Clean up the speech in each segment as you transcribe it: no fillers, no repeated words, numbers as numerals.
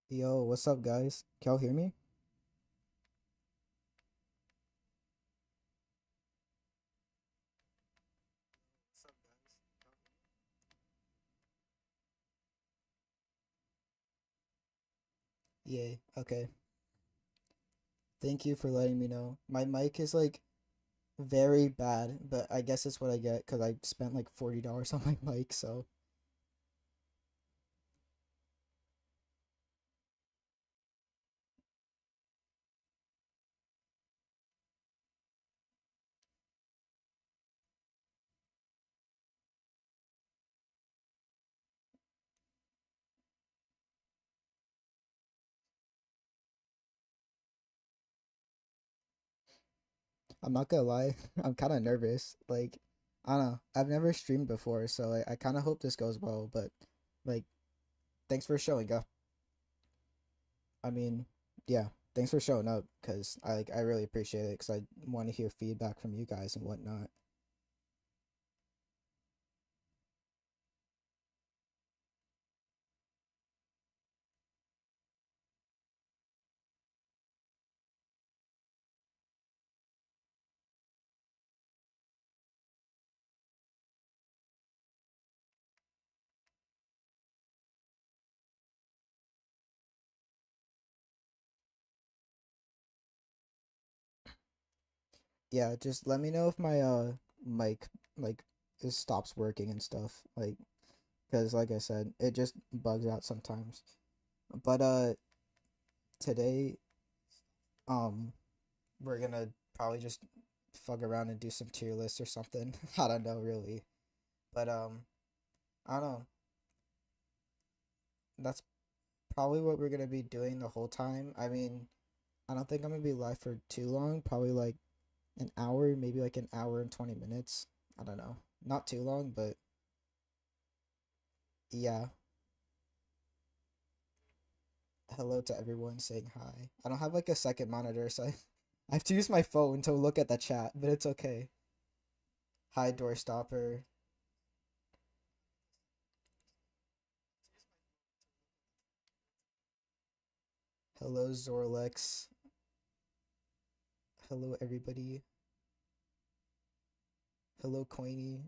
Yo, what's up, guys? Can y'all hear me? Yay. Okay. Thank you for letting me know. My mic is like very bad, but I guess it's what I get because I spent like $40 on my mic, so I'm not gonna lie, I'm kind of nervous. Like, I don't know. I've never streamed before, so I kind of hope this goes well, but like, thanks for showing up. I mean, yeah, thanks for showing up because I really appreciate it because I want to hear feedback from you guys and whatnot. Yeah, just let me know if my mic like it stops working and stuff. Like, cause like I said, it just bugs out sometimes. But today um we're gonna probably just fuck around and do some tier lists or something. I don't know really, but I don't know. That's probably what we're gonna be doing the whole time. I mean, I don't think I'm gonna be live for too long. Probably like an hour, maybe like an hour and 20 minutes. I don't know. Not too long, but yeah. Hello to everyone saying hi. I don't have like a second monitor, so I have to use my phone to look at the chat, but it's okay. Hi, Doorstopper. Hello, Zorlex. Hello, everybody. Hello, Coiny.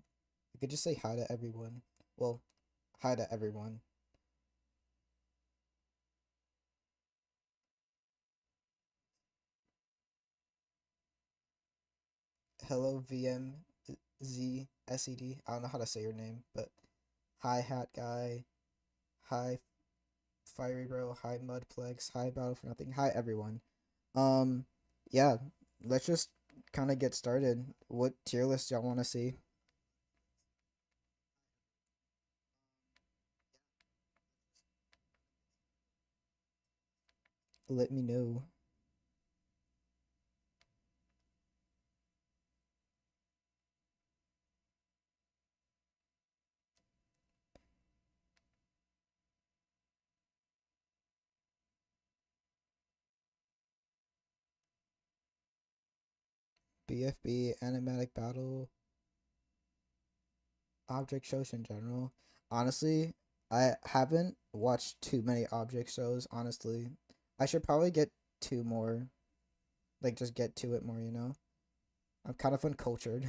I could just say hi to everyone. Well, hi to everyone. Hello, VMZ SED. I don't know how to say your name, but hi, Hat Guy. Hi, Fiery Bro. Hi, Mudplex. Hi, Battle for Nothing. Hi, everyone. Um, yeah, let's just kind of get started. What tier list y'all want to see? Let me know. BFB, Animatic Battle, object shows in general. Honestly, I haven't watched too many object shows, honestly. I should probably get two more, like just get to it more, you know? I'm kind of uncultured.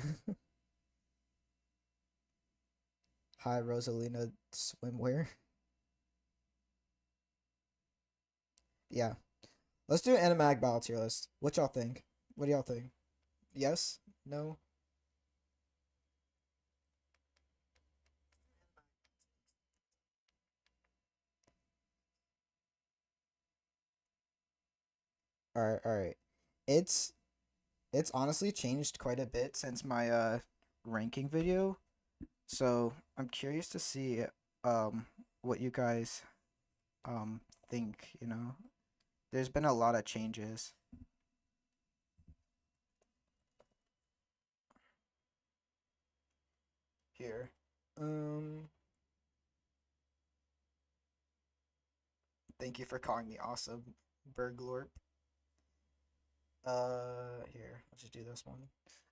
Hi, Rosalina Swimwear. Yeah, let's do an Animatic Battle tier list. What y'all think? What do y'all think? Yes? No? All right. It's it's honestly changed quite a bit since my ranking video. So I'm curious to see um what you guys think, you know. There's been a lot of changes here. Um Thank you for calling me awesome, Berglorp. Here, let's just do this one.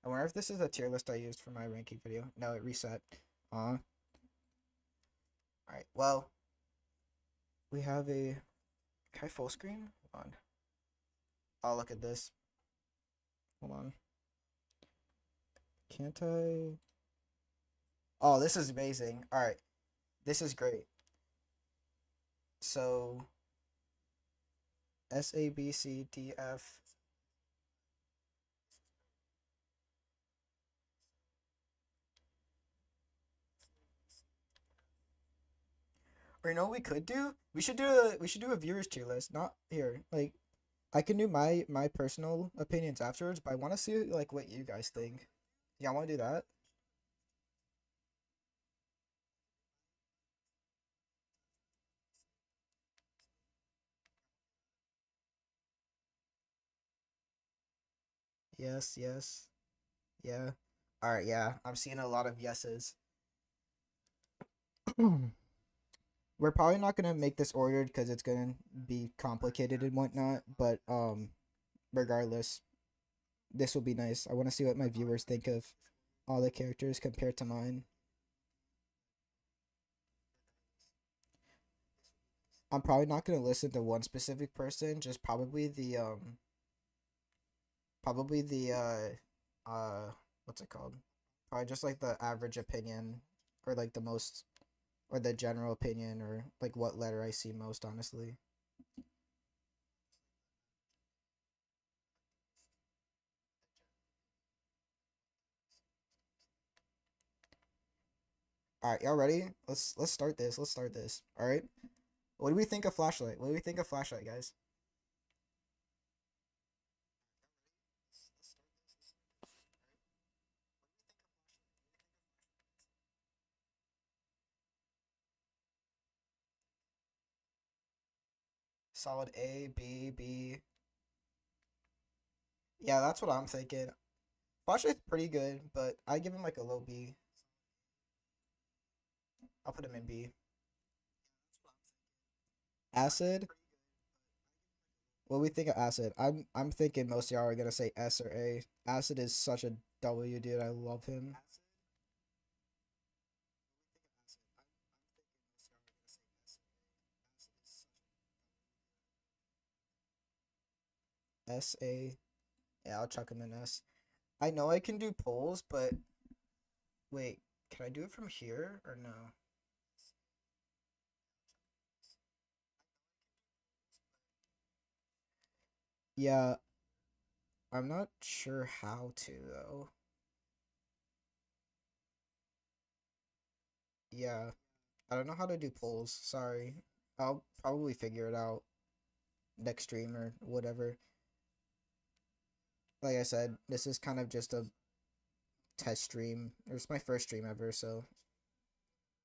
I wonder if this is the tier list I used for my ranking video. No, it reset. All right. Well, We have a. Can I full screen? Hold on. Oh, look at this. Hold on. Can't I? Oh, this is amazing. All right, this is great. So SABCDF. Or you know what we could do? We should do a viewers tier list. Not here. Like I can do my personal opinions afterwards, but I want to see like what you guys think. Yeah, I want to do that. Yes, yes, yeah. All right, yeah. I'm seeing a lot of yeses. We're probably not gonna make this ordered because it's gonna be complicated and whatnot. But regardless, this will be nice. I want to see what my viewers think of all the characters compared to mine. I'm probably not gonna listen to one specific person, just probably the what's it called? Probably just like the average opinion or like the most or the general opinion or like what letter I see most honestly. All right, y'all ready? Let's start this. Let's start this. All right. What do we think of flashlight? What do we think of flashlight, guys? Solid A, B, B. Yeah, that's what I'm thinking. Flashlight's pretty good, but I give him like a low B. I'll put him in B. Acid. What do we think of acid? I'm thinking most of y'all are gonna say S or A. Acid is such a W, dude. I love him. S A. Yeah, I'll chuck him in S. I know I can do polls, but wait, can I do it from here or no? Yeah, I'm not sure how to though. Yeah, I don't know how to do polls. Sorry. I'll probably figure it out next stream or whatever. Like I said, this is kind of just a test stream. It's my first stream ever, so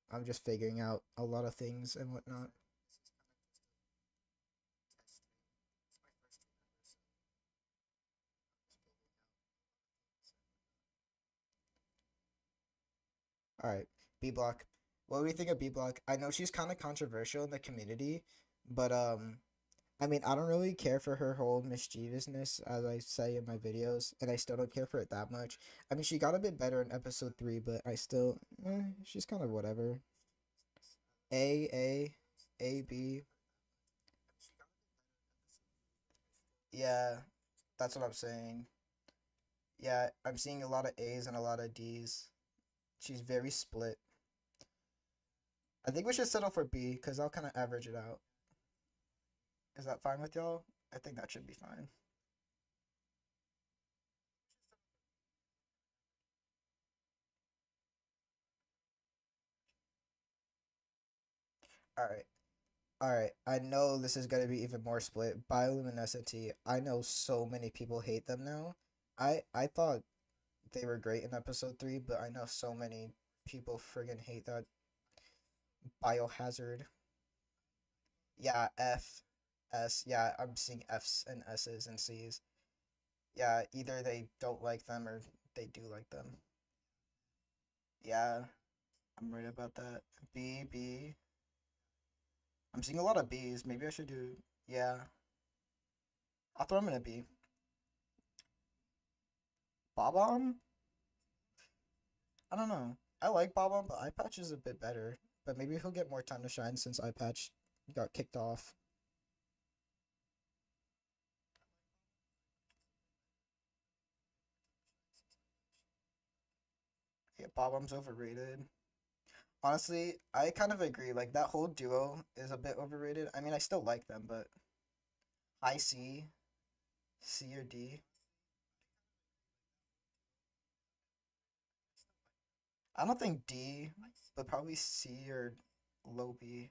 I'm just figuring out a lot of things and whatnot. All right, B block. What do we think of B block? I know she's kind of controversial in the community, but I mean, I don't really care for her whole mischievousness, as I say in my videos, and I still don't care for it that much. I mean, she got a bit better in episode 3, but I still, she's kind of whatever. A, A, A, B. Yeah, that's what I'm saying. Yeah, I'm seeing a lot of A's and a lot of D's. She's very split. I think we should settle for B, because I'll kind of average it out. Is that fine with y'all? I think that should be fine. All right. All right, I know this is gonna be even more split. Bioluminescent. I know so many people hate them now. I thought they were great in episode 3, but I know so many people friggin' hate that biohazard. Yeah, F, S. Yeah, I'm seeing Fs and S's and C's. Yeah, either they don't like them or they do like them. Yeah, I'm right about that. B, B. I'm seeing a lot of B's. Maybe I should do. Yeah, I'll throw them in a B. Bob-omb? I don't know. I like Bob-omb, but Eye Patch is a bit better. But maybe he'll get more time to shine since Eye Patch. got kicked off. Yeah, Bob-omb's overrated. Honestly, I kind of agree. Like that whole duo is a bit overrated. I mean, I still like them, but high C, C or D. I don't think D, but probably C or low B.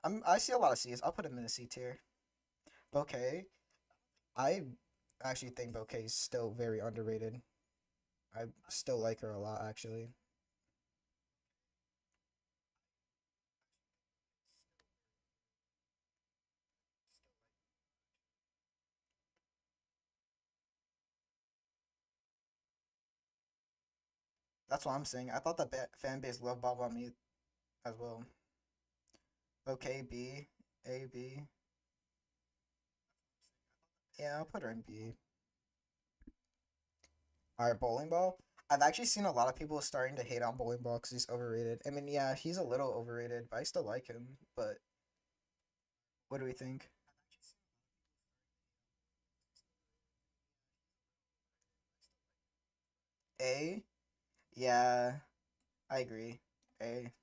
I see a lot of C's. I'll put him in the C tier. Bouquet, I actually think Bouquet is still very underrated. I still like her a lot, actually. That's what I'm saying. I thought the fan base loved Baba Me as well. Okay, B, A, B. Yeah, I'll put her in B. All right, bowling ball. I've actually seen a lot of people starting to hate on bowling ball because he's overrated. I mean, yeah, he's a little overrated, but I still like him. But what do we think? A? Yeah, I agree. A.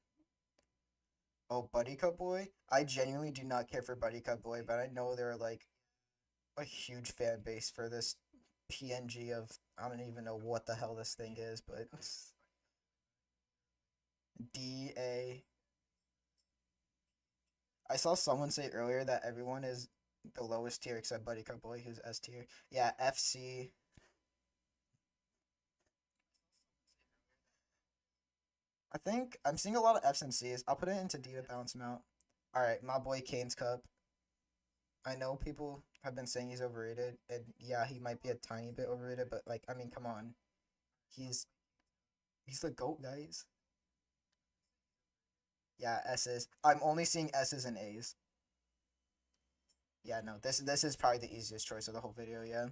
Oh, Buddy Cup Boy. I genuinely do not care for Buddy Cup Boy, but I know they're like a huge fan base for this PNG of I don't even know what the hell this thing is, but D A. I saw someone say earlier that everyone is the lowest tier except Buddy Cup Boy, who's S tier. Yeah, FC. I think I'm seeing a lot of F's and C's. I'll put it into D to balance them out. All right, my boy Kane's Cup. I know people have been saying he's overrated, and yeah, he might be a tiny bit overrated, but like, I mean, come on, he's he's the goat, guys. Yeah, S's. I'm only seeing S's and A's. Yeah, no, this is probably the easiest choice of the whole video. Yeah,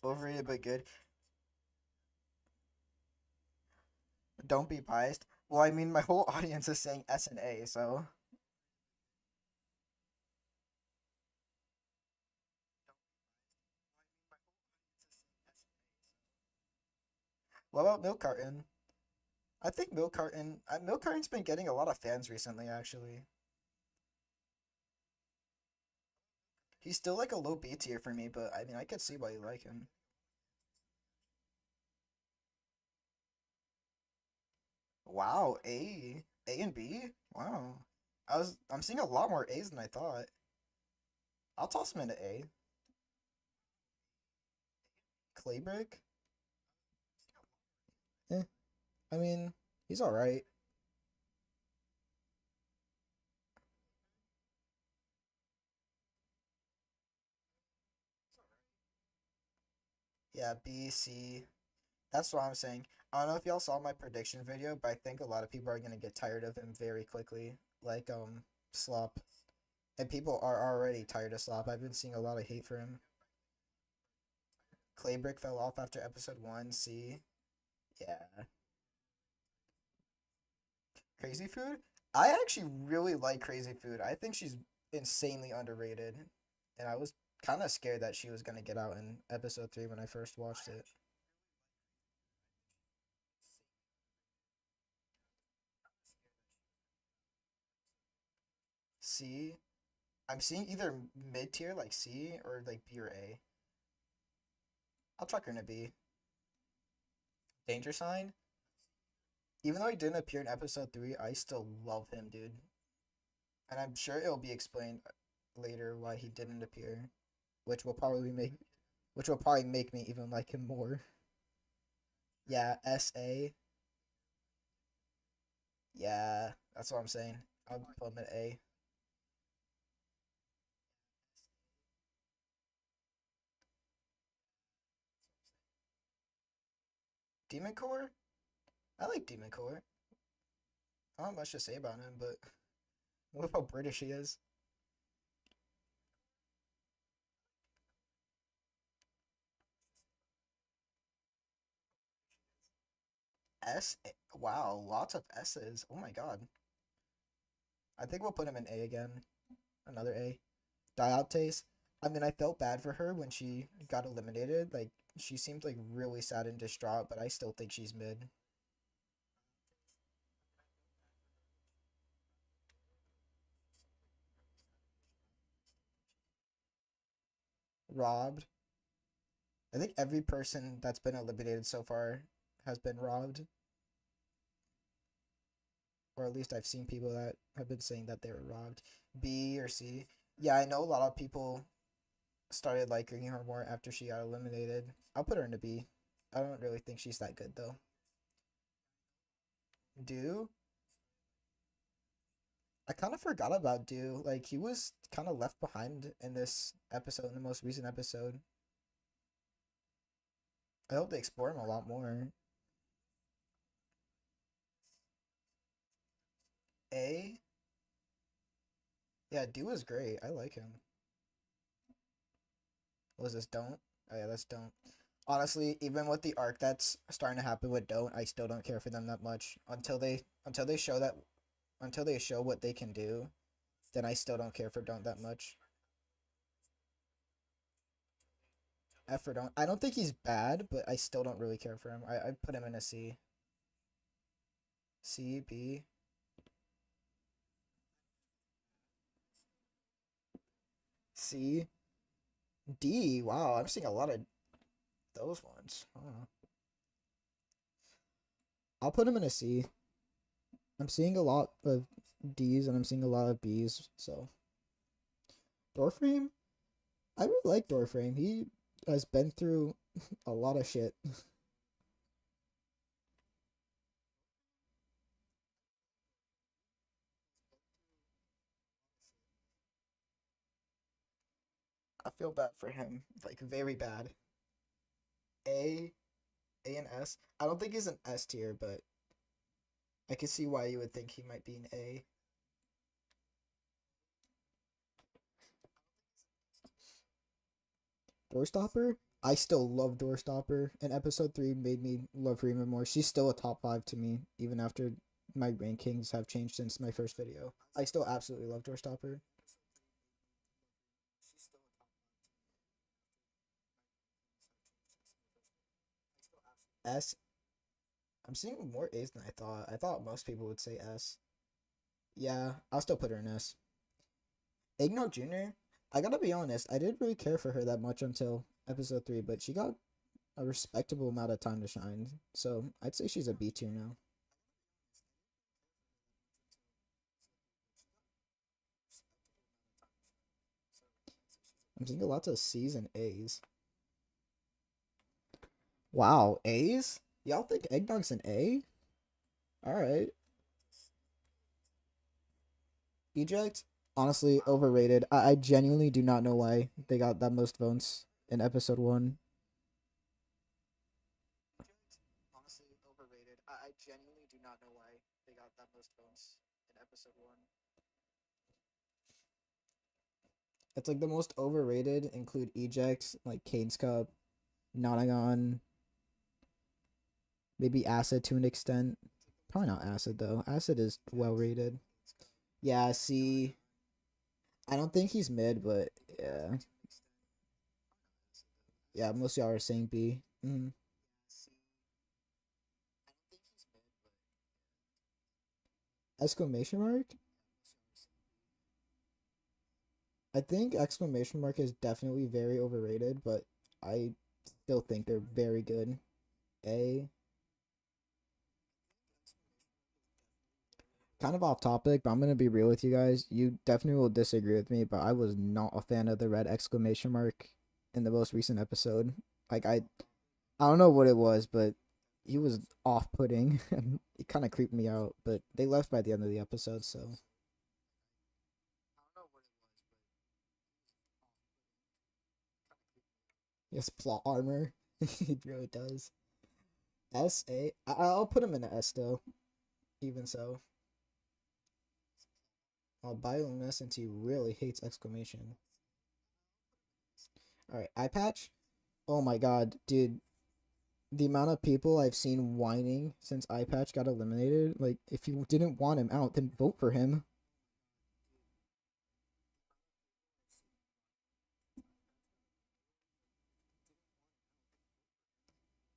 overrated but good. Don't be biased. Well, I mean, my whole audience is saying S and A, so what about Milk Carton? I think Milk Carton's been getting a lot of fans recently. Actually, he's still like a low B tier for me, but I mean, I could see why you like him. Wow, A and B. Wow, I'm seeing a lot more A's than I thought. I'll toss him into A. Claybrick. Eh, I mean, he's all right. Yeah, B, C. That's what I'm saying. I don't know if y'all saw my prediction video, but I think a lot of people are gonna get tired of him very quickly. Like Slop. And people are already tired of Slop. I've been seeing a lot of hate for him. Claybrick fell off after episode one. C. Yeah. Crazy Food? I actually really like Crazy Food. I think she's insanely underrated. And I was kind of scared that she was gonna get out in episode three when I first watched it. C. I'm seeing either mid tier like C or like B or A. I'll chuck her in a B. Danger Sign? Even though he didn't appear in episode three, I still love him, dude. And I'm sure it'll be explained later why he didn't appear, which will probably make which will probably make me even like him more. Yeah, SA. Yeah, that's what I'm saying. I'll put him at A. Demon Core? I like Demon Core. I don't have much to say about him, but look how British he is. S. Wow, lots of S's. Oh my god. I think we'll put him in A again. Another A. Dioptase. I mean, I felt bad for her when she got eliminated. Like, she seemed like really sad and distraught, but I still think she's mid. Robbed. I think every person that's been eliminated so far has been robbed. Or at least I've seen people that have been saying that they were robbed. B or C. Yeah, I know a lot of people started liking her more after she got eliminated. I'll put her in a B. I don't really think she's that good though. Do I kind of forgot about Do. Like he was kind of left behind in this episode, in the most recent episode. I hope they explore him a lot more. A, yeah, Do is great. I like him. What was this? Don't? Oh yeah, that's Don't. Honestly, even with the arc that's starting to happen with Don't, I still don't care for them that much until they show that until they show what they can do. Then I still don't care for Don't that much. F for Don't. I don't think he's bad, but I still don't really care for him. I put him in a C. C, B. C, D. Wow, I'm seeing a lot of those ones. Huh. I'll put him in a C. I'm seeing a lot of D's and I'm seeing a lot of B's. So Doorframe, I really like Doorframe. He has been through a lot of shit. I feel bad for him, like very bad. A, A and S. I don't think he's an S tier, but I can see why you would think he might be an A. Doorstopper. I still love Doorstopper, and episode 3 made me love her even more. She's still a top 5 to me, even after my rankings have changed since my first video. I still absolutely love Doorstopper. S. I'm seeing more A's than I thought. I thought most people would say S. Yeah, I'll still put her in S. Eggnog Jr. I gotta be honest, I didn't really care for her that much until episode 3, but she got a respectable amount of time to shine. So I'd say she's a B tier now. I'm seeing lots of C's and A's. Wow, A's? Y'all think Eggnog's an A? Alright. Eject? Honestly, overrated. I genuinely do not know why they got that most votes in episode 1. Honestly, overrated. I genuinely do not know why they got that most votes in episode 1. It's like the most overrated include Ejects, like Kane's Cup, Nonagon, maybe Acid to an extent. Probably not Acid though. Acid is well rated. Yeah, C. I don't think he's mid, but yeah. Yeah, most of y'all are saying B. Mm. Exclamation mark? I think exclamation mark is definitely very overrated, but I still think they're very good. A. Kind of off topic, but I'm gonna be real with you guys. You definitely will disagree with me, but I was not a fan of the red exclamation mark in the most recent episode. Like I don't know what it was, but he was off putting and it kind of creeped me out. But they left by the end of the episode, so yes, plot armor. It really does. I'll put him in an S though. Even so, bioluminescence really hates exclamation. All right, eye patch. Oh my god, dude, the amount of people I've seen whining since eye patch got eliminated. Like, if you didn't want him out, then vote for him.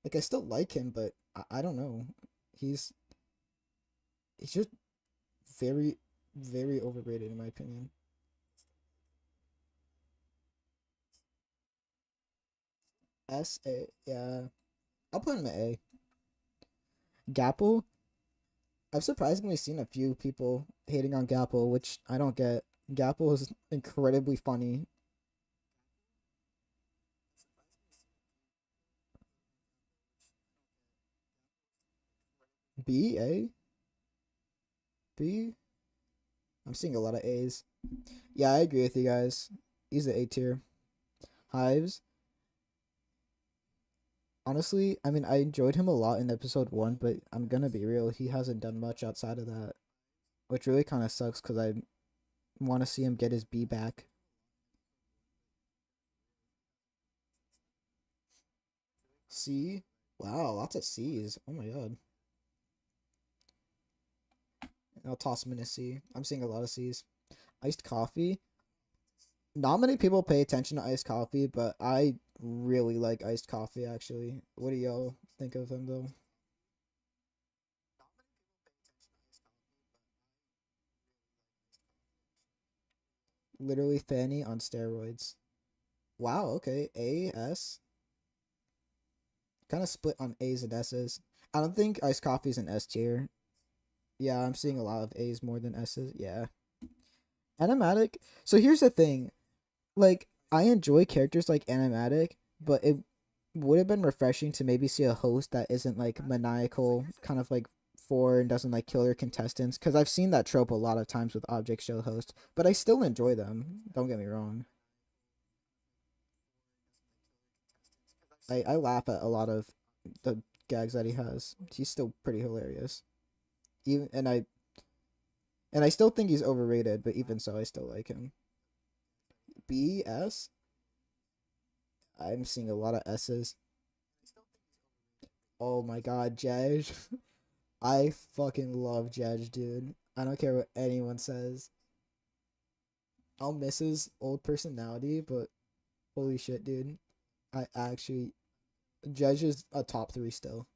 Like, I still like him, but I don't know. He's he's just very, very overrated in my opinion. S-A, yeah. I'll put him at A. Gapple, I've surprisingly seen a few people hating on Gapple, which I don't get. Gapple is incredibly funny. B, A, B. I'm seeing a lot of A's. Yeah, I agree with you guys. He's the A tier. Hives. Honestly, I mean, I enjoyed him a lot in episode 1, but I'm gonna be real, he hasn't done much outside of that, which really kind of sucks because I want to see him get his B back. C. Wow, lots of C's. Oh my god. I'll toss him in a C. I'm seeing a lot of C's. Iced coffee. Not many people pay attention to iced coffee, but I really like iced coffee actually. What do y'all think of him though? Literally Fanny on steroids. Wow, okay. A, S. Kind of split on A's and S's. I don't think iced coffee's an S tier. Yeah, I'm seeing a lot of A's more than S's. Yeah. Animatic. So here's the thing. Like, I enjoy characters like Animatic, but it would have been refreshing to maybe see a host that isn't like maniacal, kind of like for and doesn't like kill their contestants. Because I've seen that trope a lot of times with object show hosts, but I still enjoy them. Don't get me wrong. I laugh at a lot of the gags that he has. He's still pretty hilarious. Even and I still think he's overrated, but even so, I still like him. B S. I'm seeing a lot of S's. Oh my god, Jej. I fucking love Jej, dude. I don't care what anyone says. I'll miss his old personality, but holy shit, dude. I actually Jej is a top 3 still.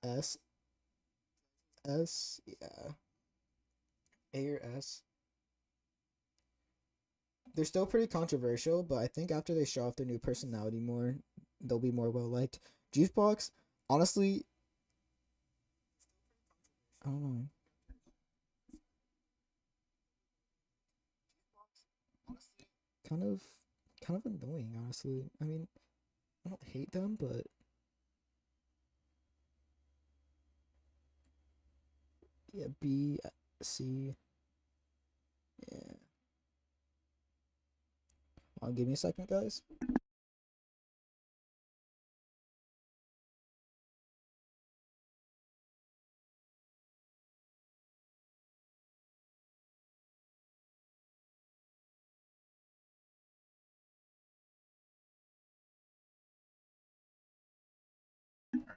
S S, yeah. A or S. They're still pretty controversial, but I think after they show off their new personality more, they'll be more well liked. Juicebox, honestly, I don't know. Kind of kind of annoying, honestly. I mean, I don't hate them, but yeah, B, C, yeah. Give me a second, guys.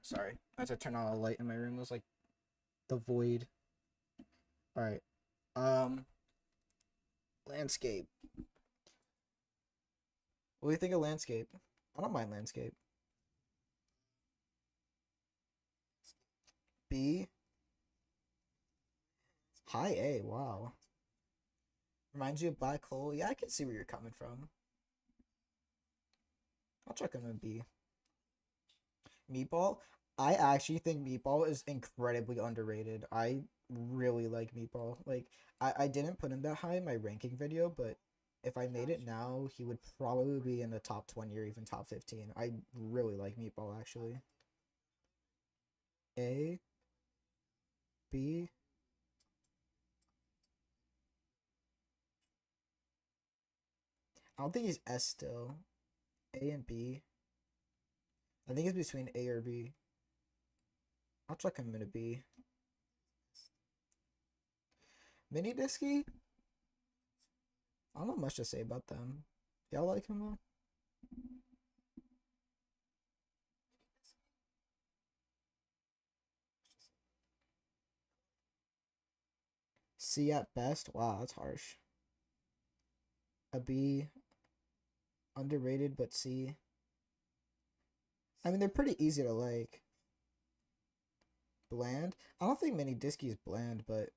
Sorry, I had to turn on a light in my room. It was like the void. All right. Um, landscape. What do you think of landscape? I don't mind landscape. B, high A. Wow. Reminds you of black hole. Yeah, I can see where you're coming from. I'll check him in B. Meatball. I actually think Meatball is incredibly underrated. I really like Meatball. Like, I didn't put him that high in my ranking video, but if I made it now, he would probably be in the top 20 or even top 15. I really like Meatball actually. A, B. I don't think he's S still. A and B. I think it's between A or B. I'll check him in a B. Mini Disky? I don't know much to say about them. Y'all like him though? C at best? Wow, that's harsh. A B, underrated, but C. I mean, they're pretty easy to like. Bland? I don't think Mini Disky is bland, but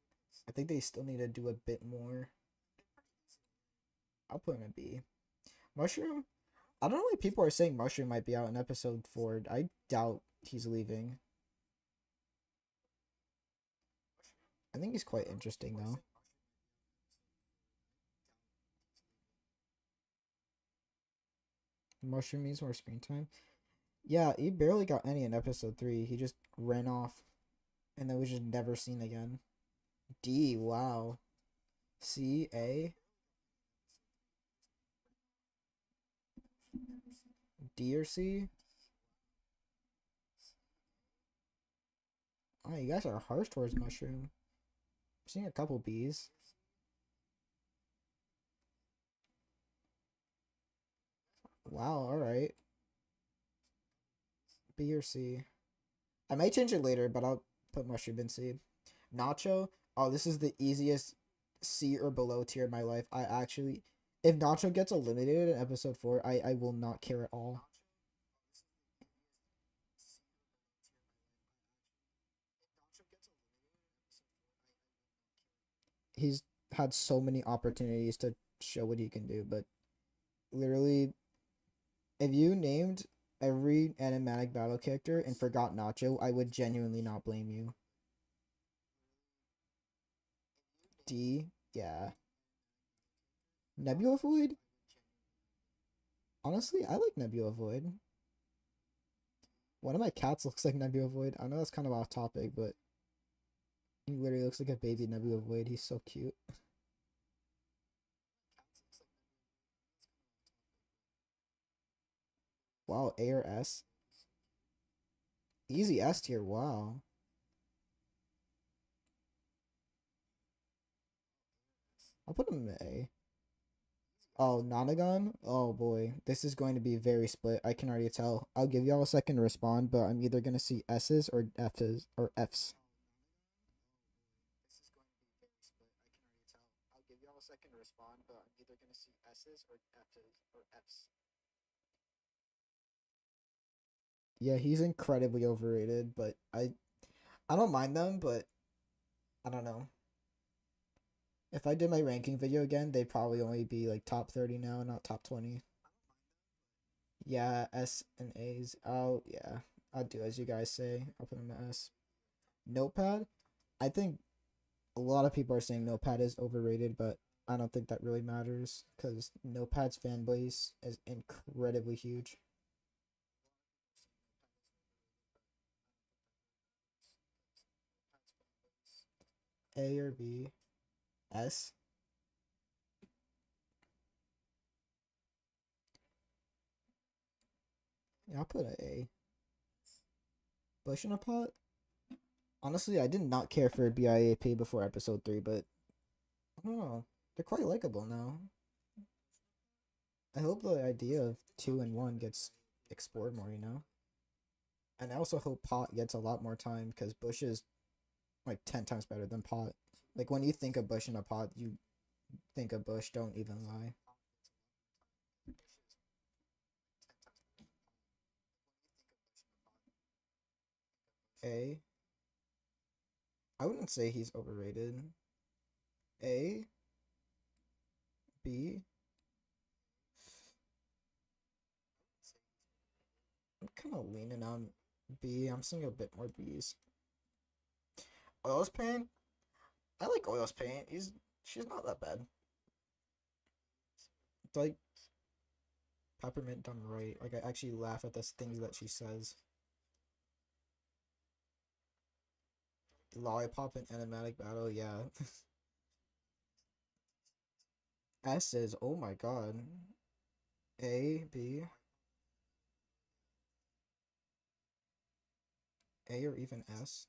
I think they still need to do a bit more. I'll put him in B. Mushroom? I don't know why people are saying Mushroom might be out in episode 4. I doubt he's leaving. I think he's quite interesting though. Mushroom needs more screen time. Yeah, he barely got any in episode 3. He just ran off and then was just never seen again. D, wow. C, A, D or C? Oh, you guys are harsh towards Mushroom. I'm seeing a couple B's. Wow, alright. B or C. I might change it later, but I'll put Mushroom in C. Nacho? Oh, this is the easiest C or below tier in my life. I actually... If Nacho gets eliminated in episode 4, I will not care at all. He's had so many opportunities to show what he can do, but literally, if you named every animatic battle character and forgot Nacho, I would genuinely not blame you. D, yeah. Nebula Void? Honestly, I like Nebula Void. One of my cats looks like Nebula Void. I know that's kind of off topic, but he literally looks like a baby Nebula Void. He's so cute. Wow, A or S? Easy S tier, wow. I'll put him in A. Oh, Nonagon? Oh boy, this is going to be very split. I can already tell. I'll give y'all a second to respond, but I'm either gonna see S's or F's or F's. Yeah, he's incredibly overrated, but I don't mind them, but I don't know. If I did my ranking video again, they'd probably only be like top 30 now, not top 20. Yeah, S and A's. Oh, yeah. I'll do as you guys say. I'll put them in S. Notepad? I think a lot of people are saying Notepad is overrated, but I don't think that really matters because Notepad's fan base is incredibly huge. A or B? S? Yeah, I'll put an A. Bush in a pot? Honestly, I did not care for BIAP before episode 3, but I don't know. They're quite likable now. I hope the idea of 2 and 1 gets explored more, you know? And I also hope Pot gets a lot more time because Bush is like 10 times better than Pot. Like when you think of Bush in a Pot, you think of Bush, don't even lie. A. I wouldn't say he's overrated. A. B. I'm kind of leaning on B. I'm seeing a bit more B's. Oil's Paint? I like Oil's Paint. She's not that bad. It's like Peppermint done right. Like I actually laugh at the things that she says. Lollipop and Animatic Battle, yeah. S is, oh my god. A, B, A or even S.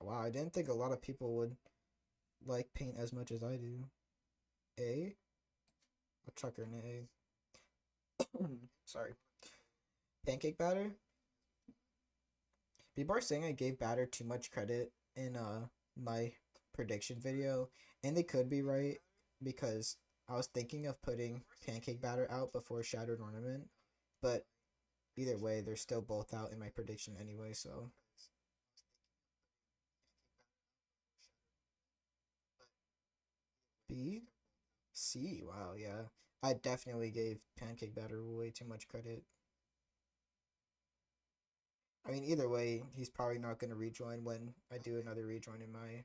Wow, I didn't think a lot of people would like paint as much as I do. A? I'll chuck her in A. Sorry. Pancake batter. People are saying I gave batter too much credit in my prediction video, and they could be right because I was thinking of putting pancake batter out before Shattered Ornament, but either way, they're still both out in my prediction anyway. So B, C. Wow, yeah, I definitely gave pancake batter way too much credit. I mean, either way, he's probably not going to rejoin when I do another rejoin in my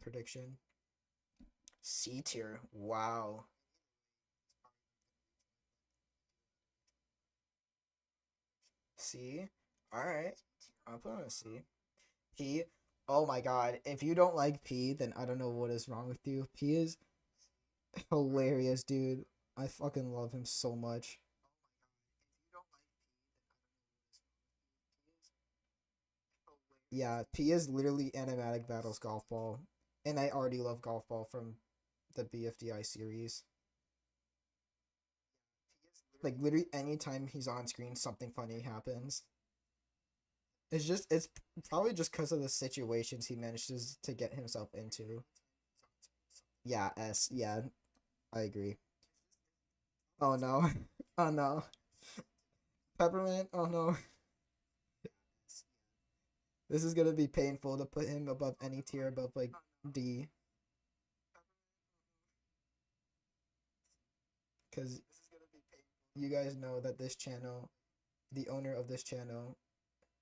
prediction. C tier. Wow. C. All right. I'll put on a C. P. Oh my god. If you don't like P, then I don't know what is wrong with you. P is hilarious, dude. I fucking love him so much. Yeah, P is literally Animatic Battle's golf ball. And I already love golf ball from the BFDI series. Like literally anytime he's on screen, something funny happens. It's probably just because of the situations he manages to get himself into. Yeah, S. Yeah, I agree. Oh no. Oh no. Peppermint. Oh no. This is gonna be painful to put him above any tier above like D, because you guys know that this channel, the owner of this channel,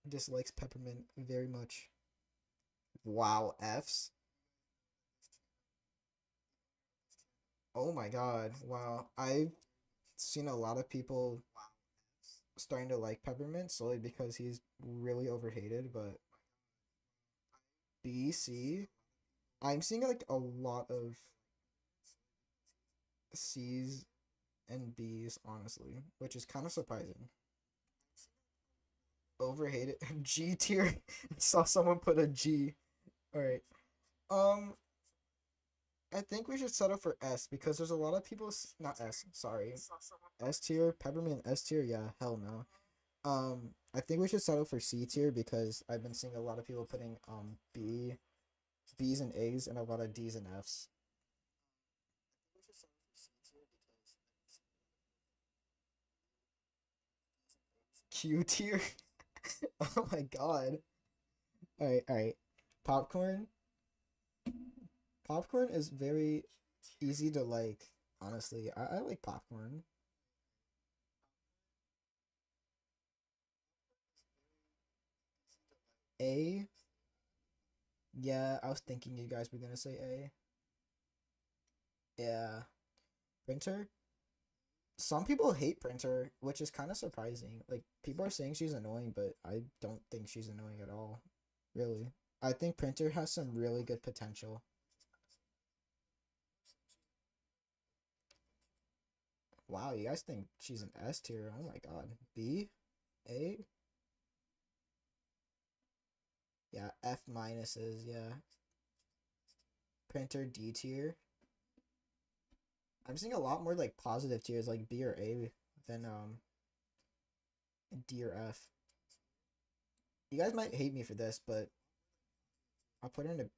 dislikes Peppermint very much. Wow, Fs. Oh my god. Wow. I've seen a lot of people starting to like Peppermint solely because he's really overhated, but B, C. I'm seeing like a lot of C's and B's, honestly, which is kind of surprising. Overhated. G tier. Saw someone put a G. All right. Um, I think we should settle for S because there's a lot of people. Not S. Sorry. S tier. Peppermint S tier. Yeah. Hell no. I think we should settle for C tier because I've been seeing a lot of people putting B's and A's and a lot of D's and F's. Q tier. Oh my god. All right. All right. Popcorn. Popcorn is very easy to like. Honestly, I like popcorn. A. Yeah, I was thinking you guys were gonna say A. Yeah. Printer. Some people hate Printer, which is kind of surprising. Like people are saying she's annoying, but I don't think she's annoying at all. Really. I think Printer has some really good potential. Wow, you guys think she's an S tier? Oh my god. B, A, yeah, F minuses, yeah. Printer D tier. I'm seeing a lot more like positive tiers like B or A than D or F. You guys might hate me for this, but I'll put her in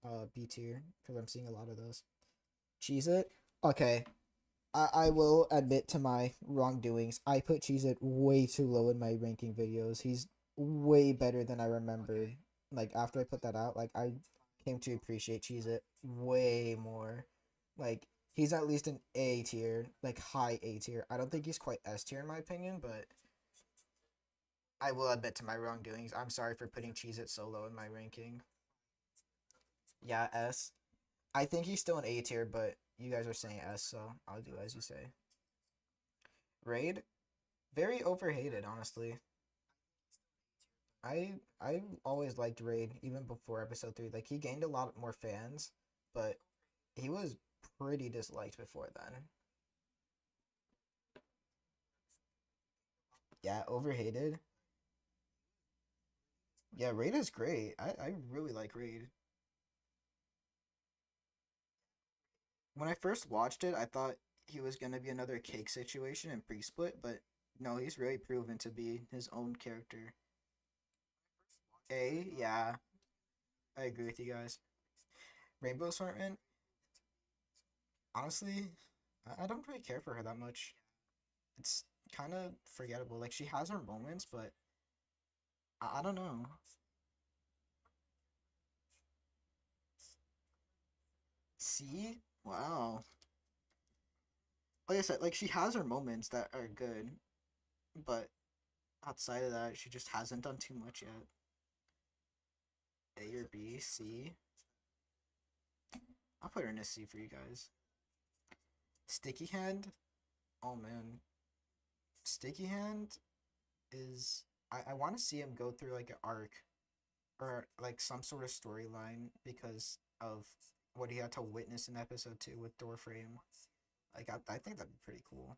a B tier because I'm seeing a lot of those. Cheese It. Okay, I will admit to my wrongdoings. I put Cheese It way too low in my ranking videos. He's way better than I remembered. Like after I put that out, like I came to appreciate Cheese It way more. Like he's at least an A tier, like high A tier. I don't think he's quite S tier in my opinion, but I will admit to my wrongdoings. I'm sorry for putting Cheez It so low in my ranking. Yeah, S. I think he's still an A tier, but you guys are saying S, so I'll do as you say. Raid, very overhated, honestly. I always liked Raid even before episode 3. Like he gained a lot more fans, but he was pretty disliked before then. Yeah, overhated. Yeah, Raid is great. I really like Raid. When I first watched it, I thought he was gonna be another cake situation and pre-split, but no, he's really proven to be his own character. A, yeah, I agree with you guys. Rainbow Assortment, honestly, I don't really care for her that much. It's kind of forgettable. Like she has her moments, but I don't know. See, wow. Like I said, like she has her moments that are good, but outside of that, she just hasn't done too much yet. A or B, C. I'll put her in a C for you guys. Sticky Hand. Oh man, Sticky Hand is. I want to see him go through like an arc or like some sort of storyline because of what he had to witness in episode 2 with Doorframe. Like I think that'd be pretty cool.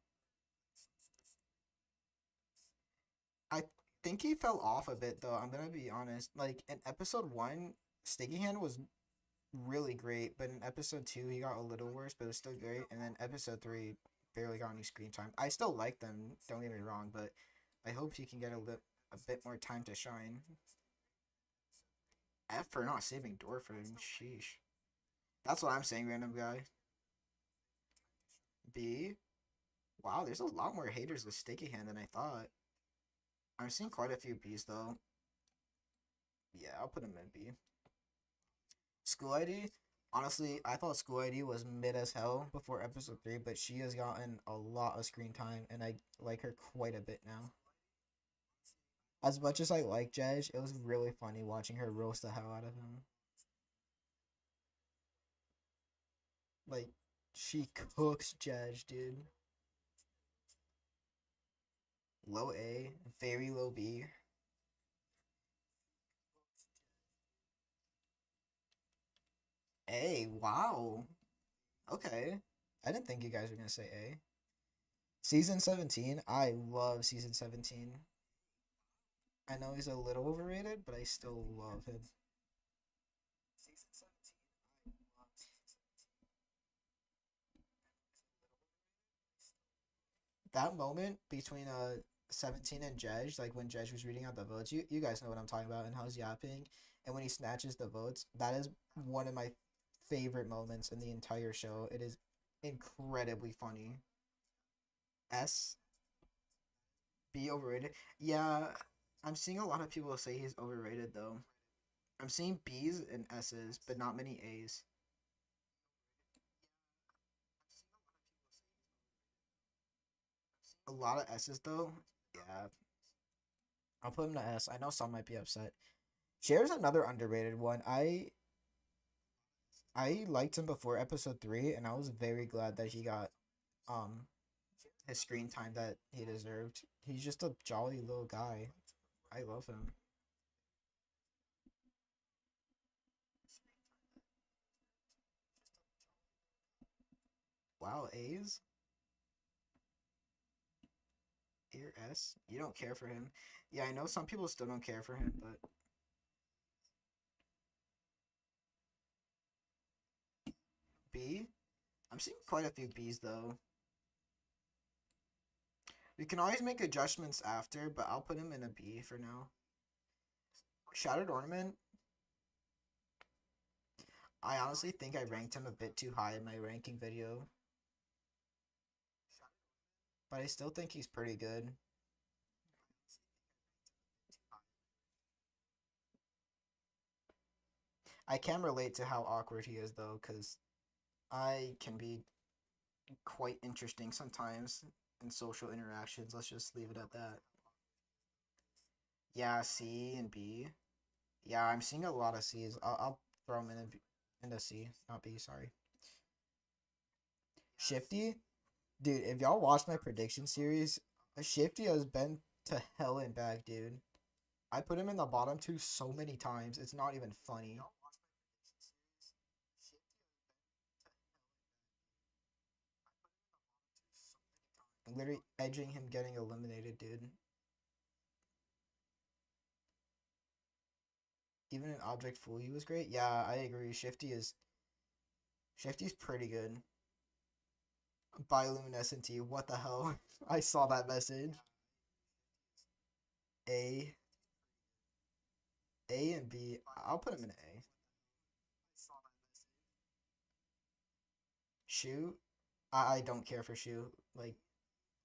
I think he fell off a bit though. I'm gonna be honest. Like in episode 1, Sticky Hand was really great, but in episode 2 he got a little worse, but it was still great. And then episode 3 barely got any screen time. I still like them. Don't get me wrong, but I hope he can get a bit more time to shine. F for not saving Doorframe. Sheesh. That's what I'm saying, random guy. B. Wow, there's a lot more haters of Sticky Hand than I thought. I'm seeing quite a few B's though. Yeah, I'll put him in B. School ID. Honestly, I thought School ID was mid as hell before episode 3, but she has gotten a lot of screen time, and I like her quite a bit now. As much as I like Jej, it was really funny watching her roast the hell out of him. Like, she cooks Jej, dude. Low A, very low B. A, wow. Okay. I didn't think you guys were gonna say A. Season 17, I love season 17. I know he's a little overrated, but I still love him. That moment between 17 and Jej, like when Jej was reading out the votes, you guys know what I'm talking about and how he's yapping, and when he snatches the votes, that is one of my favorite moments in the entire show. It is incredibly funny. S, B overrated. Yeah, I'm seeing a lot of people say he's overrated though. I'm seeing B's and S's, but not many A's. A lot of S's though. Yeah, I'll put him to S. I know some might be upset. Cher's another underrated one. I liked him before episode 3, and I was very glad that he got um his screen time that he deserved. He's just a jolly little guy. I love him. Wow, A's? A or S? You don't care for him. Yeah, I know some people still don't care for him, but B? I'm seeing quite a few B's though. We can always make adjustments after, but I'll put him in a B for now. Shattered Ornament, I honestly think I ranked him a bit too high in my ranking video, but I still think he's pretty good. I can relate to how awkward he is though, because I can be quite interesting sometimes in social interactions. Let's just leave it at that. Yeah, C and B. Yeah, I'm seeing a lot of C's. I'll throw them in into C, not B. Sorry. Shifty, dude. If y'all watch my prediction series, Shifty has been to hell and back, dude. I put him in the bottom two so many times. It's not even funny. Literally edging him getting eliminated, dude. Even in Object Fool, he was great. Yeah, I agree. Shifty's pretty good. Bioluminescent T. What the hell? I saw that message. A, A and B. I'll put him in A. Shu, I don't care for Shu. Like,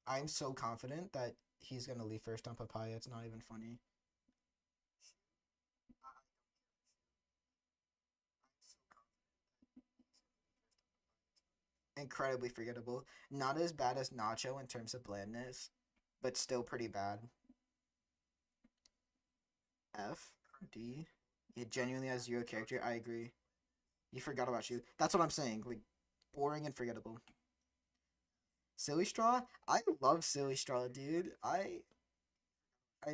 I'm so confident that he's gonna leave first on Papaya. It's not even funny. Incredibly forgettable. Not as bad as Nacho in terms of blandness, but still pretty bad. F, D. It genuinely has zero character. I agree. You forgot about you. That's what I'm saying. Like, boring and forgettable. Silly Straw? I love Silly Straw, dude. I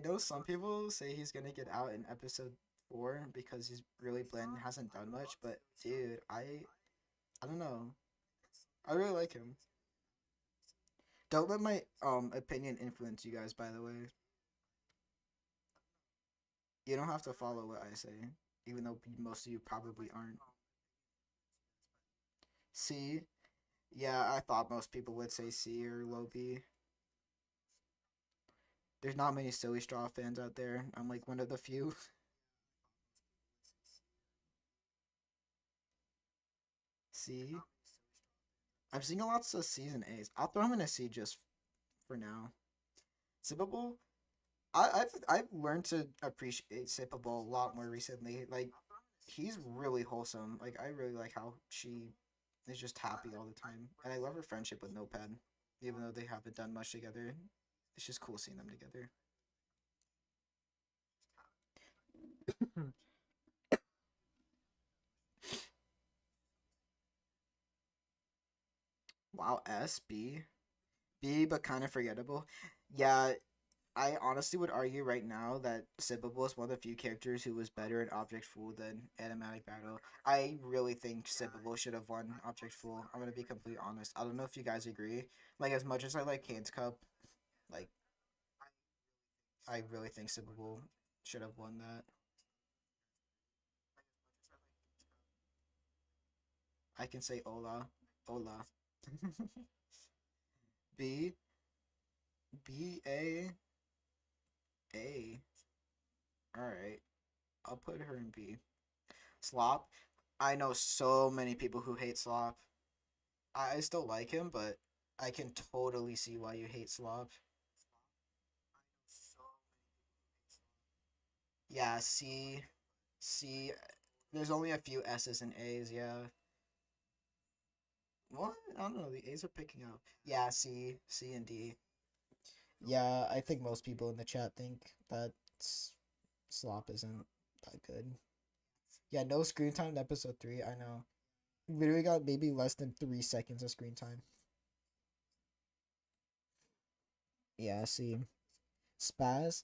know some people say he's gonna get out in episode 4 because he's really bland and hasn't done much, but dude, I don't know. I really like him. Don't let my opinion influence you guys, by the way. You don't have to follow what I say, even though most of you probably aren't. C? Yeah, I thought most people would say C or low B. There's not many Silly Straw fans out there. I'm like one of the few. C? I'm seeing lots of C's and A's. I'll throw him in a C just for now. Sippable? I've learned to appreciate Sippable a lot more recently. Like, he's really wholesome. Like, I really like how she is just happy all the time, and I love her friendship with Notepad, even though they haven't done much together. It's just cool seeing them together. Wow, S B B, but kind of forgettable. Yeah, I honestly would argue right now that Sippable is one of the few characters who was better in Object Fool than Animatic Battle. I really think Sippable should have won Object Fool. I'm gonna be completely honest. I don't know if you guys agree. Like, as much as I like Kane's Cup, like, I really think Sippable should have won that. I can say Ola. Ola. B. B. A. A. Alright. I'll put her in B. Slop. I know so many people who hate Slop. I still like him, but I can totally see why you hate Slop. Yeah, C. C. There's only a few S's and A's, yeah. What? I don't know. The A's are picking up. Yeah, C. C and D. Yeah, I think most people in the chat think that Slop isn't that good. Yeah, no screen time in episode 3. I know. Literally got maybe less than 3 seconds of screen time. Yeah, see. Spaz.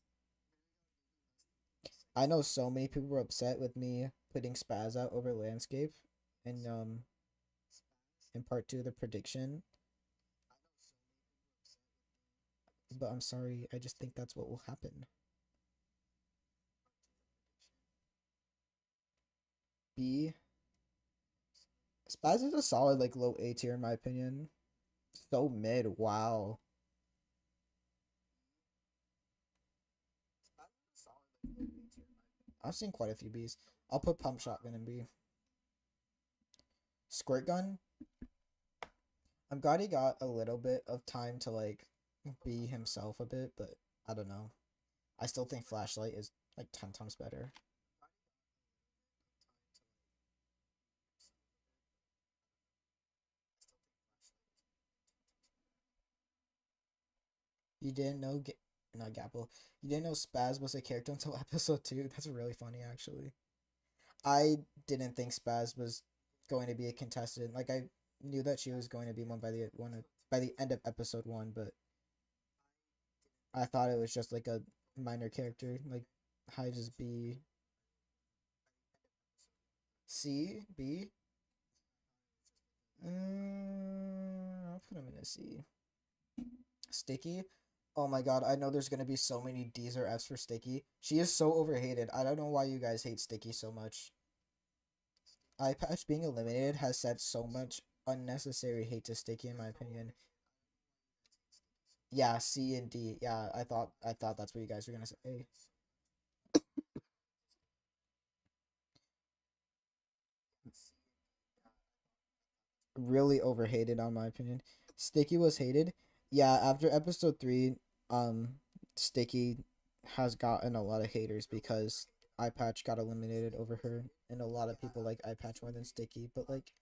I know so many people were upset with me putting Spaz out over Landscape and in part 2 of the prediction. But I'm sorry, I just think that's what will happen. B. Spaz is a solid like low A tier in my opinion. So mid, wow. I've seen quite a few Bs. I'll put Pump Shotgun in B. Squirt Gun. I'm glad he got a little bit of time to like be himself a bit, but I don't know. I still think Flashlight is like 10 times better. You didn't know, not Gapple. You didn't know Spaz was a character until episode 2. That's really funny, actually. I didn't think Spaz was going to be a contestant. Like I knew that she was going to be one by the end of episode 1, but I thought it was just like a minor character. Like high just B, C, B. I'll put him in a C. Sticky. Oh my god, I know there's gonna be so many D's or F's for Sticky. She is so overhated. I don't know why you guys hate Sticky so much. Eye Patch being eliminated has said so much unnecessary hate to Sticky in my opinion. Yeah, C and D. Yeah, I thought that's what you guys were gonna say. Really overhated on my opinion. Sticky was hated. Yeah, after episode 3, um Sticky has gotten a lot of haters because Eye Patch got eliminated over her, and a lot of people like Eye Patch more than Sticky, but like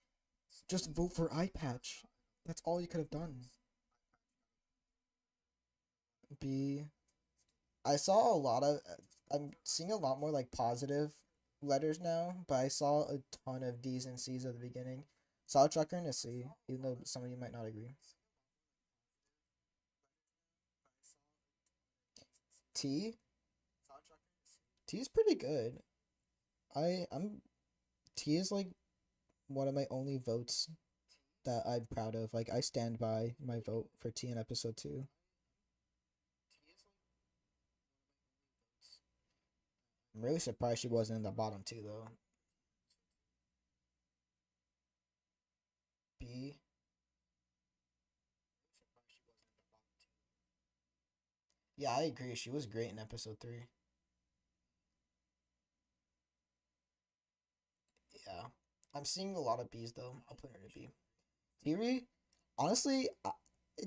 just vote for Eye Patch. That's all you could have done. B. I saw a lot of. I'm seeing a lot more like positive letters now, but I saw a ton of D's and C's at the beginning. Saw a Trucker and a C, even though some of you might not agree. T. T is pretty good. I'm T is like one of my only votes that I'm proud of. Like I stand by my vote for T in episode 2. I'm really surprised she wasn't in the bottom 2 though. B. Yeah, I agree. She was great in episode 3. Yeah. I'm seeing a lot of B's though. I'll put her in a B. Teir, honestly,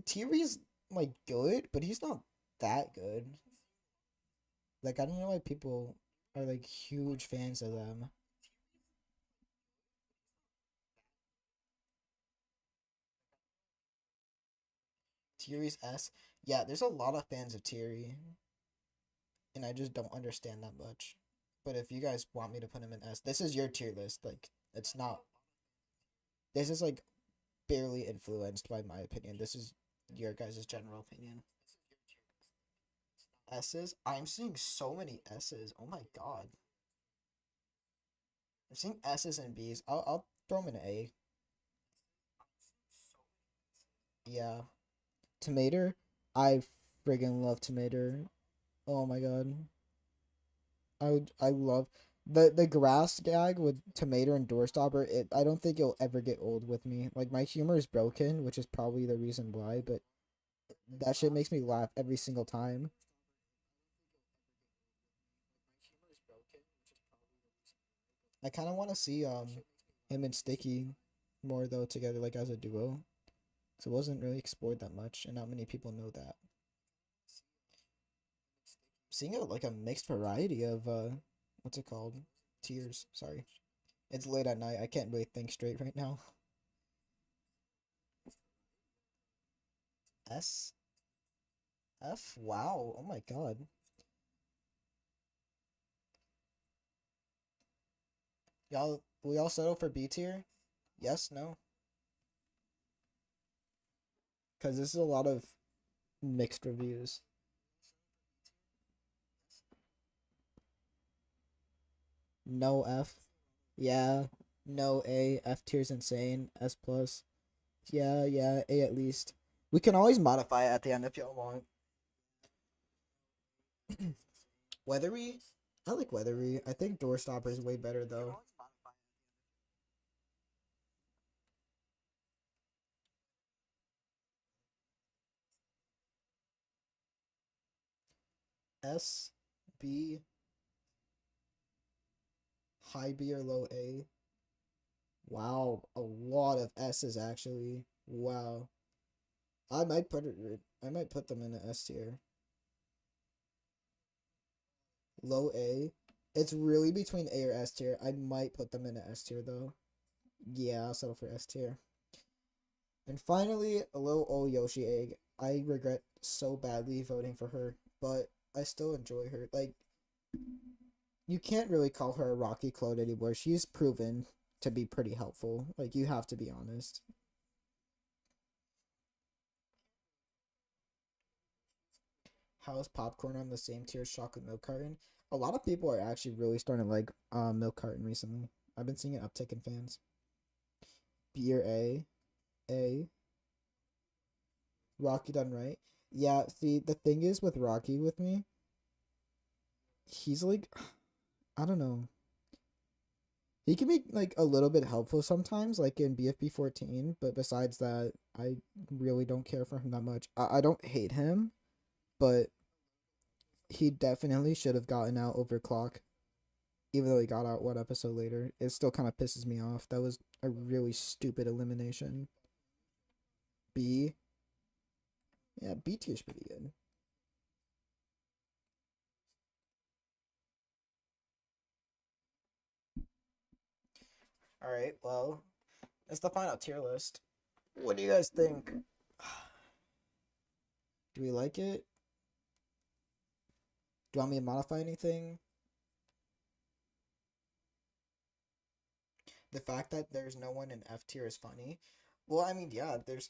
Teir's like good, but he's not that good. Like I don't know why people are like huge fans of them. Teir's S. Yeah, there's a lot of fans of Teir, and I just don't understand that much. But if you guys want me to put him in S, this is your tier list. Like it's not. This is like barely influenced by my opinion. This is your guys' general opinion. S's. I'm seeing so many S's. Oh my god. I'm seeing S's and B's. I'll throw them in A. Yeah. Tomato. I friggin' love Tomato. Oh my god. I love the grass gag with Tomato and Doorstopper. I don't think it'll ever get old with me. Like my humor is broken, which is probably the reason why, but that shit makes me laugh every single time. I kind of want to see him and Sticky more though together, like as a duo. So it wasn't really explored that much, and not many people know that. Seeing like a mixed variety of what's it called? Tiers. Sorry, it's late at night. I can't really think straight right now. S F. Wow. Oh my god. Y'all, we all settle for B tier? Yes. No. Because this is a lot of mixed reviews. No F. Yeah. No A. F tier's insane. S plus. Yeah. Yeah. A at least. We can always modify it at the end if y'all want. Weathery. I like Weathery. I think Doorstopper is way better though. S, B, high B or low A. Wow, a lot of S's actually. Wow. I might put them in an S tier. Low A. It's really between A or S tier. I might put them in an S tier though. Yeah, I'll settle for S tier. And finally, a little old Yoshi egg. I regret so badly voting for her, but I still enjoy her. Like, you can't really call her a Rocky clone anymore. She's proven to be pretty helpful. Like, you have to be honest. How is popcorn on the same tier as chocolate milk carton? A lot of people are actually really starting to like milk carton recently. I've been seeing an uptick in fans. B or A? A. Rocky done right. Yeah, see, the thing is with Rocky with me, he's like, I don't know. He can be like a little bit helpful sometimes, like in BFB 14. But besides that, I really don't care for him that much. I don't hate him, but he definitely should have gotten out overclock. Even though he got out one episode later, it still kind of pisses me off. That was a really stupid elimination. B, yeah, B tier's pretty good. All right, well, that's the final tier list. What do you guys think? Do we like it? Do you want me to modify anything? The fact that there's no one in F tier is funny. Well, I mean, yeah, there's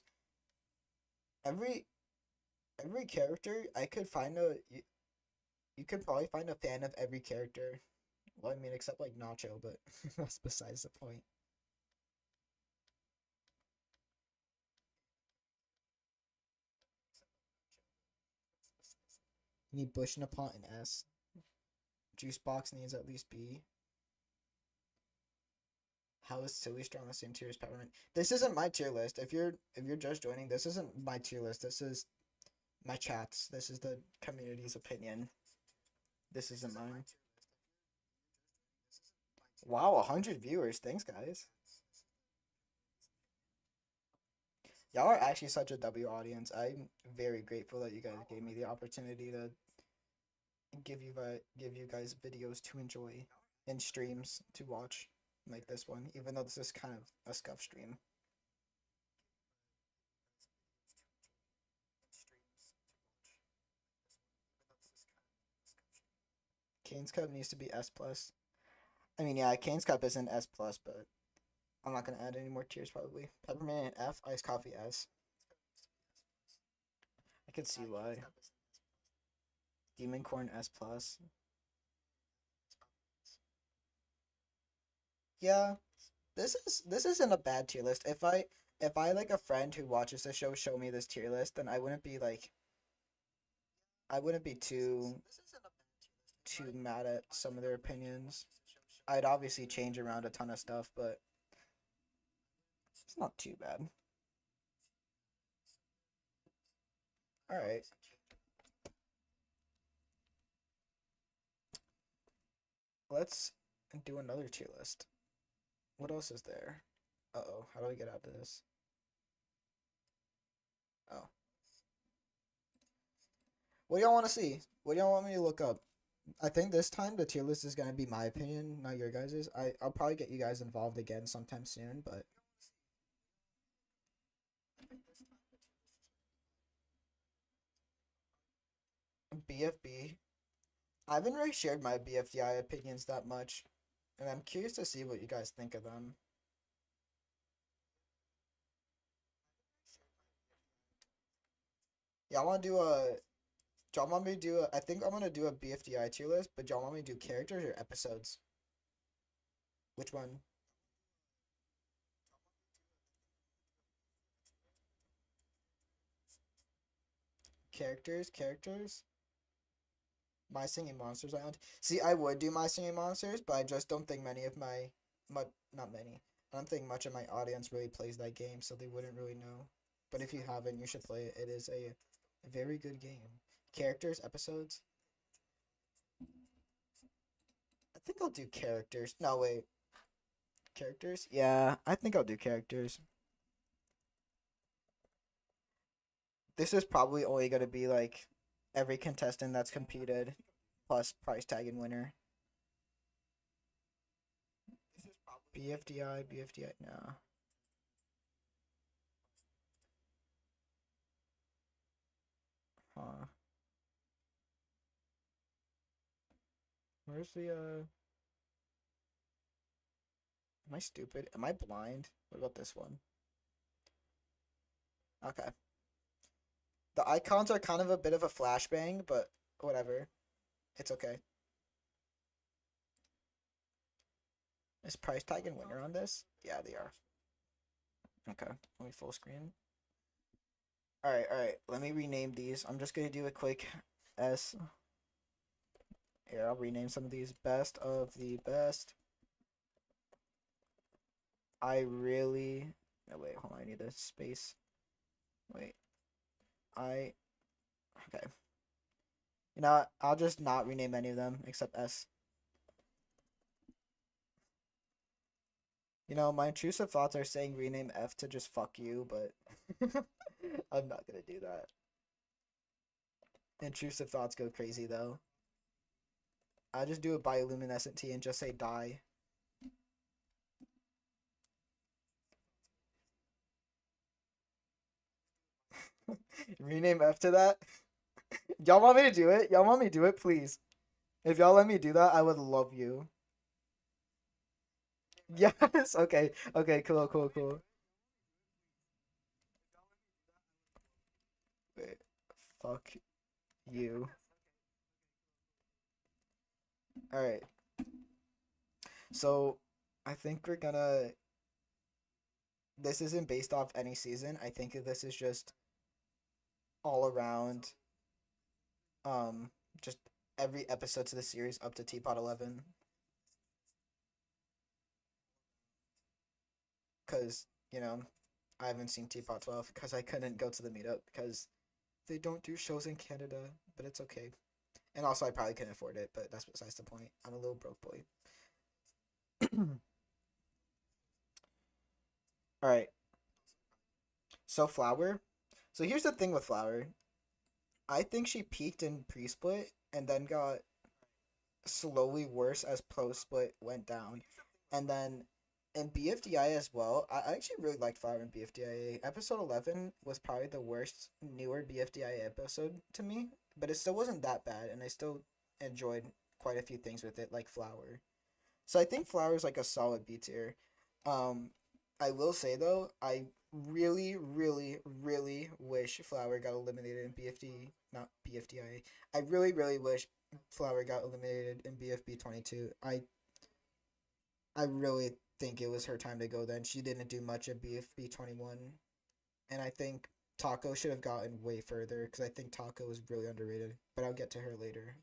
every every character. I could find you could probably find a fan of every character. Well, I mean, except like Nacho, but that's besides the point. You need Bush in a pot in S. Juice box needs at least B. How is Silly Strong on the same tier as Peppermint? This isn't my tier list. If you're just joining, this isn't my tier list. This is my chats. This is the community's opinion. This isn't mine. Wow, 100 viewers. Thanks, guys. Y'all are actually such a W audience. I'm very grateful that you guys gave me the opportunity to give you guys videos to enjoy and streams to watch like this one, even though this is kind of a scuff stream. Kane's Cup needs to be S plus. I mean, yeah, Kane's Cup isn't S plus, but I'm not gonna add any more tiers probably. Peppermint F, iced coffee S. I could see why. Demon Corn S plus. Yeah, this isn't a bad tier list. If I like a friend who watches the show show me this tier list, then I wouldn't be too mad at some of their opinions. I'd obviously change around a ton of stuff, but it's not too bad. All right. Let's do another tier list. What else is there? Uh-oh, how do I get out of this? Oh. What do y'all want to see? What do y'all want me to look up? I think this time the tier list is gonna be my opinion, not your guys's. I'll probably get you guys involved again sometime soon, but BFB. I haven't really shared my BFDI opinions that much, and I'm curious to see what you guys think of them. Y'all want to do a? Y'all want me to do a? I think I'm gonna do a BFDI tier list, but y'all want me to do characters or episodes? Which one? Characters, characters. My Singing Monsters Island. See, I would do My Singing Monsters, but I just don't think many of not many. I don't think much of my audience really plays that game, so they wouldn't really know. But if you haven't, you should play it. It is a very good game. Characters, episodes. I think I'll do characters. No, wait. Characters? Yeah, I think I'll do characters. This is probably only going to be like every contestant that's competed plus price tag and winner. BFDI, BFDI, no. Huh. Where's the Am I stupid? Am I blind? What about this one? Okay. The icons are kind of a bit of a flashbang, but whatever. It's okay. Is price tag and winner on this? Yeah, they are. Okay. Let me full screen. Alright, alright. Let me rename these. I'm just gonna do a quick S. Here, I'll rename some of these. Best of the best I really. No, wait, hold on. I need a space. Wait. I. Okay. You know what? I'll just not rename any of them except S. You know, my intrusive thoughts are saying rename F to just fuck you, but I'm not gonna do that. Intrusive thoughts go crazy though. I just do a bioluminescent T and just say die. Rename F to that. Y'all want me to do it? Y'all want me to do it? Please. If y'all let me do that, I would love you. Yes. Okay. Okay. Cool. Cool. Cool. Wait. Fuck you. All right. So, I think we're gonna. This isn't based off any season. I think this is just all around. Um, just every episode to the series up to Teapot 11. Cause I haven't seen Teapot 12 because I couldn't go to the meetup because they don't do shows in Canada. But it's okay. And also, I probably couldn't afford it, but that's besides the point. I'm a little broke boy. All right. So Flower. So here's the thing with Flower. I think she peaked in pre-split and then got slowly worse as post-split went down, and then in BFDI as well. I actually really liked Flower in BFDI. Episode 11 was probably the worst newer BFDI episode to me, but it still wasn't that bad, and I still enjoyed quite a few things with it, like Flower. So I think Flower is like a solid B tier. Um, I will say though, I really, really, really wish Flower got eliminated in BFD, not BFDIA. I really, really wish Flower got eliminated in BFB 22. I really think it was her time to go then. She didn't do much at BFB 21, and I think Taco should have gotten way further because I think Taco was really underrated. But I'll get to her later.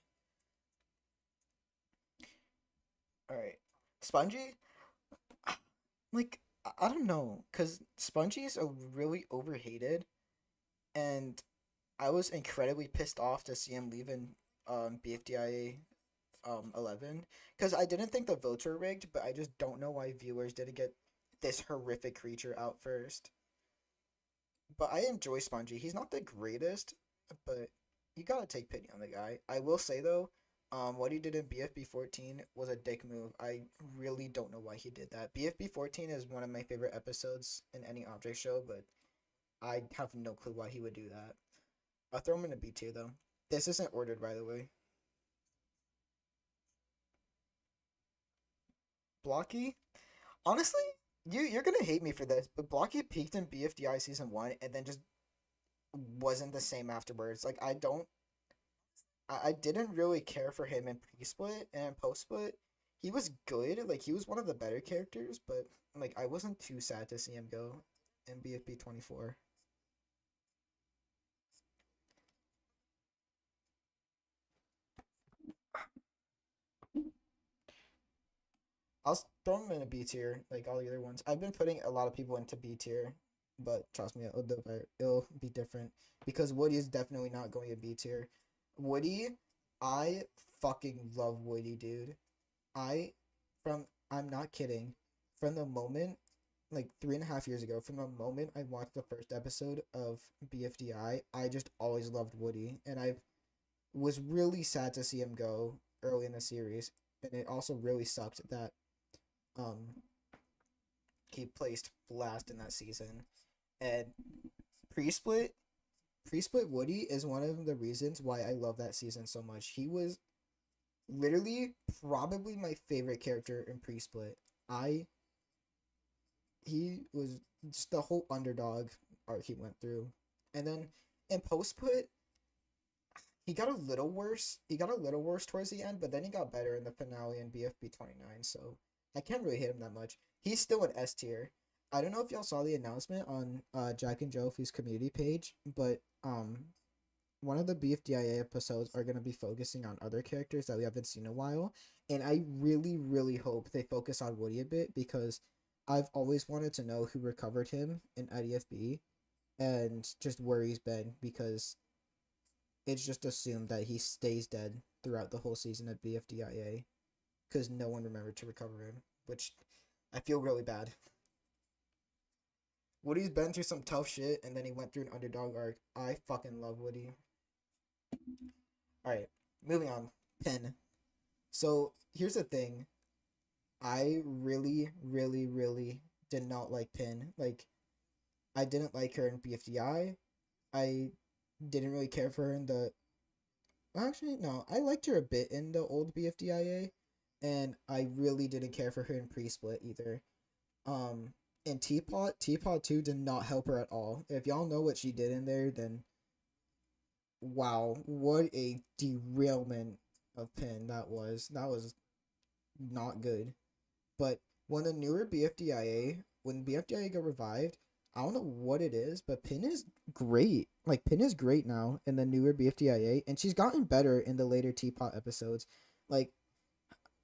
All right, Spongy. Like I don't know, cause Spongy's a really overhated, and I was incredibly pissed off to see him leaving BFDIA 11, cause I didn't think the votes were rigged, but I just don't know why viewers didn't get this horrific creature out first. But I enjoy Spongy. He's not the greatest, but you gotta take pity on the guy. I will say though, what he did in BFB 14 was a dick move. I really don't know why he did that. BFB 14 is one of my favorite episodes in any object show, but I have no clue why he would do that. I'll throw him in a B tier though. This isn't ordered, by the way. Blocky, honestly, you're gonna hate me for this, but Blocky peaked in BFDI season 1 and then just wasn't the same afterwards. Like I didn't really care for him in pre-split and post-split. He was good, like he was one of the better characters, but like I wasn't too sad to see him go in BFB 24. I'll throw him in a B tier, like all the other ones. I've been putting a lot of people into B tier, but trust me, it'll be different because Woody is definitely not going to B tier. Woody, I fucking love Woody, dude. I I'm not kidding. From the moment, like 3.5 years ago, from the moment I watched the first episode of BFDI, I just always loved Woody, and I was really sad to see him go early in the series, and it also really sucked that um he placed last in that season. And pre-split, pre-split Woody is one of the reasons why I love that season so much. He was literally probably my favorite character in pre-split. I He was just the whole underdog arc he went through. And then in post-split, he got a little worse. He got a little worse towards the end, but then he got better in the finale in BFB 29, so I can't really hit him that much. He's still an S tier. I don't know if y'all saw the announcement on Jack and Jofi's community page, but one of the BFDIA episodes are going to be focusing on other characters that we haven't seen in a while, and I really, really hope they focus on Woody a bit because I've always wanted to know who recovered him in IDFB and just where he's been because it's just assumed that he stays dead throughout the whole season at BFDIA because no one remembered to recover him, which I feel really bad. Woody's been through some tough shit and then he went through an underdog arc. I fucking love Woody. Alright, moving on. Pin. So here's the thing. I really, really, really did not like Pin. Like, I didn't like her in BFDI. I didn't really care for her in the. Actually, no. I liked her a bit in the old BFDIA, and I really didn't care for her in pre-split either. Um, in Teapot 2 did not help her at all. If y'all know what she did in there, then wow, what a derailment of Pin that was. That was not good. But when the newer BFDIA, when BFDIA got revived, I don't know what it is, but Pin is great. Like Pin is great now in the newer BFDIA, and she's gotten better in the later Teapot episodes. Like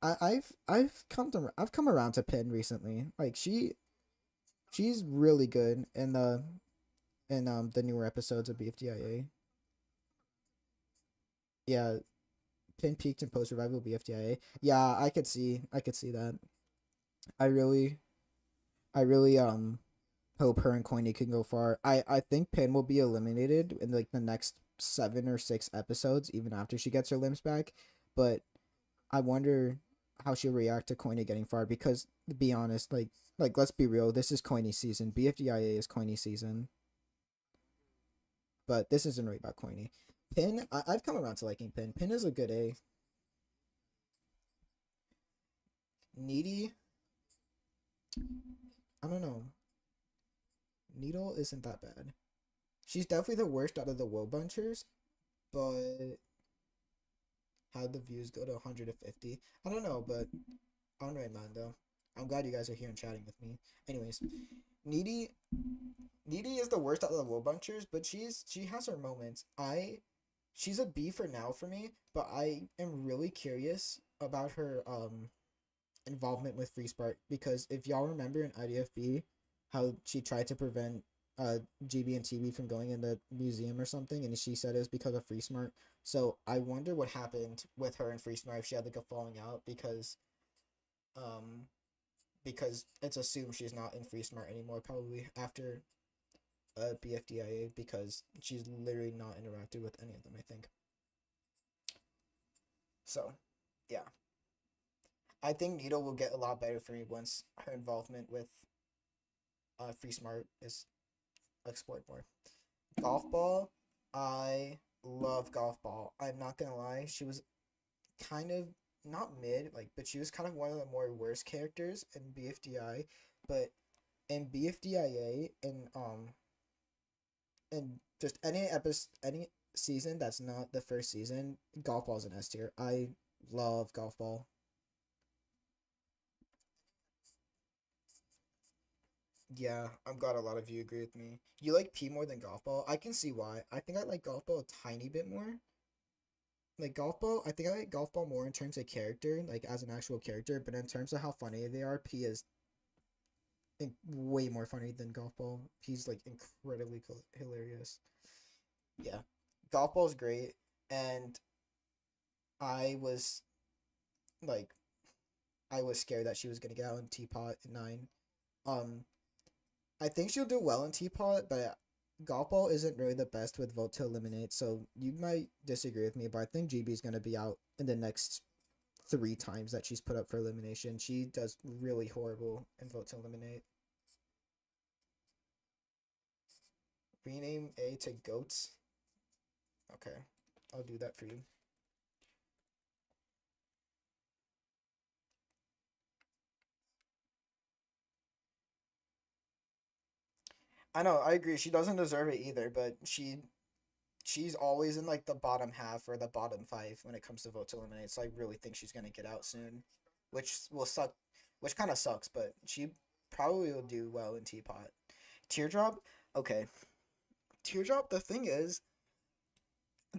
I've come around to Pin recently. Like she's really good in the newer episodes of BFDIA. Yeah, Pin peaked in post revival BFDIA. Yeah, I could see that. I really I really hope her and Coiny can go far. I think Pin will be eliminated in like the next 7 or 6 episodes, even after she gets her limbs back. But I wonder how she'll react to Coiny getting far because to be honest, like let's be real, this is Coiny season. BFDIA is Coiny season, but this isn't really about Coiny. Pin, I've come around to liking Pin. Pin is a good A. Needy, I don't know. Needle isn't that bad. She's definitely the worst out of the Woe Bunchers, but how the views go to 150? I don't know, but I don't really mind though. I'm glad you guys are here and chatting with me. Anyways, Needy Needy is the worst out of the Woe Bunchers, but she has her moments. She's a B for now for me, but I am really curious about her involvement with Free Spark because if y'all remember in IDFB how she tried to prevent GB and TB from going in the museum or something, and she said it was because of Free Smart. So I wonder what happened with her and Free Smart if she had like a falling out um because it's assumed she's not in Free Smart anymore probably after BFDIA because she's literally not interacted with any of them. I think so. Yeah, I think Nito will get a lot better for me once her involvement with Free Smart is explored more. Golf Ball, I love Golf Ball. I'm not gonna lie, she was kind of not mid, like, but she was kind of one of the more worst characters in BFDI. But in BFDIA and just any season that's not the first season, Golf Ball's an S tier. I love Golf Ball. Yeah, I'm glad a lot of you agree with me. You like P more than Golf Ball? I can see why. I think I like Golf Ball a tiny bit more. Like Golf Ball, I think I like Golf Ball more in terms of character, like as an actual character, but in terms of how funny they are, P is way more funny than Golf Ball. He's like incredibly hilarious. Yeah, Golf Ball's great, and I was like, I was scared that she was gonna get out in Teapot at 9. Um, I think she'll do well in Teapot, but Golf Ball isn't really the best with Vote to Eliminate, so you might disagree with me, but I think GB's gonna be out in the next 3 times that she's put up for elimination. She does really horrible in Vote to Eliminate. Rename A to Goats. Okay, I'll do that for you. I know, I agree. She doesn't deserve it either, but she's always in like the bottom half or the bottom 5 when it comes to Vote to Eliminate. So I really think she's gonna get out soon, which will suck, which kind of sucks. But she probably will do well in Teapot. Teardrop, okay. Teardrop. The thing is,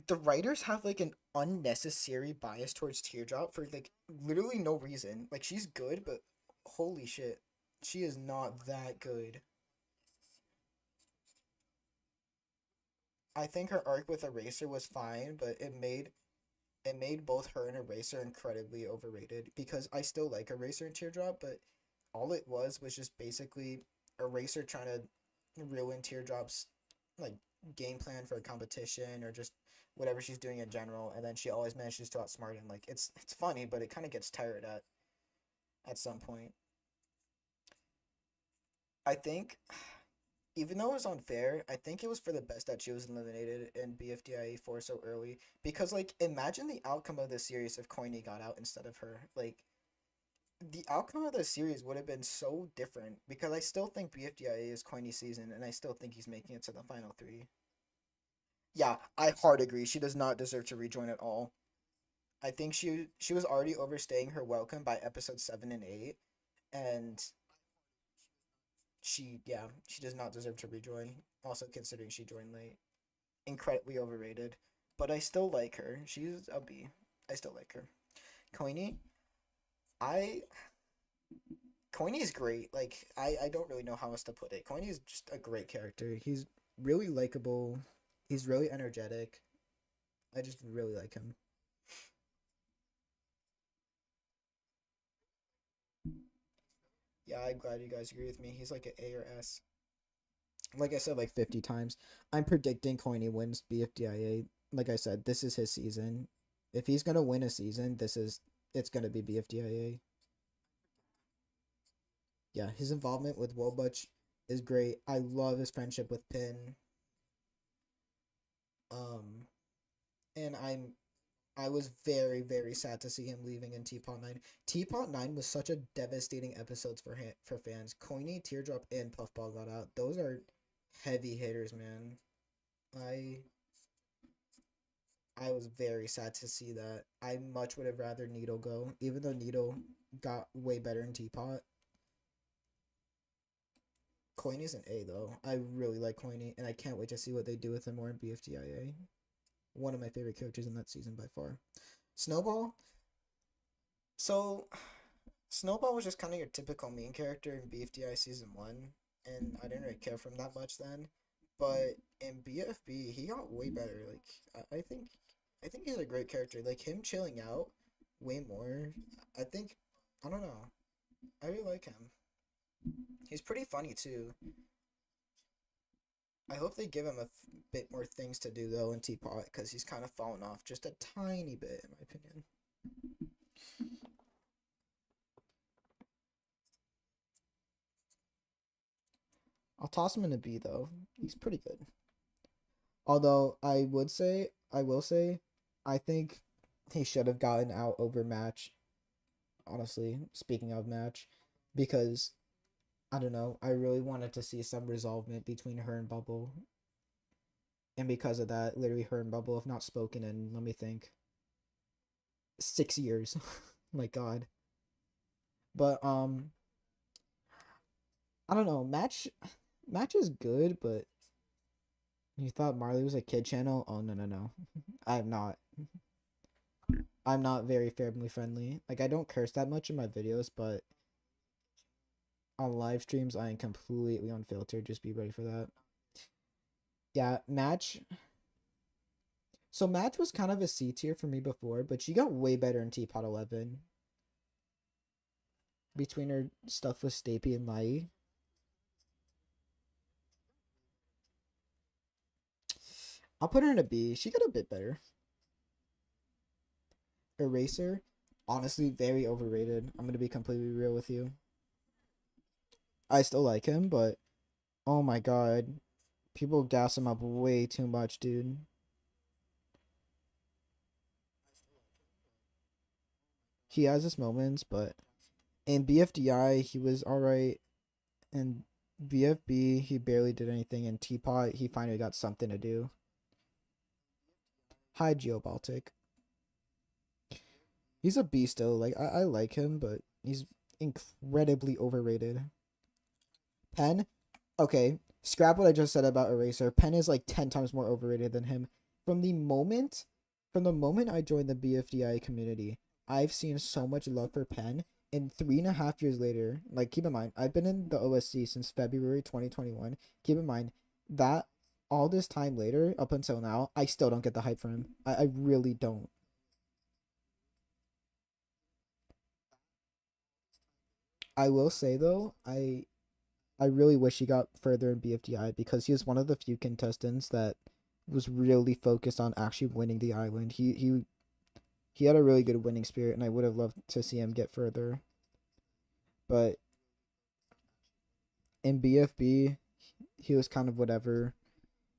the writers have like an unnecessary bias towards Teardrop for like literally no reason. Like she's good, but holy shit. She is not that good. I think her arc with Eraser was fine, but it made both her and Eraser incredibly overrated because I still like Eraser and Teardrop, but all it was just basically Eraser trying to ruin Teardrop's like game plan for a competition or just whatever she's doing in general, and then she always manages to outsmart him. Like it's funny, but it kind of gets tired at some point. I think even though it was unfair, I think it was for the best that she was eliminated in BFDIE 4 so early. Because, like, imagine the outcome of the series if Coiny got out instead of her. Like, the outcome of the series would have been so different. Because I still think BFDIE is Coiny's season, and I still think he's making it to the final three. Yeah, I hard agree. She does not deserve to rejoin at all. I think she was already overstaying her welcome by episode 7 and 8, and she does not deserve to rejoin. Also considering she joined late, incredibly overrated. But I still like her. She's a B. I still like her. Coiny, I Coiny is great. Like I don't really know how else to put it. Coiny is just a great character. He's really likable. He's really energetic. I just really like him. Yeah, I'm glad you guys agree with me. He's like an A or S. Like I said, like 50 times. I'm predicting Coiny wins BFDIA. Like I said, this is his season. If he's gonna win a season, it's gonna be BFDIA. Yeah, his involvement with Wobutch is great. I love his friendship with Pin. Um, and I was very very sad to see him leaving in Teapot 9. Teapot 9 was such a devastating episode for fans. Coiny, Teardrop, and Puffball got out. Those are heavy hitters, man. I I was very sad to see that. I much would have rather Needle go, even though Needle got way better in Teapot. Coiney's an A though. I really like Coiney, and I can't wait to see what they do with him more in BFDIA. One of my favorite characters in that season by far. Snowball. So, Snowball was just kind of your typical main character in BFDI season one, and I didn't really care for him that much then. But in BFB, he got way better. Like I think he's a great character. Like him chilling out way more. I think I don't know. I really like him. He's pretty funny too. I hope they give him bit more things to do though in Teapot because he's kind of fallen off just a tiny bit in my opinion. I'll toss him in a B though. He's pretty good. Although I will say, I think he should have gotten out over match. Honestly, speaking of match, because I don't know, I really wanted to see some resolvement between her and Bubble, and because of that, literally her and Bubble have not spoken in let me think 6 years. My God, but I don't know. Match is good, but you thought Marley was a kid channel? Oh no no no, I'm not. I'm not very family friendly. Like I don't curse that much in my videos, but on live streams I am completely unfiltered. Just be ready for that. Yeah, Match. So Match was kind of a C tier for me before, but she got way better in Teapot 11 between her stuff with Stapy and Lai. I'll put her in a B. She got a bit better. Eraser, honestly, very overrated. I'm gonna be completely real with you. I still like him, but oh my God, people gas him up way too much, dude. He has his moments, but in BFDI he was alright. In BFB he barely did anything. In Teapot he finally got something to do. Hi Geobaltic. He's a beast though. Like I like him, but he's incredibly overrated. Pen, okay. Scrap what I just said about Eraser. Pen is like 10 times more overrated than him. From the moment, from the moment I joined the BFDI community, I've seen so much love for Pen. And 3.5 years later, like keep in mind, I've been in the OSC since February 2021. Keep in mind that all this time later, up until now, I still don't get the hype for him. I really don't. I will say though, I really wish he got further in BFDI because he was one of the few contestants that was really focused on actually winning the island. He had a really good winning spirit, and I would have loved to see him get further. But in BFB, he was kind of whatever.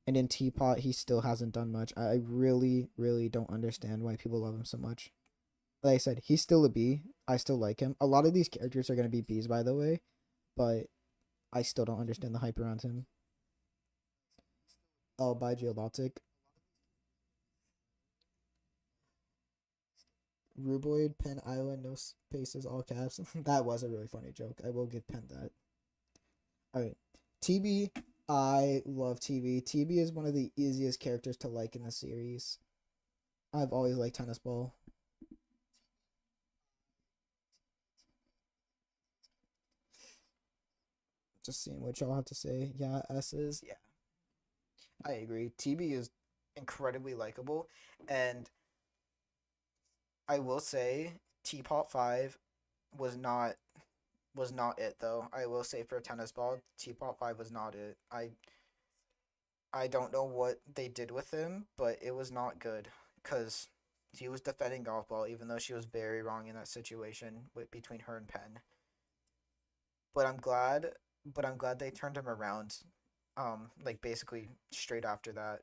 And in Teapot, he still hasn't done much. I really, really don't understand why people love him so much. Like I said, he's still a B. I still like him. A lot of these characters are gonna be Bs, by the way, but I still don't understand the hype around him. Oh, by Geobaltic. Ruboid, Penn Island, no spaces, all caps. That was a really funny joke. I will give Penn that. Alright. TB, I love TB. TB is one of the easiest characters to like in the series. I've always liked Tennis Ball. Just seeing what y'all have to say. Yeah, S's. Yeah, I agree. TB is incredibly likable, and I will say Teapot 5 was not was not it though. I will say for Tennis Ball, Teapot 5 was not it. I don't know what they did with him, but it was not good cuz he was defending golf ball even though she was very wrong in that situation with between her and Penn. But I'm glad they turned him around like basically straight after that.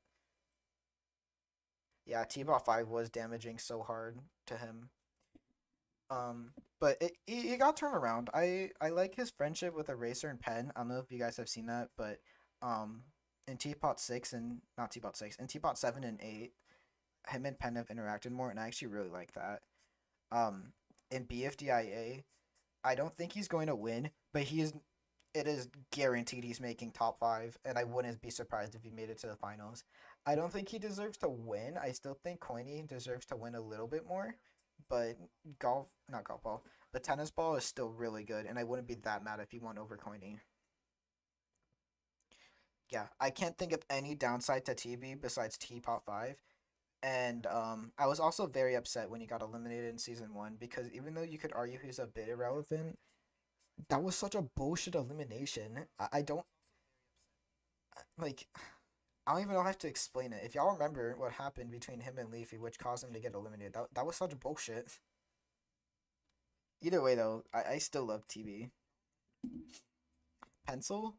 Yeah, T-Bot 5 was damaging so hard to him. But it got turned around. I like his friendship with Eraser and Pen. I don't know if you guys have seen that, but um, in Teapot 6 and not Teapot 6, in Teapot 7 and 8, him and Pen have interacted more, and I actually really like that. In BFDIA, I don't think he's going to win, but he is. It is guaranteed he's making top five, and I wouldn't be surprised if he made it to the finals. I don't think he deserves to win. I still think Coiny deserves to win a little bit more, but not golf ball, but tennis ball is still really good, and I wouldn't be that mad if he won over Coiny. Yeah, I can't think of any downside to TB besides Teapot 5. And I was also very upset when he got eliminated in season one because even though you could argue he's a bit irrelevant, that was such a bullshit elimination. I don't like. I don't even know how to explain it. If y'all remember what happened between him and Leafy, which caused him to get eliminated, that was such bullshit. Either way, though, I still love TB. Pencil.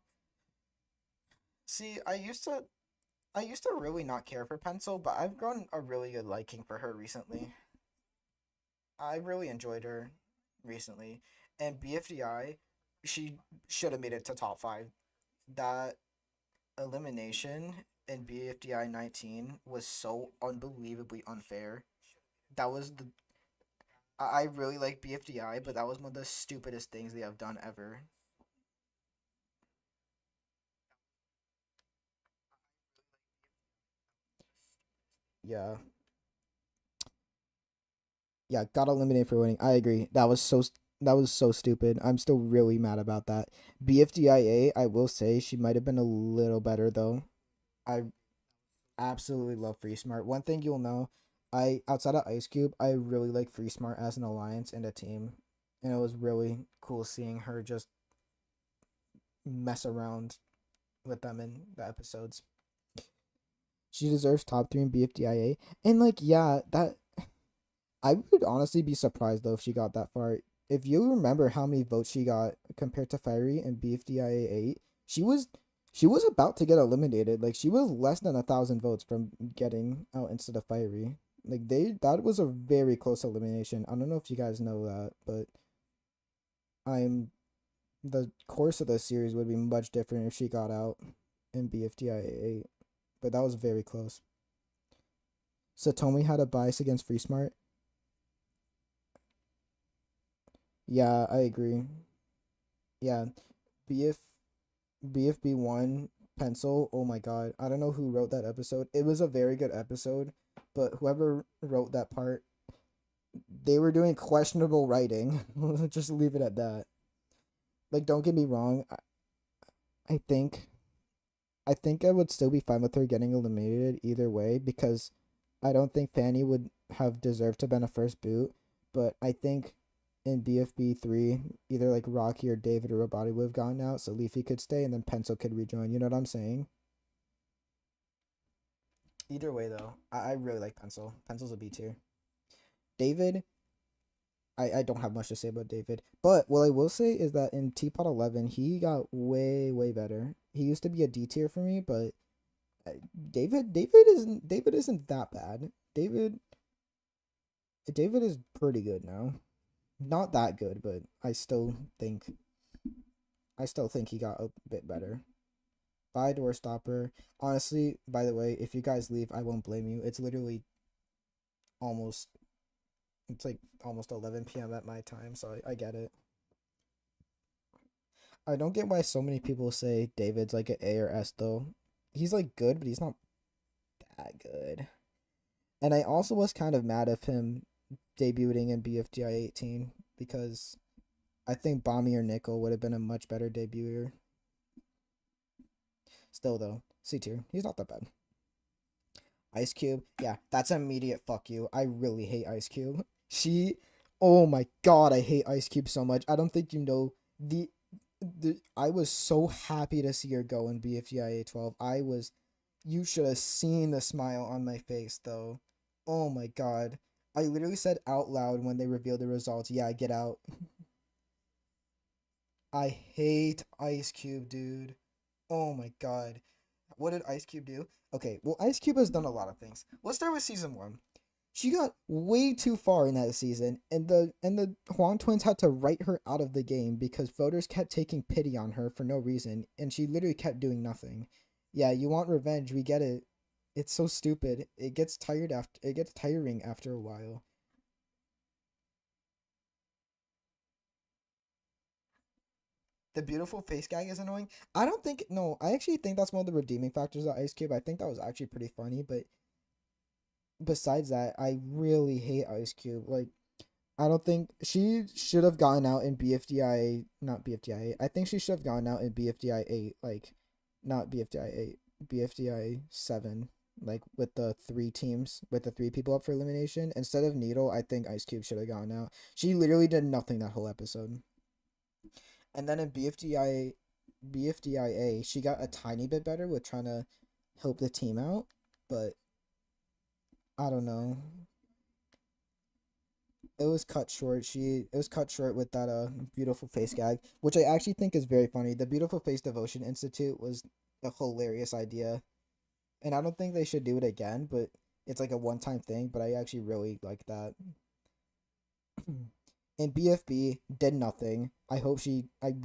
See, I used to really not care for Pencil, but I've grown a really good liking for her recently. I really enjoyed her recently, and BFDI, she should have made it to top five. That elimination in BFDI 19 was so unbelievably unfair. That was the I really like BFDI, but that was one of the stupidest things they have done ever. Yeah, yeah, got eliminated for winning. I agree. That was so stupid. I'm still really mad about that. BFDIA, I will say she might have been a little better though. I absolutely love Free Smart. One thing you'll know, I outside of Ice Cube, I really like Free Smart as an alliance and a team, and it was really cool seeing her just mess around with them in the episodes. She deserves top three in BFDIA, and like yeah, that I would honestly be surprised though if she got that far. If you remember how many votes she got compared to Fiery in BFDIA 8, she was about to get eliminated. Like she was less than 1,000 votes from getting out instead of Fiery. Like that was a very close elimination. I don't know if you guys know that, but I'm the course of the series would be much different if she got out in BFDIA 8. But that was very close. Satomi had a bias against Free Smart. Yeah, I agree. Yeah, BF BFB1 pencil. Oh my god. I don't know who wrote that episode. It was a very good episode, but whoever wrote that part, they were doing questionable writing. Just leave it at that. Like, don't get me wrong. I think I think I would still be fine with her getting eliminated either way because I don't think Fanny would have deserved to have been a first boot. But I think in BFB3, either like Rocky or David or Robati would have gotten out, so Leafy could stay and then Pencil could rejoin. You know what I'm saying? Either way, though, I really like Pencil. Pencil's a B tier. David, I don't have much to say about David. But what I will say is that in Teapot 11, he got way, way better. He used to be a D tier for me, but David isn't that bad. David is pretty good now. Not that good, but I still think he got a bit better. By door stopper. Honestly, by the way, if you guys leave, I won't blame you. Almost it's like almost 11 p.m. at my time, so I get it. I don't get why so many people say David's like an A or S though. He's like good, but he's not that good. And I also was kind of mad of him debuting in BFDI 18 because I think Bommy or Nickel would have been a much better debuter. Still though, C tier. He's not that bad. Ice Cube, yeah, that's an immediate fuck you. I really hate Ice Cube. She, oh my god, I hate Ice Cube so much. I don't think you know I was so happy to see her go in BFGIA 12. You should have seen the smile on my face though. Oh my god. I literally said out loud when they revealed the results, yeah, get out. I hate Ice Cube, dude. Oh my god. What did Ice Cube do? Okay, well, Ice Cube has done a lot of things. Let's start with season one. She got way too far in that season, and the Huang twins had to write her out of the game because voters kept taking pity on her for no reason, and she literally kept doing nothing. Yeah, you want revenge, we get it. It's so stupid. It gets tiring after a while. The beautiful face gag is annoying. I don't think no, I actually think that's one of the redeeming factors of Ice Cube. I think that was actually pretty funny, but besides that, I really hate Ice Cube. Like, I don't think she should have gone out in BFDI, not BFDI. I think she should have gone out in BFDI 8, like, not BFDI 8, BFDI 7, like with the three teams, with the three people up for elimination. Instead of Needle, I think Ice Cube should have gone out. She literally did nothing that whole episode. And then in BFDIA, she got a tiny bit better with trying to help the team out, but I don't know. It was cut short with that beautiful face gag, which I actually think is very funny. The Beautiful Face Devotion Institute was a hilarious idea, and I don't think they should do it again, but it's like a one-time thing, but I actually really like that. And BFB did nothing. I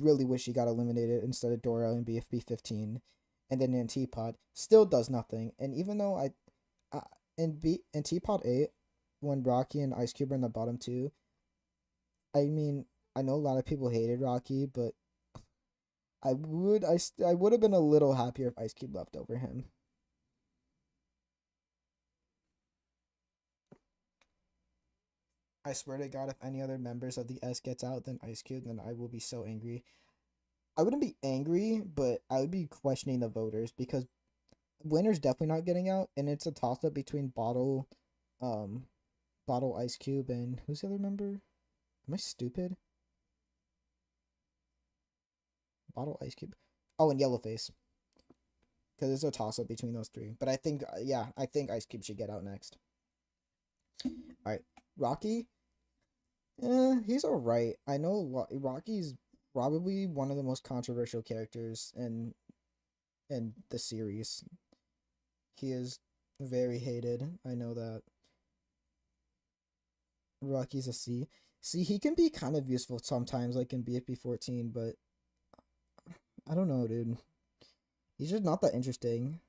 really wish she got eliminated instead of Dora in BFB 15. And then in Teapot still does nothing. And even though I in Teapot 8, when Rocky and Ice Cube are in the bottom two, I mean, I know a lot of people hated Rocky, but I would have been a little happier if Ice Cube left over him. I swear to God, if any other members of the S gets out than Ice Cube, then I will be so angry. I wouldn't be angry, but I would be questioning the voters because winner's definitely not getting out, and it's a toss up between um, Bottle, Ice Cube, and who's the other member? Am I stupid? Bottle, Ice Cube. Oh, and Yellowface, because it's a toss up between those three. But I think, yeah, I think Ice Cube should get out next. All right, Rocky. He's all right. I know Rocky's probably one of the most controversial characters in the series. He is very hated. I know that. Rocky's a C. See, he can be kind of useful sometimes, like in BFB 14, but I don't know, dude. He's just not that interesting.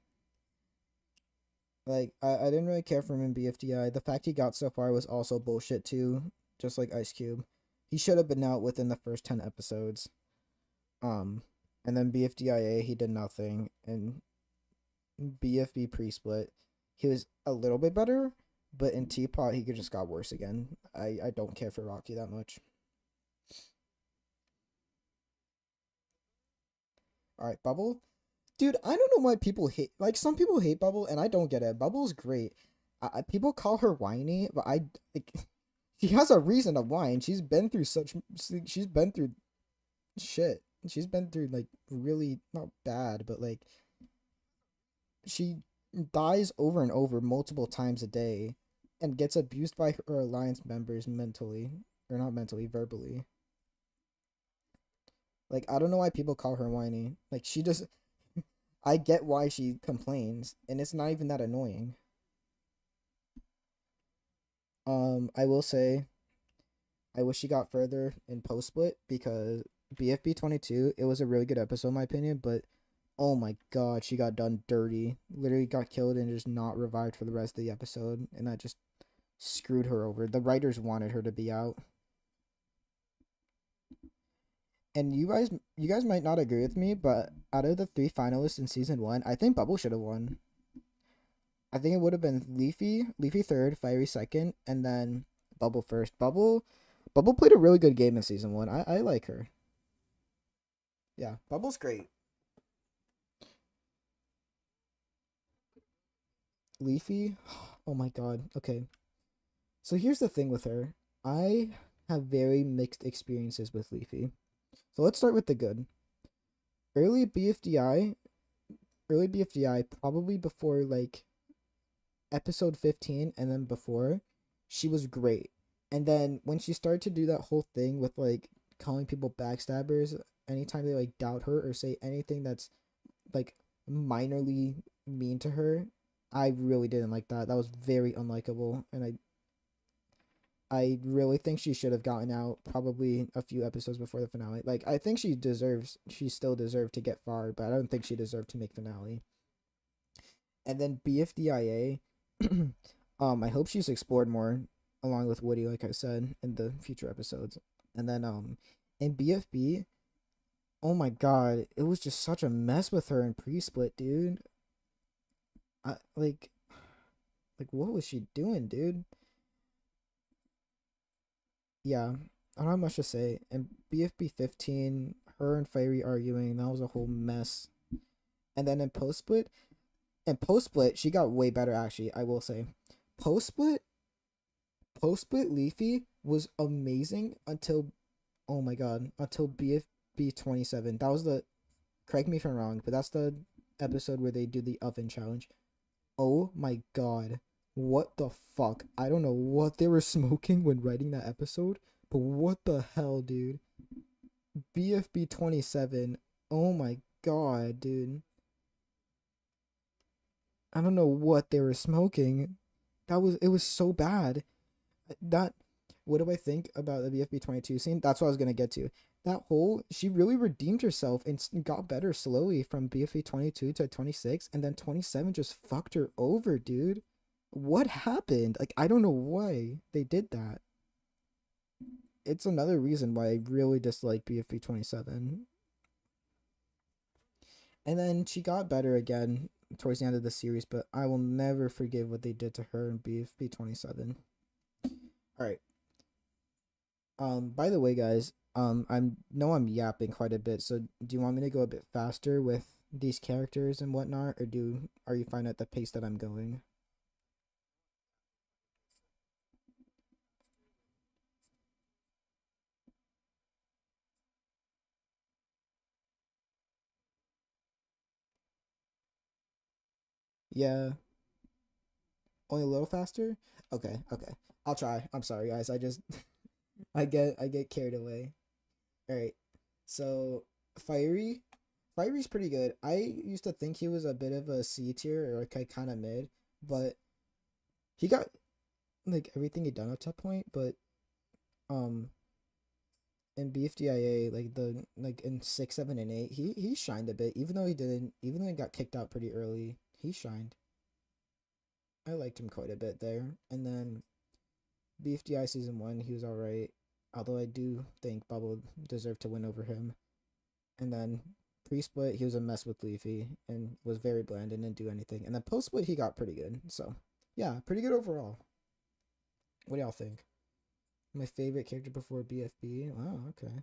Like, I didn't really care for him in BFDI. The fact he got so far was also bullshit, too. Just like Ice Cube. He should have been out within the first 10 episodes. Um, and then BFDIA, he did nothing. And BFB pre-split, he was a little bit better, But in Teapot, he just got worse again. I don't care for Rocky that much. All right, Bubble. Dude, I don't know why people hate. Like some people hate Bubble, and I don't get it. Bubble's great. People call her whiny, but I like. She has a reason to whine. She's been through such. She's been through shit. She's been through like really not bad, but like she dies over and over multiple times a day, and gets abused by her alliance members mentally, or not mentally, verbally. Like I don't know why people call her whiny. Like she just. I get why she complains, and it's not even that annoying. I will say I wish she got further in post split because BFB 22, it was a really good episode in my opinion, but oh my god, she got done dirty. Literally got killed and just not revived for the rest of the episode, and that just screwed her over. The writers wanted her to be out. And you guys might not agree with me, but out of the three finalists in season 1, I think Bubble should have won. I think it would have been Leafy third, Fiery second, and then Bubble first. Bubble played a really good game in season 1. I like her. Yeah, Bubble's great. Leafy, oh my god. Okay, so here's the thing with her. I have very mixed experiences with Leafy. So let's start with the good. Early BFDI, early BFDI, probably before like episode 15 and then before, she was great. And then when she started to do that whole thing with like calling people backstabbers anytime they like doubt her or say anything that's like minorly mean to her, I really didn't like that. That was very unlikable, and I really think she should have gotten out probably a few episodes before the finale. Like I think she still deserved to get far, but I don't think she deserved to make finale. And then BFDIA, I hope she's explored more along with Woody, like I said, in the future episodes. And then in BFB, oh my god, it was just such a mess with her in pre-split, dude. I like what was she doing, dude? Yeah, I don't have much to say. And BFB 15, her and Fiery arguing, that was a whole mess. And then in post split, she got way better actually, I will say. Post split, post split Leafy was amazing until oh my god, until BFB 27. That was the correct me if I'm wrong, but that's the episode where they do the oven challenge. Oh my god. What the fuck? I don't know what they were smoking when writing that episode, but what the hell, dude? BFB 27. Oh my god, dude. I don't know what they were smoking. It was so bad. That what do I think about the BFB 22 scene? That's what I was going to get to. That whole she really redeemed herself and got better slowly from BFB 22 to 26, and then 27 just fucked her over, dude. What happened? Like I don't know why they did that. It's another reason why I really dislike BFB 27. And then she got better again towards the end of the series, but I will never forgive what they did to her in BFB 27. All right. By the way, guys, I'm yapping quite a bit, so do you want me to go a bit faster with these characters and whatnot, or are you fine at the pace that I'm going? Yeah, only a little faster? Okay, okay. I'll try. I'm sorry guys. I just I get carried away. All right. So, Fiery Fiery's pretty good. I used to think he was a bit of a C tier or like kind of mid, but he got like everything he done up to that point, but um in BFDIA, like the like in 6, 7, and 8, he shined a bit. Even though he got kicked out pretty early, he shined. I liked him quite a bit there. And then BFDI season 1, he was alright. Although I do think Bubble deserved to win over him. And then pre-split, he was a mess with Leafy and was very bland and didn't do anything. And then post-split, he got pretty good. So yeah, pretty good overall. What do y'all think? My favorite character before BFB? Oh, okay.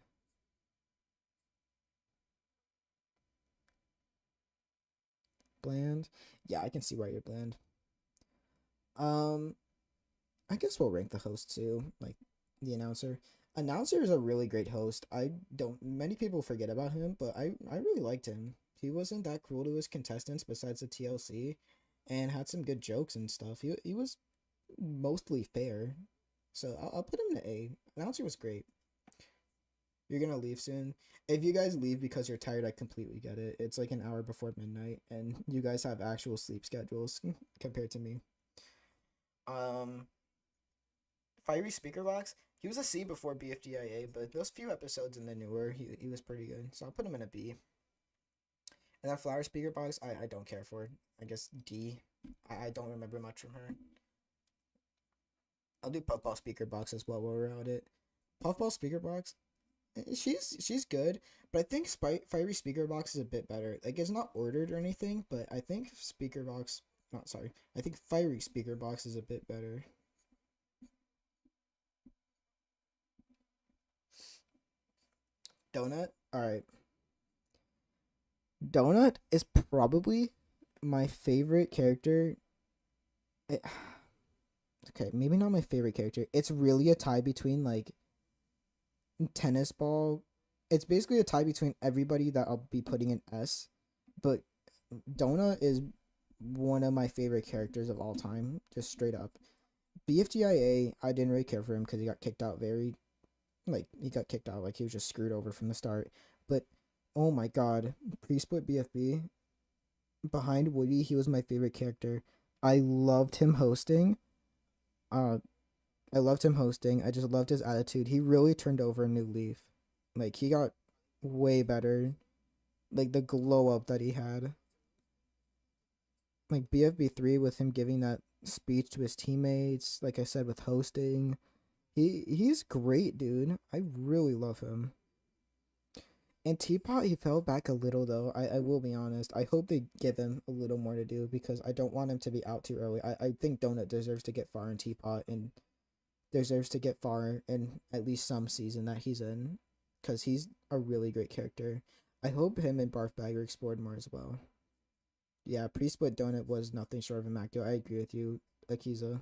Bland. Yeah, I can see why you're bland. Um, I guess we'll rank the host too, like the announcer. Announcer is a really great host. I don't many people forget about him, but I really liked him. He wasn't that cruel to his contestants besides the TLC, and had some good jokes and stuff. He was mostly fair, so I'll put him to A. Announcer was great. You're gonna leave soon. If you guys leave because you're tired, I completely get it. It's like an hour before midnight, and you guys have actual sleep schedules compared to me. Um, Fiery Speaker Box. He was a C before BFDIA, but those few episodes in the newer, he was pretty good. So I'll put him in a B. And then Flower Speaker Box, I don't care for. I guess D. I don't remember much from her. I'll do Puffball Speaker Box as well while we're at it. Puffball Speaker Box, she's good, but I think Fiery Speaker Box is a bit better. Like it's not ordered or anything, but I think Speaker Box, not sorry, I think Fiery Speaker Box is a bit better. Donut, all right. Donut is probably my favorite character. It, okay, maybe not my favorite character. It's really a tie between like tennis ball. It's basically a tie between everybody that I'll be putting in S, but Donut is one of my favorite characters of all time, just straight up. BFDIA, I didn't really care for him because he got kicked out very, like, he got kicked out, like, he was just screwed over from the start. But, oh my god, pre-split BFB, behind Woody, he was my favorite character. I loved him hosting. Uh, I loved him hosting. I just loved his attitude. He really turned over a new leaf. Like, he got way better. Like, the glow up that he had. Like, BFB3 with him giving that speech to his teammates, like I said, with hosting. He's great, dude. I really love him. And Teapot, he fell back a little though. I will be honest. I hope they give him a little more to do because I don't want him to be out too early. I think Donut deserves to get far in Teapot and deserves to get far in at least some season that he's in because he's a really great character. I hope him and Barf Bag are explored more as well. Yeah, pre-split Donut was nothing short of immaculate. I agree with you, Akiza.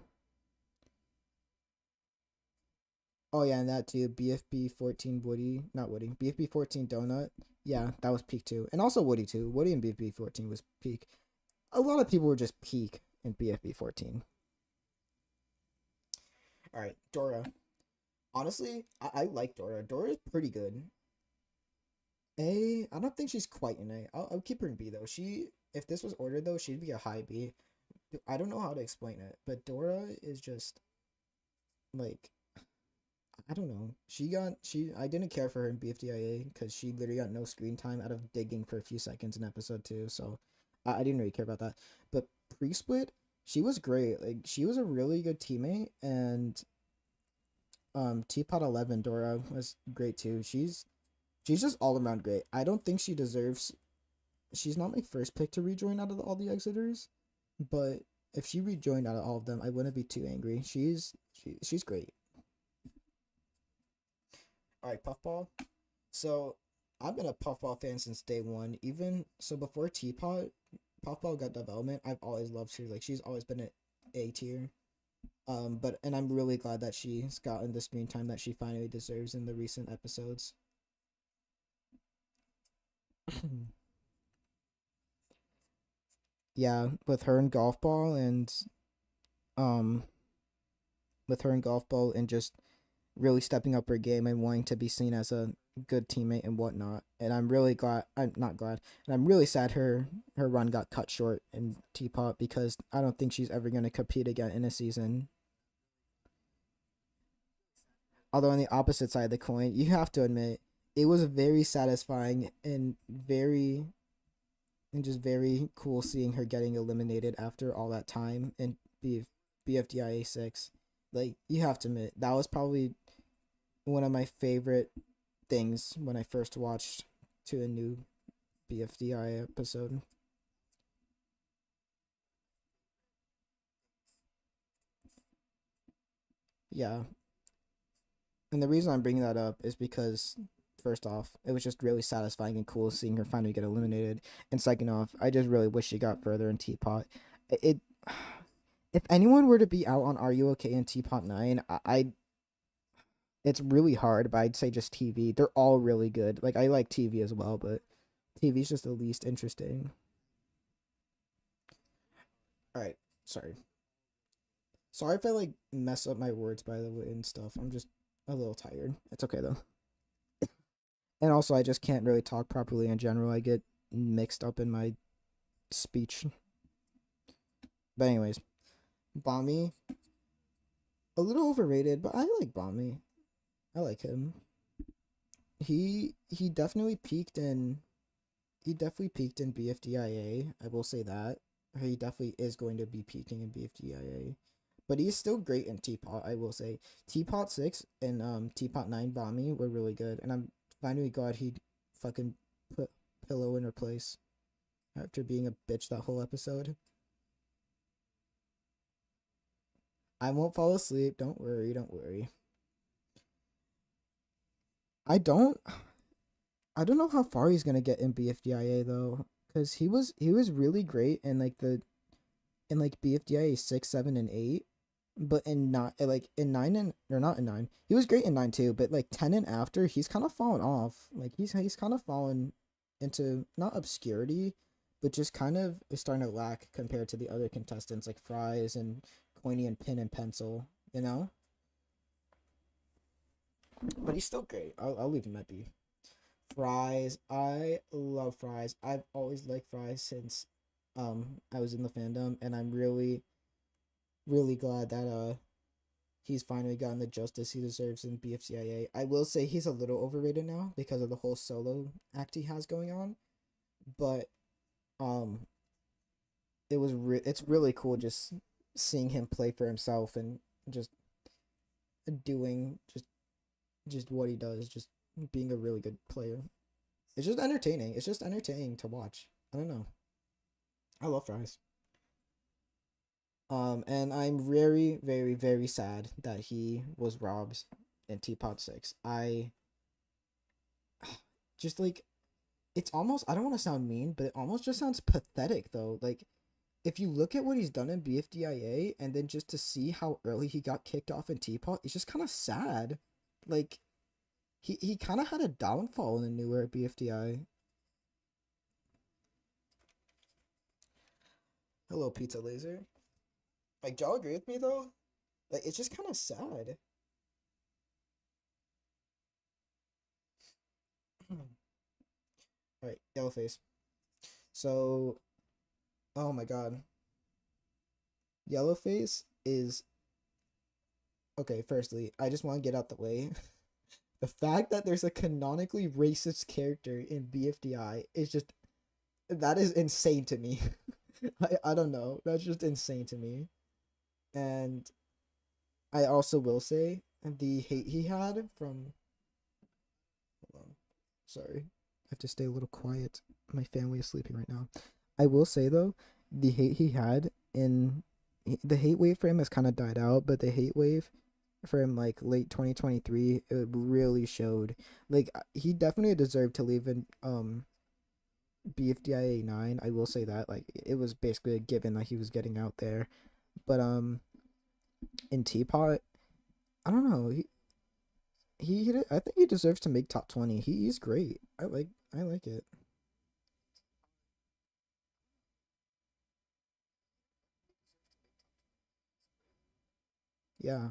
Oh yeah, and that too. BFB 14 Woody, not Woody. BFB 14 Donut. Yeah, that was peak too. And also Woody too. Woody and BFB 14 was peak. A lot of people were just peak in BFB 14. All right, Dora. Honestly, I like Dora. Dora's pretty good. A, I don't think she's quite an A. I'll keep her in B though. If this was ordered though, she'd be a high B. I don't know how to explain it, but Dora is just like I don't know. I didn't care for her in BFDIA because she literally got no screen time out of digging for a few seconds in episode 2, so I didn't really care about that. But pre-split, she was great. Like she was a really good teammate, and Teapot 11 Dora was great too. She's just all around great. I don't think she deserves. She's not my first pick to rejoin out of all the exiters, but if she rejoined out of all of them, I wouldn't be too angry. She's great. All right, Puffball. So I've been a Puffball fan since day one. Even so, before Teapot, Puffball got development. I've always loved her. Like she's always been at A tier. But and I'm really glad that she's gotten the screen time that she finally deserves in the recent episodes. Yeah, with her and golf ball and um with her and golf ball and just really stepping up her game and wanting to be seen as a good teammate and whatnot. And I'm really glad. I'm not glad, and I'm really sad her run got cut short in Teapot because I don't think she's ever gonna compete again in a season. Although on the opposite side of the coin, you have to admit it was very satisfying and just very cool seeing her getting eliminated after all that time in BFDIA 6. Like you have to admit that was probably one of my favorite things when I first watched to a new BFDI episode. yeah, and the reason I'm bringing that up is because first off, it was just really satisfying and cool seeing her finally get eliminated, and second off, I just really wish she got further in Teapot. It if anyone were to be out on Are You Okay in Teapot 9, I it's really hard, but I'd say just TV. They're all really good. Like I like TV as well, but TV's just the least interesting. All right, sorry. Sorry if I like mess up my words by the way and stuff. I'm just a little tired. It's okay though. And also I just can't really talk properly in general. I get mixed up in my speech. But anyways, Bami, a little overrated, but I like Bami. I like him. He definitely peaked in BFDIA. I will say that. He definitely is going to be peaking in BFDIA. But he's still great in Teapot, I will say. Teapot 6 and Teapot 9 Bami were really good. And I'm finally glad he fucking put Pillow in her place after being a bitch that whole episode. I won't fall asleep. Don't worry, don't worry. I don't I don't know how far he's gonna get in BFDIA though. Cause he was really great in like BFDIA 6, 7, and 8. But in not like in 9 and or not in 9. He was great in 9 too, but like 10 and after he's kind of fallen off. Like he's kind of fallen into not obscurity, but just kind of is starting to lack compared to the other contestants like Fries and Coiny and Pin and Pencil, you know? But he's still great. I'll leave him at B. Fries. I love Fries. I've always liked Fries since I was in the fandom, and I'm really really glad that he's finally gotten the justice he deserves in BFCIA. I will say he's a little overrated now because of the whole solo act he has going on, but um it's really cool just seeing him play for himself and just doing just what he does, just being a really good player. It's just entertaining. It's just entertaining to watch. I don't know. I love Fries. And I'm very, very, very sad that he was robbed in Teapot 6. I just like it's almost I don't want to sound mean, but it almost just sounds pathetic though. Like if you look at what he's done in BFDIA and then just to see how early he got kicked off in Teapot, it's just kind of sad. Like he kind of had a downfall in the newer BFDI. Hello, Pizza Laser. Like, do y'all agree with me though? Like, it's just kind of sad. All right, Yellowface. So, oh my God, Yellowface is okay. Firstly, I just want to get out the way. The fact that there's a canonically racist character in BFDI is just that is insane to me. I don't know. That's just insane to me. And I also will say the hate he had from hold on. Sorry. I have to stay a little quiet. My family is sleeping right now. I will say though, the hate he had in the hate wave for him has kind of died out, but the hate wave for him like late 2023 it really showed like he definitely deserved to leave in BFDIA 9. I will say that like it was basically a given that he was getting out there. But in Teapot, I don't know. I think he deserves to make top 20. He's great. I like it. Yeah.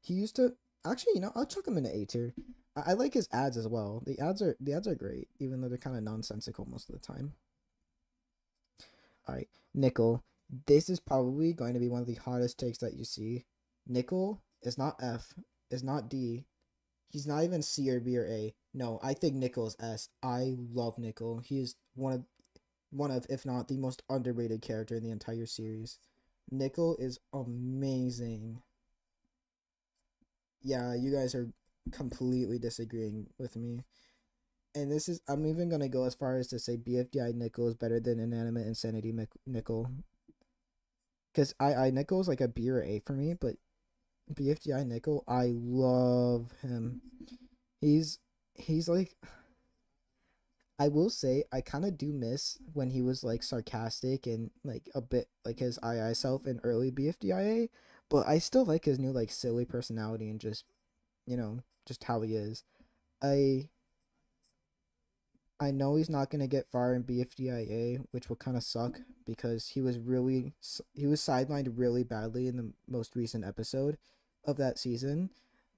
He used to actually, I'll chuck him into A tier. I like his ads as well. The ads are great, even though they're kind of nonsensical most of the time. All right, Nickel. This is probably going to be one of the hottest takes that you see. Nickel is not F, is not D. He's not even C or B or A. No, I think Nickel is S. I love Nickel. He is one of, if not the most underrated character in the entire series. Nickel is amazing. Yeah, you guys are completely disagreeing with me. And this is, I'm even gonna go as far as to say BFDI Nickel is better than Inanimate Insanity Nickel. Because I Nickel is like a B or A for me, but BFDI Nickel, I love him. He's he's like, I will say I kind of do miss when he was like sarcastic and like a bit like his II self in early BFDIA, but I still like his new like silly personality and just, just how he is. I I know he's not gonna get far in BFDIA, which will kind of suck because he was sidelined really badly in the most recent episode of that season.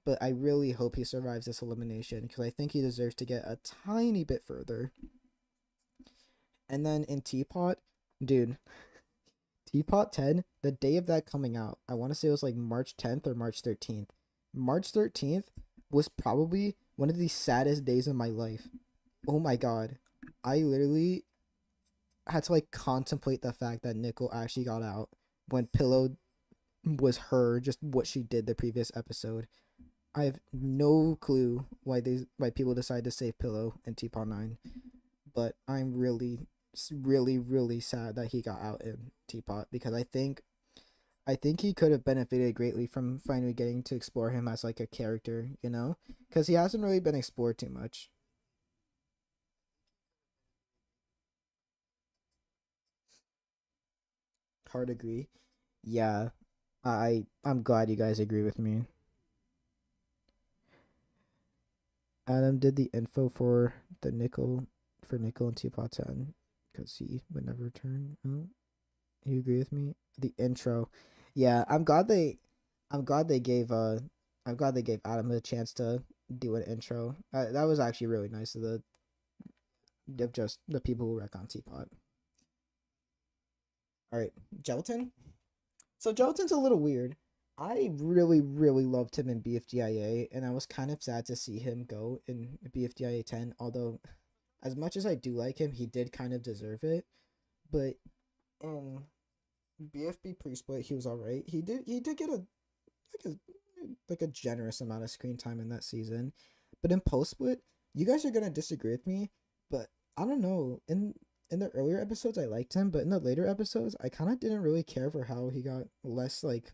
But I really hope he survives this elimination because I think he deserves to get a tiny bit further. And then in Teapot, dude, Teapot 10, the day of that coming out, I want to say it was like March 10th or March 13th. March 13th was probably one of the saddest days of my life. Oh my god. I literally had to like contemplate the fact that Nickel actually got out when Pillow was her, just what she did the previous episode. I have no clue why people decide to save Pillow in Teapot 9, but I'm really sad that he got out in Teapot because I think he could have benefited greatly from finally getting to explore him as like a character, because he hasn't really been explored too much. Hard agree. Yeah, I'm glad you guys agree with me. Adam did the info for the nickel and Teapot 10 because he would never return. Oh, you agree with me? The intro, yeah. I'm glad they gave Adam a chance to do an intro. That was actually really nice of just the people who wreck on Teapot. All right, Gelatin. So Gelatin's a little weird. I really loved him in BFDIA, and I was kind of sad to see him go in BFDIA 10. Although, as much as I do like him, he did kind of deserve it. But um, BFB pre-split, he was all right. He did get a generous amount of screen time in that season. But in post split, you guys are gonna disagree with me, but I don't know. In the earlier episodes, I liked him, but in the later episodes, I kind of didn't really care for how he got less like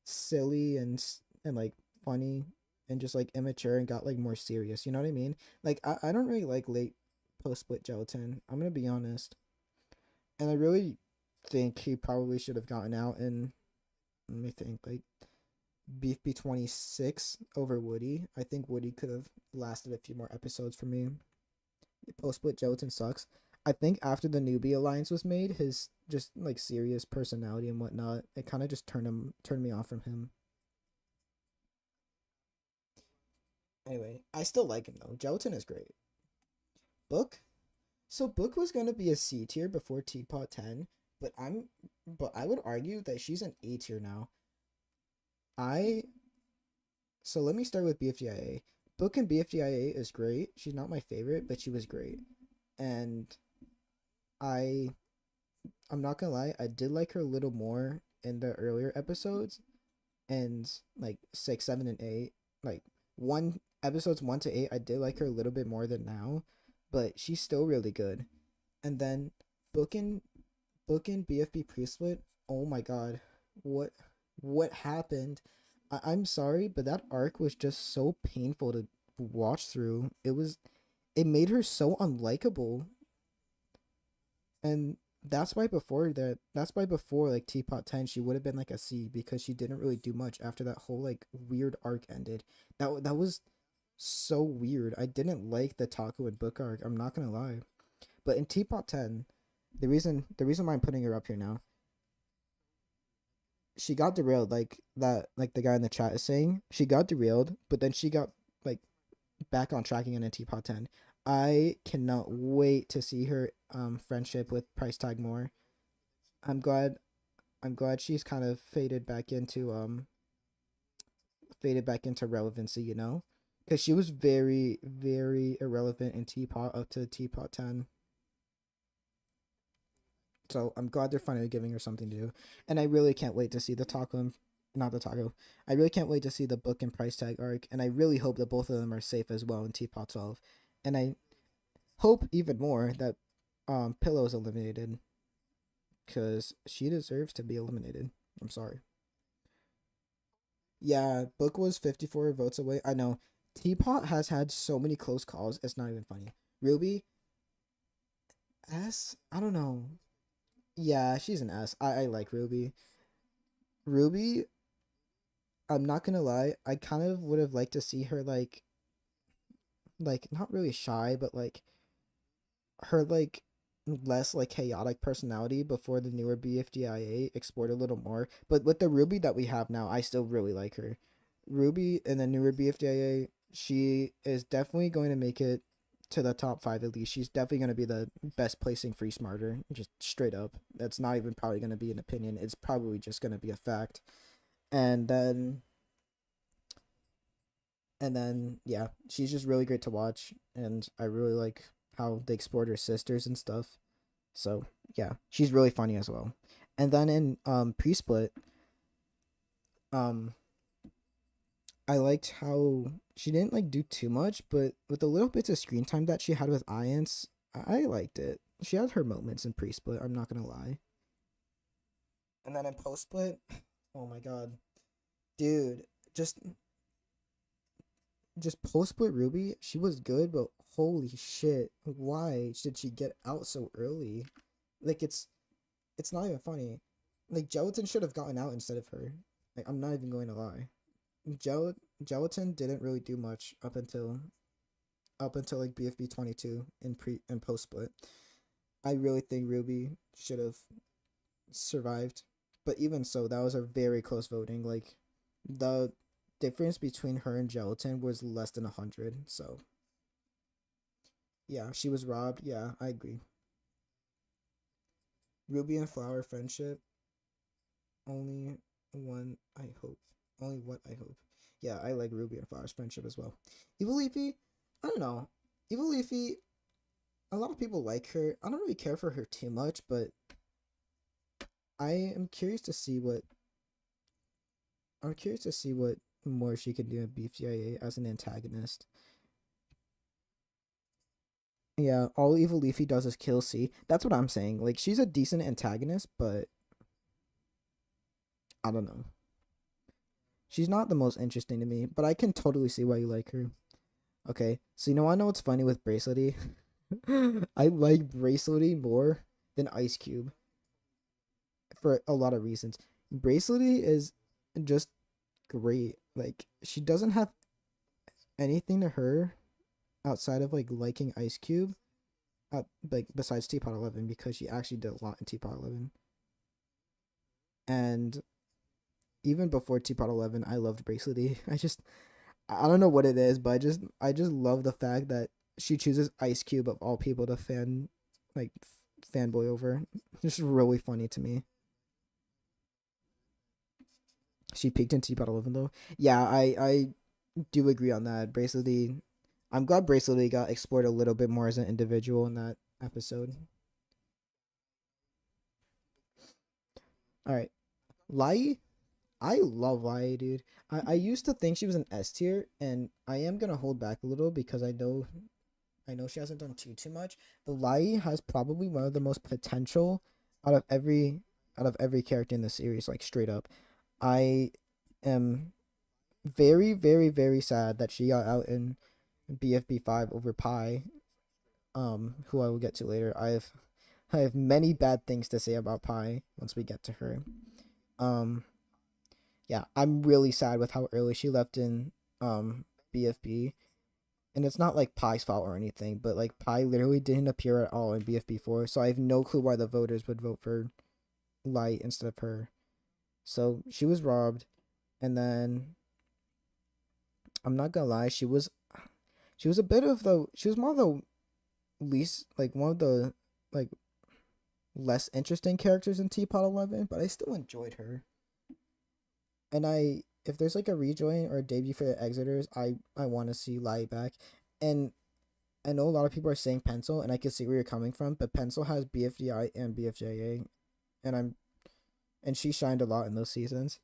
silly and like funny and just like immature and got like more serious. You know what I mean? Like I don't really like late post split gelatin. I'm gonna be honest, and I really think he probably should have gotten out in, let me think, like Beef B26 over Woody. I think Woody could have lasted a few more episodes for me. Post split gelatin sucks. I think after the newbie alliance was made, his just like serious personality and whatnot, it kind of just turned me off from him. Anyway, I still like him though. Gelatin is great. Book. So Book was gonna be a C tier before Teapot 10, but I would argue that she's an A tier now. I so let me start with BFDIA. Book in BFDIA is great. She's not my favorite, but she was great. And I I'm not gonna lie, I did like her a little more in the earlier episodes and like 6, 7, and 8. Like one episodes 1 to 8, I did like her a little bit more than now, but she's still really good. And then booking booking BFB pre-split. Oh my god, what what happened? I'm sorry, but that arc was just so painful to watch through. It made her so unlikable, and that's why before like Teapot 10 she would have been like a C because she didn't really do much after that whole like weird arc ended. That was so weird. I didn't like the Taco and Book arc. I'm not gonna lie. But in Teapot 10, the reason why I'm putting her up here now, she got derailed like the guy in the chat is saying. She got derailed, but then she got like back on track again in Teapot 10. I cannot wait to see her friendship with Price Tag more. I'm glad I'm glad she's kind of faded back into relevancy, because she was very irrelevant in Teapot up to Teapot 10. So I'm glad they're finally giving her something to do, and I really can't wait to see the taco, not the taco. I really can't wait to see the Book and Price Tag arc, and I really hope that both of them are safe as well in Teapot 12, and I hope even more that Pillow is eliminated because she deserves to be eliminated. I'm sorry. Yeah, Book was 54 votes away. I know. Teapot has had so many close calls. It's not even funny. Ruby S. I don't know. Yeah, she's an S. I like Ruby. Ruby. I'm not gonna lie. I kind of would have liked to see her like not really shy, but like her like less like chaotic personality before the newer BFDIA explored a little more. But with the Ruby that we have now, I still really like her. Ruby in the newer BFDIA, she is definitely going to make it to the top five at least. She's definitely going to be the best placing free smarter, just straight up. That's not even probably going to be an opinion. It's probably just going to be a fact. And then yeah, she's just really great to watch, and I really like how they explored her sisters and stuff. So yeah, she's really funny as well. And then in pre-split, um, I liked how she didn't like do too much, but with the little bits of screen time that she had with Iance, I liked it. She had her moments in pre-split. I'm not gonna lie. And then in post-split, oh my god, dude, just just post-split Ruby, she was good, but holy shit, why did she get out so early? Like it's not even funny. Like Gelatin should have gotten out instead of her. Like I'm not even going to lie. Gelatin didn't really do much up until like BFB 22 in pre and post split. I really think Ruby should have survived, but even so, that was a very close voting. Like the difference between her and Gelatin was less than 100. So yeah, she was robbed. Yeah, I agree. Ruby and Flower friendship only one I hope. Only what I hope. Yeah, I like Ruby and Flower's friendship as well. Evil Leafy, I don't know. Evil Leafy, a lot of people like her. I don't really care for her too much, but I am curious to see what I'm curious to see what more she can do in BFDIA as an antagonist. Yeah, all Evil Leafy does is kill C. That's what I'm saying. Like she's a decent antagonist, but I don't know. She's not the most interesting to me, but I can totally see why you like her. Okay, so I know what's funny with Bracelety? I like Bracelety more than Ice Cube for a lot of reasons. Bracelety is just great. Like she doesn't have anything to her outside of like liking Ice Cube, like besides Teapot 11 because she actually did a lot in Teapot 11. And even before Teapot 11, I loved Bracelety. I don't know what it is, but I just love the fact that she chooses Ice Cube of all people to like fanboy over. It's just really funny to me. She peaked in Teapot 11 though. Yeah, I do agree on that. Bracelety, I'm glad Bracelety got explored a little bit more as an individual in that episode. All right, Lai, I love Lai, dude. I used to think she was an S tier, and I am gonna hold back a little because I know she hasn't done too much, but Lai has probably one of the most potential out of every out of every character in the series, like straight up. I am very, very, very sad that she got out in BFB5 over Pi, who I will get to later. I have many bad things to say about Pi once we get to her. Um yeah, I'm really sad with how early she left in BFB. And it's not like Pie's fault or anything, but like Pie literally didn't appear at all in BFB4, so I have no clue why the voters would vote for Light instead of her. So she was robbed, and then I'm not gonna lie, she was a bit of the she was one of the least like one of the like less interesting characters in Teapot 11, but I still enjoyed her. And if there's like a rejoin or a debut for the Exiters, I want to see Light back. And I know a lot of people are saying Pencil, and I can see where you're coming from, but Pencil has BFDI and BFJA, and and she shined a lot in those seasons.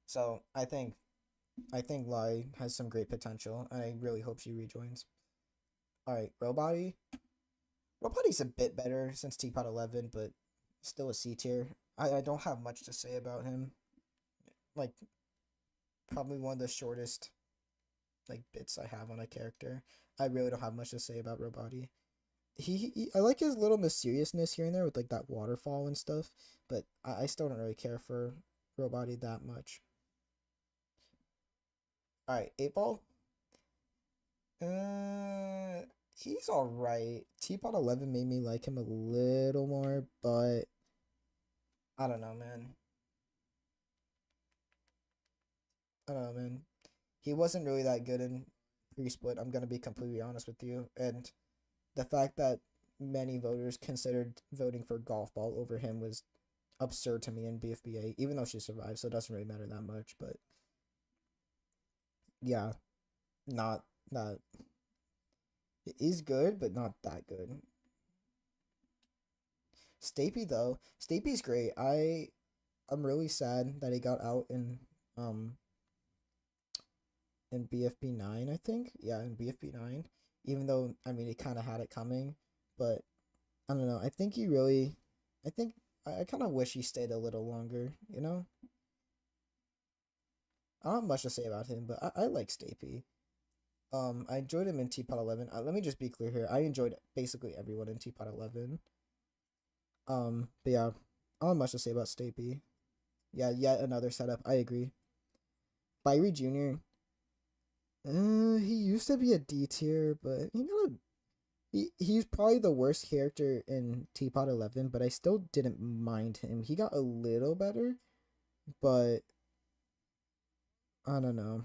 So I think Lai has some great potential, and I really hope she rejoins. All right, Robody. Robody's a bit better since Teapot 11, but still a C tier. I don't have much to say about him. like probably one of the shortest like bits I have on a character. I really don't have much to say about Robati. I like his little mysteriousness here and there with like that waterfall and stuff, but I still don't really care for Robati that much. All right, 8 Ball. Uh, he's all right. Teapot 11 made me like him a little more, but I don't know, man. I don't know, man. He wasn't really that good in pre-split. I'm gonna be completely honest with you, and the fact that many voters considered voting for Golf Ball over him was absurd to me in BFBA, even though she survived, so it doesn't really matter that much. But yeah, not he's good, but not that good. Stapy though, Stapy's great. I'm really sad that he got out um in BFB 9, I think. Yeah, in BFB 9. Even though I mean he kind of had it coming, but I don't know. I think I kind of wish he stayed a little longer. You know, I don't have much to say about him, but I like Stapy. I enjoyed him in Teapot 11. Let me just be clear here. I enjoyed basically everyone in Teapot 11. But yeah, I don't have much to say about Stapy. Yeah, yet another setup. I agree. Fiery Jr. He used to be a D tier, but he's probably the worst character in Teapot 11, but I still didn't mind him. He got a little better, but I don't know.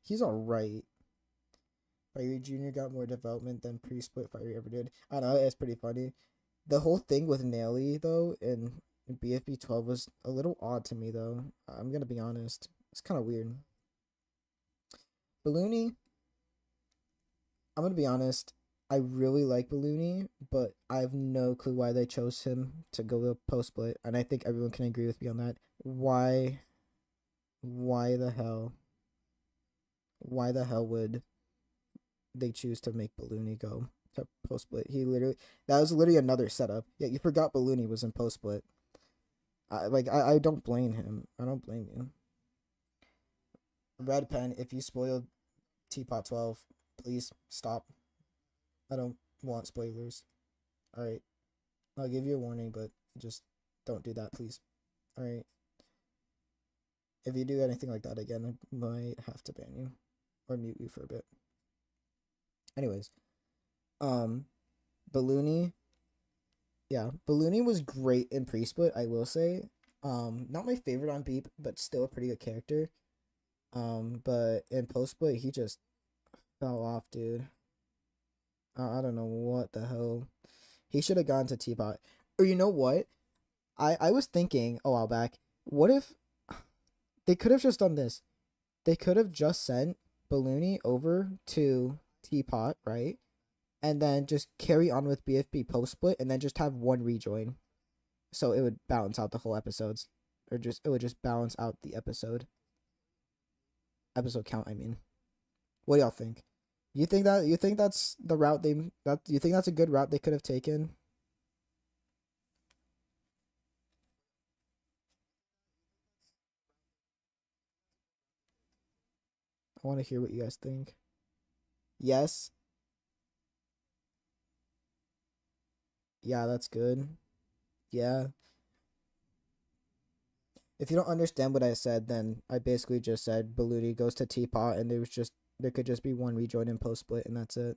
He's alright. Fiery Jr. got more development than pre-split Fiery ever did. I don't know, it's pretty funny. The whole thing with Nelly, though, in BFB 12 was a little odd to me, though. I'm gonna be honest. It's kind of weird. Balloony, I'm gonna be honest. I really like Balloony, but I have no clue why they chose him to go to post split, and I think everyone can agree with me on that. Why? Why the hell? Why the hell would they choose to make Balloony go to post split? That was literally another setup. Yeah, you forgot Balloony was in post split. I don't blame him. I don't blame you. Red Pen, if you spoiled Teapot 12, please stop. I don't want spoilers. All right, I'll give you a warning, but just don't do that, please. All right. If you do anything like that again, I might have to ban you or mute you for a bit. Anyways, um, Balloony, yeah, Balloony was great in pre-split, I will say. Not my favorite on Beep, but still a pretty good character. But in post-split, he just fell off, dude. I don't know what the hell. He should have gone to Teapot. Or you know what? I was thinking a while back, what if they could have just done this? They could have just sent Balloony over to Teapot, right? And then just carry on with BFB post split and then just have one rejoin. So it would balance out the whole episodes. Or just it would just balance out the episode count, I mean. What do y'all think? You think that's the route you think that's a good route they could have taken? I want to hear what you guys think. Yes. Yeah, that's good. Yeah. If you don't understand what I said, then I basically just said Balloony goes to Teapot and there could just be one rejoin in post split and that's it.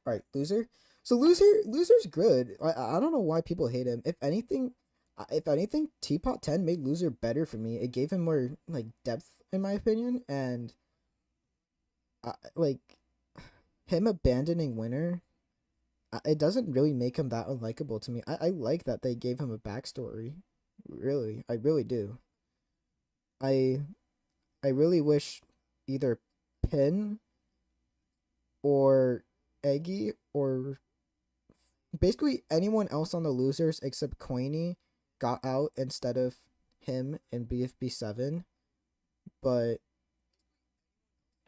All right, loser. So loser's good. I don't know why people hate him. If anything, Teapot 10 made loser better for me. It gave him more like depth in my opinion, and like him abandoning winner. It doesn't really make him that unlikable to me. I like that they gave him a backstory. Really, I really do. I I really wish either Pin or Eggy or basically anyone else on the losers except Coiny got out instead of him in BFB 7. But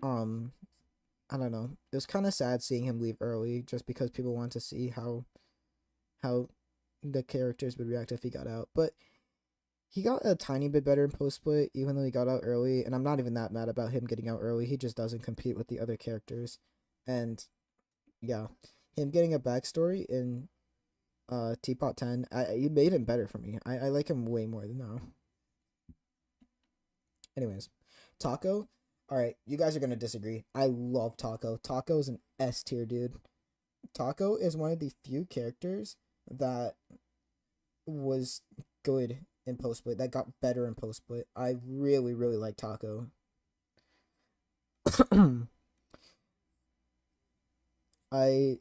um I don't know. It was kind of sad seeing him leave early just because people want to see how the characters would react if he got out. But he got a tiny bit better in post split, even though he got out early. And I'm not even that mad about him getting out early. He just doesn't compete with the other characters. And yeah, him getting a backstory in Teapot 10, it made him better for me. I like him way more than now. Anyways, Taco. All right, you guys are gonna disagree. I love Taco. Taco is an S tier dude. Taco is one of the few characters that was good in post split. That got better in post split. I really, really like Taco. I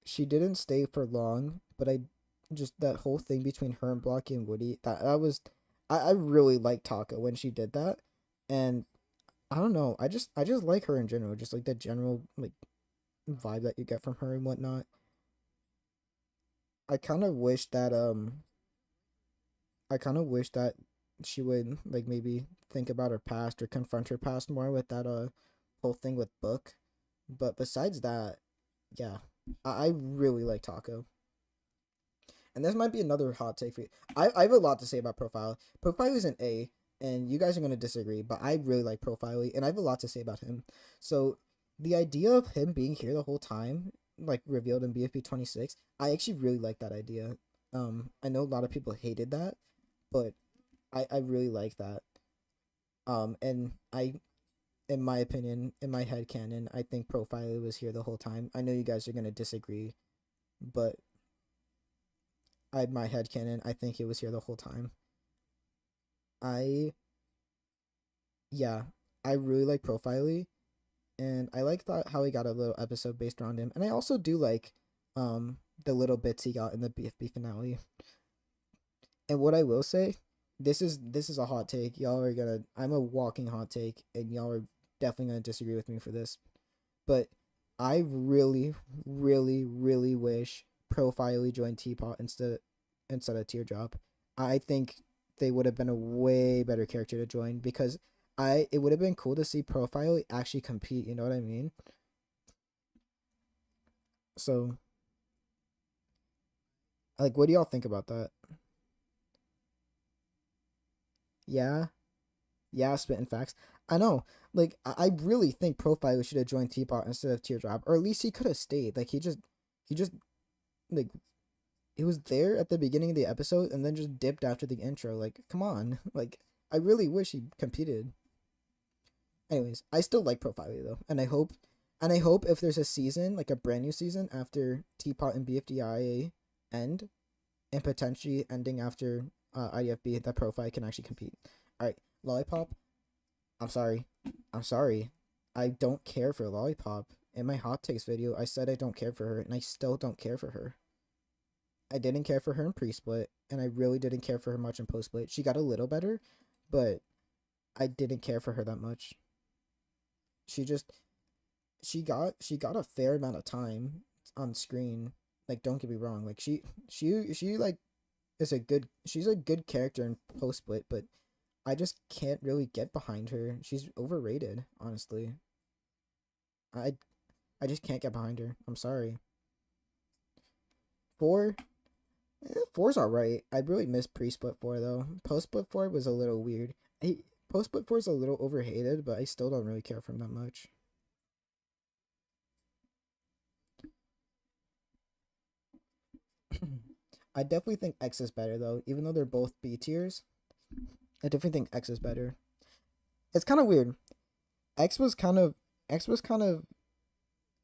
She didn't stay for long, but I just that whole thing between her and Blocky and Woody, that was I really liked Taco when she did that. And I don't know, I just like her in general, just like the general like vibe that you get from her and whatnot. I kind of wish that I kind of wish that she would like maybe think about her past or confront her past more with that whole thing with Book. But besides that, yeah, I really like Taco. And this might be another hot take for you. I have a lot to say about Profile. Profile is an A, and you guys are gonna disagree, but I really like Profile, and I have a lot to say about him. So the idea of him being here the whole time, like revealed in BFB 26, I actually really like that idea. I know a lot of people hated that, but I really like that. And in my opinion, in my head canon, I think Profile was here the whole time. I know you guys are gonna disagree, but my head canon, I think he was here the whole time. I Yeah, I really like Profiley, and I like that how he got a little episode based around him, and I also do like the little bits he got in the BFB finale. And what I will say, this is a hot take. Y'all are gonna I'm a walking hot take, and y'all are definitely gonna disagree with me for this. But I really, really, really wish Profiley joined Teapot instead of Teardrop. I think they would have been a way better character to join because it would have been cool to see Profiley actually compete. You know what I mean? So like, what do y'all think about that? Yeah, yeah, spitting facts. I know. Like, I really think Profiley should have joined Teapot instead of Teardrop, or at least he could have stayed. Like, he just like he was there at the beginning of the episode and then just dipped after the intro. Like, come on. Like, I really wish he competed. Anyways, I still like Profile though, and I hope if there's a season, like a brand new season after Teapot and BFDI end, and potentially ending after IDFB, that Profile can actually compete. All right, Lollipop. I'm sorry. I'm sorry. I don't care for Lollipop. In my hot takes video, I said I don't care for her, and I still don't care for her. I didn't care for her in pre-split, and I really didn't care for her much in post-split. She got a little better, but I didn't care for her that much. She just she got a fair amount of time on screen. Like, don't get me wrong, like she like she's a good character in post-split, but I just can't really get behind her. She's overrated, honestly. I I just can't get behind her. I'm sorry. 4 Four's alright. I really miss pre-split 4 though. Post-split 4 was a little weird. Post-split 4 is a little overhated, but I still don't really care for him that much. I definitely think X is better though, even though they're both B tiers. I definitely think X is better. It's kind of weird. X was kind of X was kind of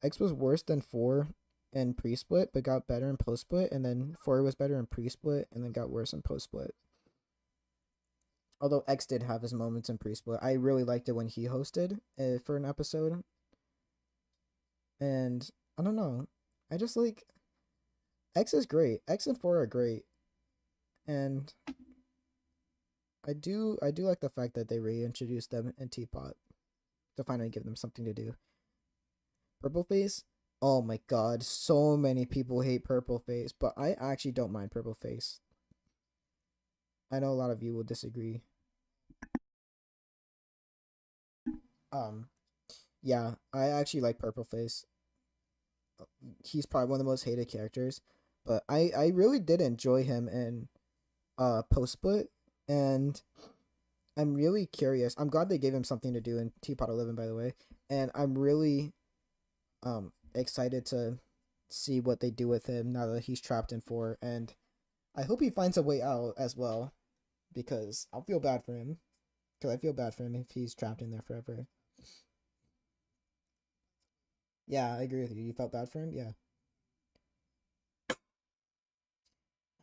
X was worse than 4 in pre-split, but got better in post-split, and then 4 was better in pre-split, and then got worse in post-split. Although X did have his moments in pre-split, I really liked it when he hosted for an episode, and I don't know, I just like X is great. X and 4 are great, and I do like the fact that they reintroduced them in Teapot to finally give them something to do. Purple Face. Oh my god, so many people hate Purple Face, but I actually don't mind Purple Face. I know a lot of you will disagree. Um, yeah, I actually like Purple Face. He's probably one of the most hated characters, But I really did enjoy him in post split, and I'm really curious. I'm glad they gave him something to do in Teapot 11, by the way, and I'm really excited to see what they do with him now that he's trapped in 4, and I hope he finds a way out as well, because I'll feel bad for him. Because I feel bad for him if he's trapped in there forever. Yeah, I agree with you. You felt bad for him? Yeah.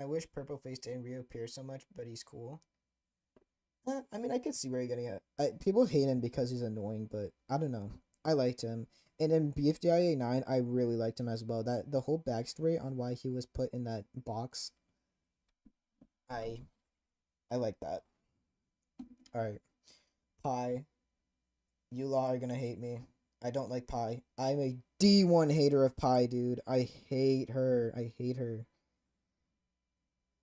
I wish Purple Face didn't reappear so much, but he's cool. I mean, I could see where you're getting at. People hate him because he's annoying, but I don't know. I liked him. And in BFDI 9, I really liked him as well. That the whole backstory on why he was put in that box, I I like that. All right, Pie, you law are gonna hate me. I don't like Pie. I'm a D1 hater of Pie, dude. I hate her. I hate her.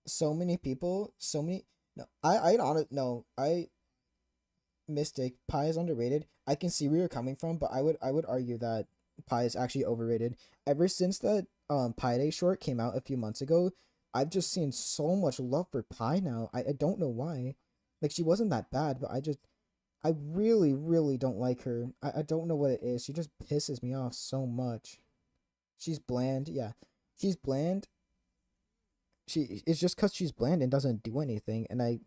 So many people, so many. No, I honest no. I Mystic, Pi is underrated. I can see where you're coming from, but I would argue that Pi is actually overrated. Ever since that Pi Day short came out a few months ago, I've just seen so much love for Pi now. I don't know why. Like she wasn't that bad, but I really, really don't like her. I don't know what it is. She just pisses me off so much. She's bland, yeah. She's bland. It's just cause she's bland and doesn't do anything, and I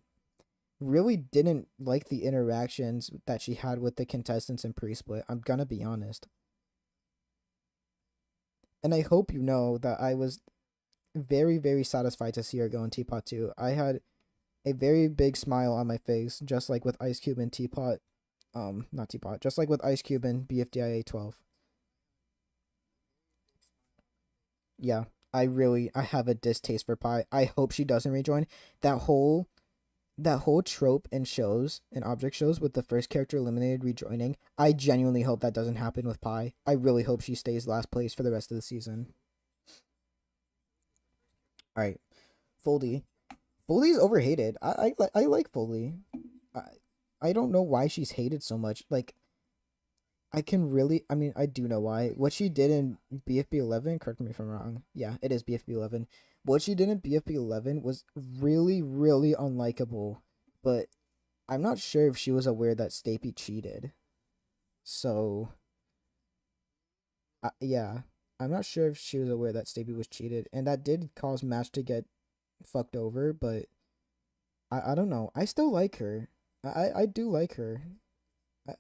really didn't like the interactions that she had with the contestants in pre-split. I'm gonna be honest. And I hope you know that I was very, very satisfied to see her go in Teapot 2. I had a very big smile on my face, just like with Ice Cube and Teapot. Not Teapot, just like with Ice Cube and BFDIA 12. Yeah, I have a distaste for Pi. I hope she doesn't rejoin. That whole that whole trope in shows and object shows with the first character eliminated rejoining, I genuinely hope that doesn't happen with Pi. I really hope she stays last place for the rest of the season. All right, Foldy. Foldy's overhated. I like Foldy. I I don't know why she's hated so much. Like I can really, I mean, I do know why. What she did in BFB 11, correct me if I'm wrong. Yeah, it is BFB 11. What she did in BFB 11 was really, really unlikable. But I'm not sure if she was aware that Stapy cheated. So, yeah, I'm not sure if she was aware that Stapy was cheated, and that did cause Match to get fucked over. But I don't know. I still like her. I do like her. I,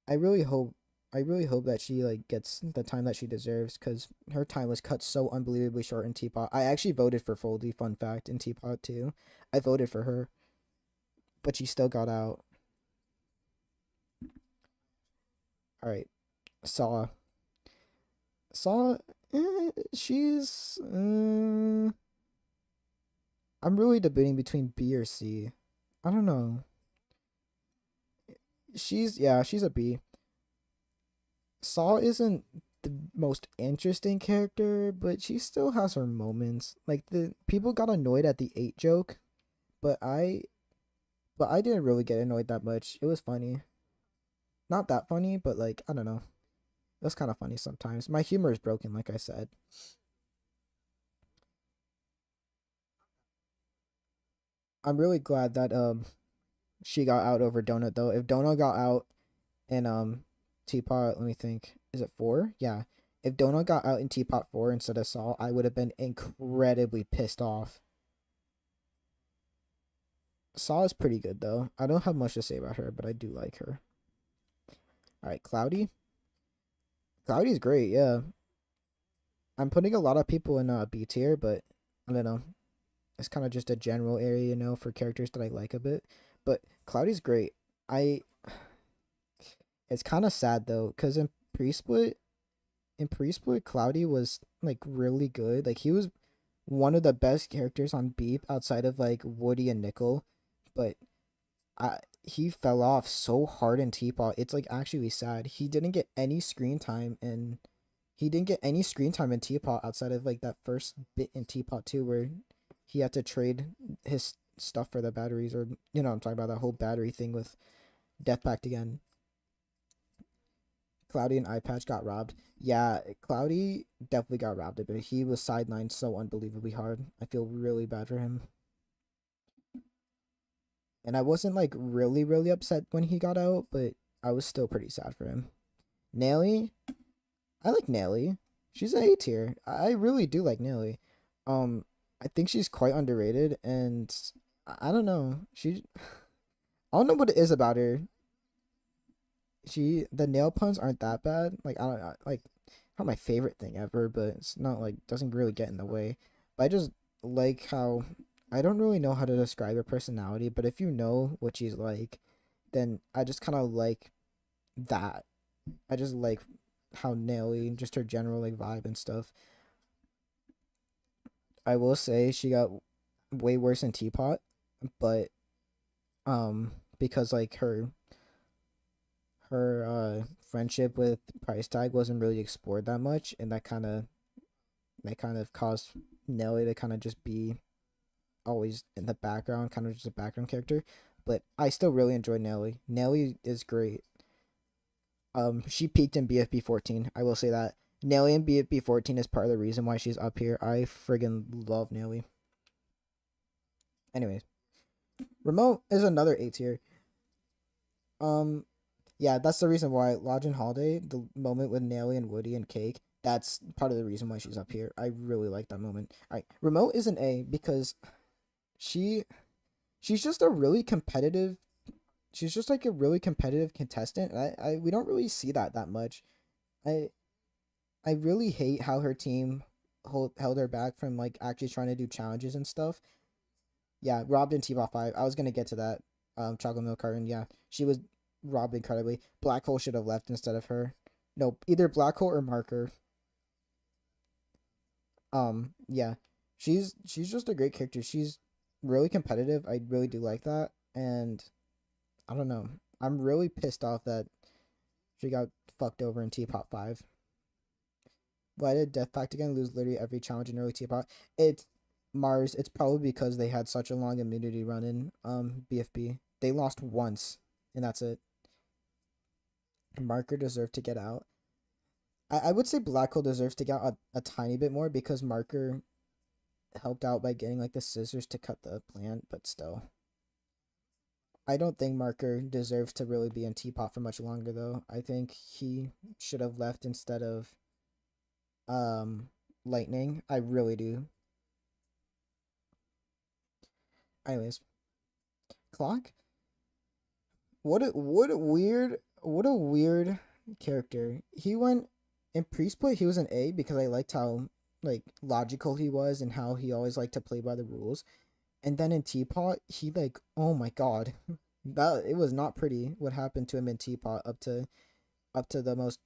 I really hope. I really hope that she like gets the time that she deserves because her time was cut so unbelievably short in Teapot. I actually voted for Foldy. Fun fact in Teapot too. I voted for her, but she still got out. All right, Saw. Saw, she's. I'm really debating between B or C. I don't know. She's a B. Saw isn't the most interesting character, but she still has her moments. Like the people got annoyed at the 8 joke, but I didn't really get annoyed that much. It was funny. Not that funny, but like I don't know. It was kind of funny sometimes. My humor is broken, like I said. I'm really glad that she got out over Donut though. If Donut got out and Teapot, let me think. Is it 4? Yeah. If Donut got out in Teapot 4 instead of Saul, I would have been incredibly pissed off. Saul is pretty good though. I don't have much to say about her, but I do like her. All right, Cloudy. Cloudy's great. Yeah, I'm putting a lot of people in B tier, but I don't know. It's kind of just a general area, for characters that I like a bit. But Cloudy's great. I. It's kind of sad though, cause in pre-split, Cloudy was like really good. Like he was one of the best characters on Beep outside of like Woody and Nickel, but he fell off so hard in Teapot. It's like actually sad. He didn't get any screen time, and he didn't get any screen time in Teapot outside of like that first bit in Teapot 2 where he had to trade his stuff for the batteries, or I'm talking about that whole battery thing with Death Pact again. Cloudy and Eye Patch got robbed. Yeah, Cloudy definitely got robbed, but he was sidelined so unbelievably hard. I feel really bad for him. And I wasn't like really, really upset when he got out, but I was still pretty sad for him. Nelly, I like Nelly. She's an A tier. I really do like Nelly. Um, I think she's quite underrated, and I don't know. I don't know what it is about her. The nail puns aren't that bad. Like I don't like not my favorite thing ever, but it's not like doesn't really get in the way. But I just like how I don't really know how to describe her personality, but if you know what she's like, then I just kind of like that. I just like how Nelly, just her general like vibe and stuff. I will say she got way worse in Teapot, but because like her friendship with Price Tag wasn't really explored that much, and that kind of caused Nelly to kind of just be always in the background, kind of just a background character. But I still really enjoy Nelly. Nelly is great. She peaked in BFB 14. I will say that Nelly in BFB 14 is part of the reason why she's up here. I friggin' love Nelly. Anyways, Remote is another A tier. Um, yeah, that's the reason why Lodge and Holiday, the moment with Nelly and Woody and Cake, that's part of the reason why she's up here. I really like that moment. All right, Remote is an A because she she's just a really competitive. She's just like a really competitive contestant. I we don't really see that much. I I really hate how her team held her back from like actually trying to do challenges and stuff. Yeah, robbed in T-Bot 5. I was gonna get to that. Chocolate milk carton. Yeah, she was robbed incredibly. Black Hole should have left instead of her. No, either Black Hole or Marker. Yeah, she's just a great character. She's really competitive. I really do like that, and I don't know. I'm really pissed off that she got fucked over in Teapot 5. Why did Death Pact again lose literally every challenge in early Teapot? It's Mars. It's probably because they had such a long immunity run in BFB. They lost once, and that's it. Marker deserved to get out. I would say Black Hole deserves to get out a tiny bit more because Marker helped out by getting like the scissors to cut the plant, but still. I don't think Marker deserves to really be in Teapot for much longer though. I think he should have left instead of Lightning. I really do. Anyways, Clock. What a weird character. He went in Priestput. He was an A because I liked how like logical he was and how he always liked to play by the rules. And then in Teapot, he like oh my god, that it was not pretty what happened to him in Teapot up to the most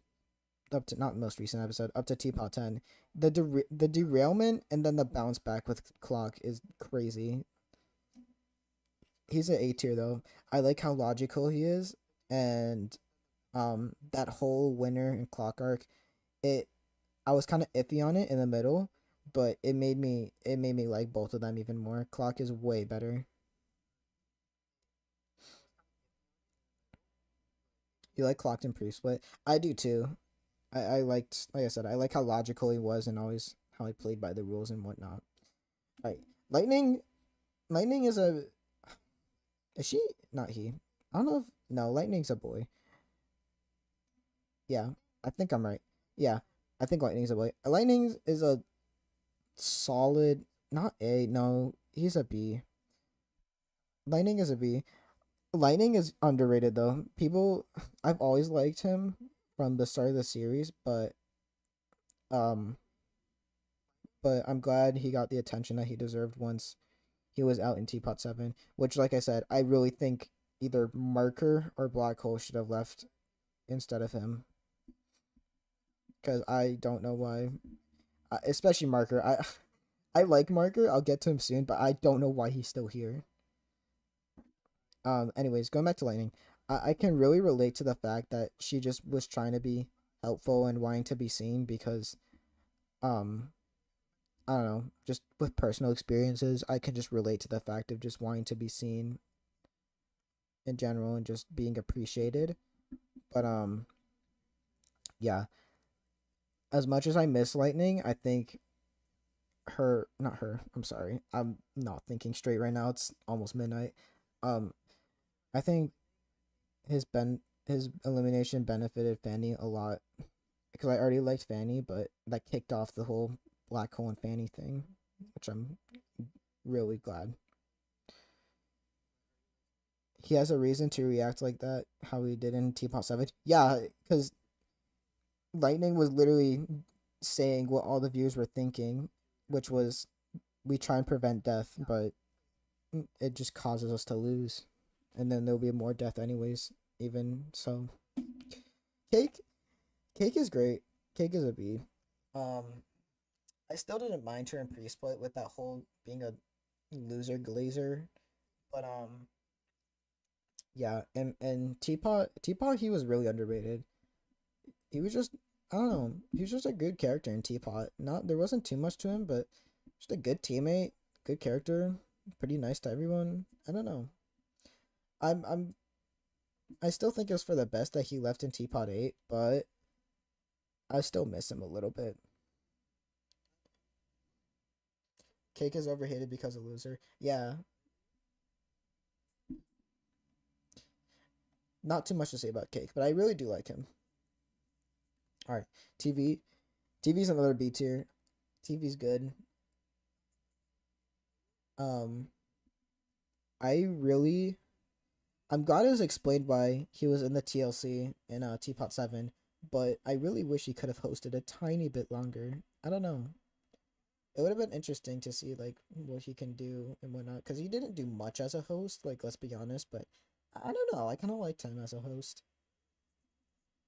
up to not most recent episode up to Teapot 10. The derailment and then the bounce back with Clock is crazy. He's an A tier though. I like how logical he is, and that whole winner and Clock arc, it I was kind of iffy on it in the middle, but it made me like both of them even more. Clock is way better. You like Clocked and Pre-Split? I do too. I liked like I said, I like how logical he was and always how he played by the rules and whatnot. Right. Lightning Lightning is she not he? I don't know if no, Lightning's a boy. Yeah, I think I'm right. Yeah, I think Lightning's a boy. Lightning is a solid, not A. No, he's a B. Lightning is a B. Lightning is underrated though. I've always liked him from the start of the series, um, but I'm glad he got the attention that he deserved once he was out in Teapot 7. Which, like I said, I really think either Marker or Black Hole should have left instead of him because I don't know why. Especially Marker. I like Marker. I'll get to him soon, but I don't know why he's still here. Anyways, going back to Lightning, I can really relate to the fact that she just was trying to be helpful and wanting to be seen because um I don't know, just with personal experiences, I can just relate to the fact of just wanting to be seen in general and just being appreciated. But yeah, as much as I miss Lightning, I think her, not her, I'm sorry, I'm not thinking straight right now. It's almost midnight. Um, I think his elimination benefited Fanny a lot because I already liked Fanny, but that kicked off the whole Black Hole and Fanny thing, which I'm really glad. He has a reason to react like that, how he did in Teapot Savage. Yeah, because Lightning was literally saying what all the viewers were thinking, which was we try and prevent death, but it just causes us to lose, and then there'll be more death anyways. Even so, cake, cake is great. Cake is a B. Um, I still didn't mind her in pre-split with that whole being a loser glazer, but yeah, and Teapot he was really underrated. He was just, I don't know, he was just a good character in Teapot. Not there wasn't too much to him, but just a good teammate, good character, pretty nice to everyone. I don't know. I'm I still think it was for the best that he left in Teapot 8, but I still miss him a little bit. Cake is overhated because of loser. Yeah, not too much to say about Cake, but I really do like him. All right, TV. TV's another B tier. TV's good. Um, I really, I'm glad it was explained why he was in the TLC in Teapot 7, but I really wish he could have hosted a tiny bit longer. I don't know. It would have been interesting to see like what he can do and whatnot, because he didn't do much as a host. Like, let's be honest, but I don't know. I kind of liked him as a host.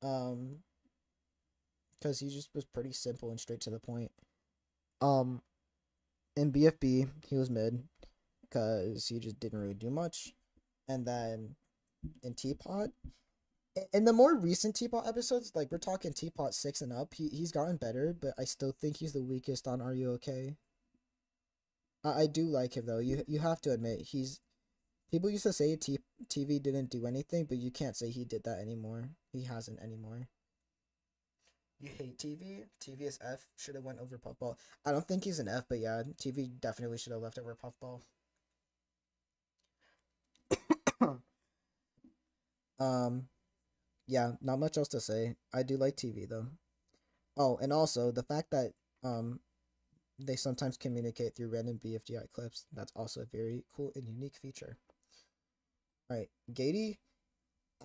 Um, because he just was pretty simple and straight to the point. Um, in BFB, he was mid because he just didn't really do much. And then in Teapot, in the more recent Teapot episodes, like we're talking Teapot 6 and up, he's gotten better, but I still think he's the weakest on Are You Okay? I do like him though. You have to admit he's people used to say TV didn't do anything, but you can't say he did that anymore. He hasn't anymore. You hate TV? TV is F. Should have went over Puffball. I don't think he's an F, but yeah, TV definitely should have left over Puffball. um, yeah, not much else to say. I do like TV though. Oh, and also the fact that um they sometimes communicate through random BFDI clips. That's also a very cool and unique feature. All right, Gady.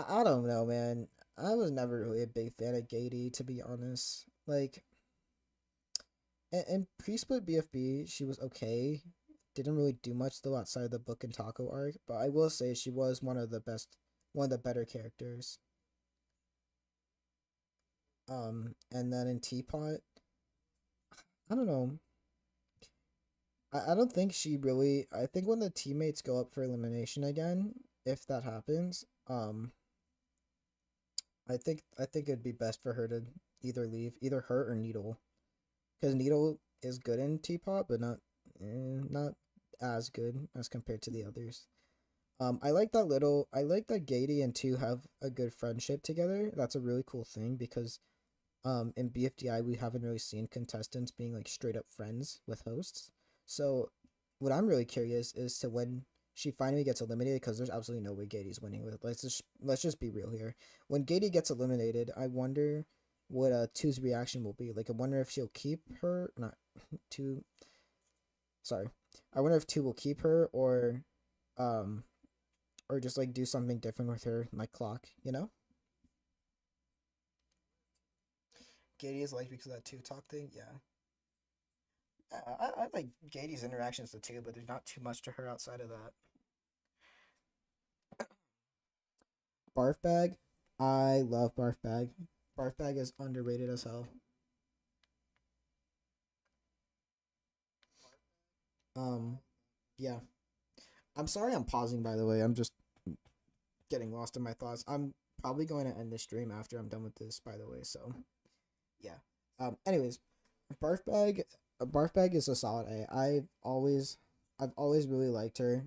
I don't know, man. I was never really a big fan of Gady, to be honest. Like, and pre-split BFB, she was okay. Didn't really do much though outside of the book and taco arc, but I will say she was one of the better characters. And then in Teapot, I don't know. I don't think she really. I think when the teammates go up for elimination again, if that happens, I think it'd be best for her to either leave, either her or Needle, because Needle is good in Teapot, but not as good as compared to the others. I like that Gady and Two have a good friendship together. That's a really cool thing because in BFDI we haven't really seen contestants being like straight up friends with hosts. So what I'm really curious is to when she finally gets eliminated, because there's absolutely no way Gady's winning with. Let's just be real here. When Gady gets eliminated, I wonder what Two's reaction will be. Like, I wonder if she'll keep her, not Two. Sorry, I wonder if Two will keep her um or just like do something different with her, like clock. You know, Gady is like because of that Two talk thing. Yeah, I like Gady's interactions with Two, but there's not too much to her outside of that. Barf Bag. I love Barf Bag. Barf Bag is underrated as hell. Um, yeah. I'm sorry I'm pausing, by the way. I'm just getting lost in my thoughts. I'm probably going to end the stream after I'm done with this, by the way. So, yeah. Anyways, Barf Bag. Barf Bag is a solid A. I've always really liked her.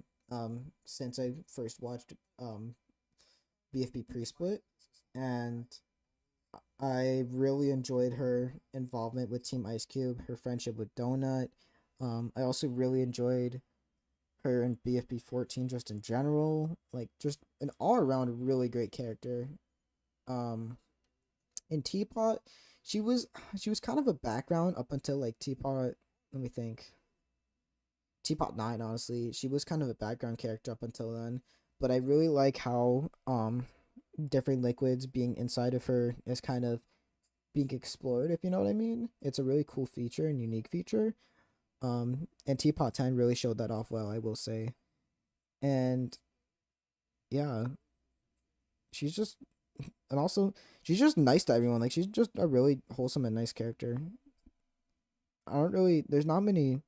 Since I first watched BFB pre-split, and I really enjoyed her involvement with Team Ice Cube, her friendship with Donut. I also really enjoyed her in BFB 14 just in general. Like just an all around really great character. Um in Teapot, she was she was kind of a background up until like Teapot, let me think. Teapot 9, honestly. She was kind of a background character up until then. But I really like how different liquids being inside of her is kind of being explored, if you know what I mean. It's a really cool feature and unique feature. And Teapot 10 really showed that off well, I will say. And yeah, she's just and also she's just nice to everyone. Like she's just a really wholesome and nice character. I don't really there's not many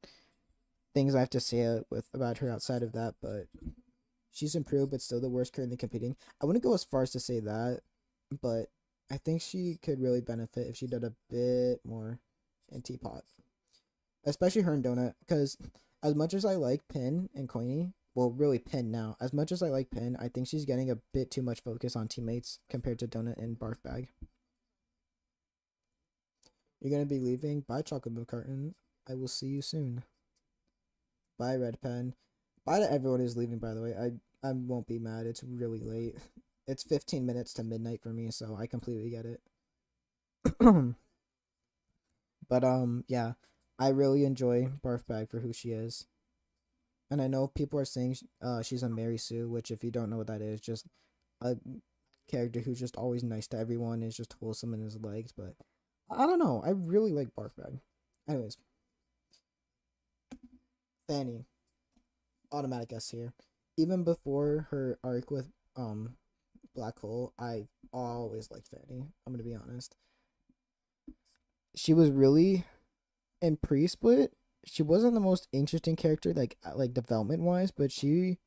things I have to say with about her outside of that, but she's improved but still the worst currently competing. I wouldn't go as far as to say that, but I think she could really benefit if she did a bit more in Teapot. Especially her and Donut, because as much as I like Pin and Coiny, well, really Pin now, as much as I like Pin, I think she's getting a bit too much focus on teammates compared to Donut and Barf Bag. You're gonna be leaving? Bye, Chocolate Milk Carton. I will see you soon. Bye, Red Pen. Bye to everyone who's leaving, by the way. I won't be mad. It's really late. It's 15 minutes to midnight for me, so I completely get it. But yeah, I really enjoy Barf Bag for who she is. And I know people are saying she's a Mary Sue, which if you don't know what that is, just a character who's just always nice to everyone, is just wholesome in his legs. But I don't know. I really like Barf Bag. Anyways, Fanny, automatic S here. Even before her arc with Black Hole, I always liked Fanny. I'm gonna be honest. She was really in pre-split. She wasn't the most interesting character like development wise, but she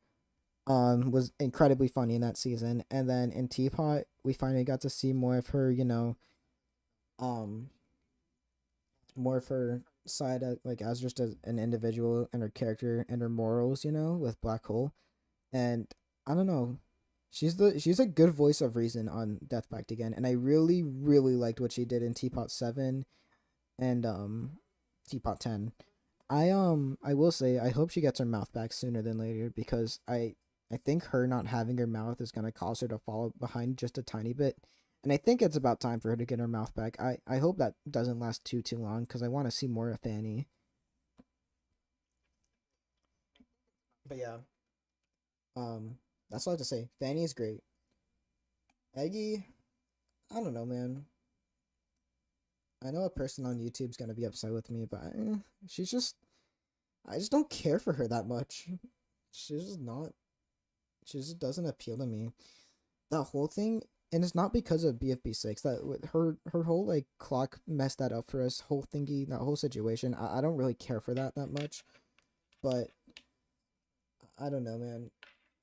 was incredibly funny in that season. And then in Teapot, we finally got to see more of her, um, more of her side like as just an individual and her character and her morals, with Black Hole. And I don't know, she's a good voice of reason on Death Pact again, and I really really liked what she did in Teapot 7 and Teapot 10. I will say I hope she gets her mouth back sooner than later, because I think her not having her mouth is gonna cause her to fall behind just a tiny bit. And I think it's about time for her to get her mouth back. I hope that doesn't last too long, because I want to see more of Fanny. But yeah, um, that's all I have to say. Fanny is great. Eggy, I don't know, man. I know a person on YouTube's gonna be upset with me, but she's just I just don't care for her that much. She's just not. She just doesn't appeal to me. That whole thing, and it's not because of BFB6. That with her whole like clock messed that up for us. Whole thingy, that whole situation. I don't really care for that much, but I don't know, man.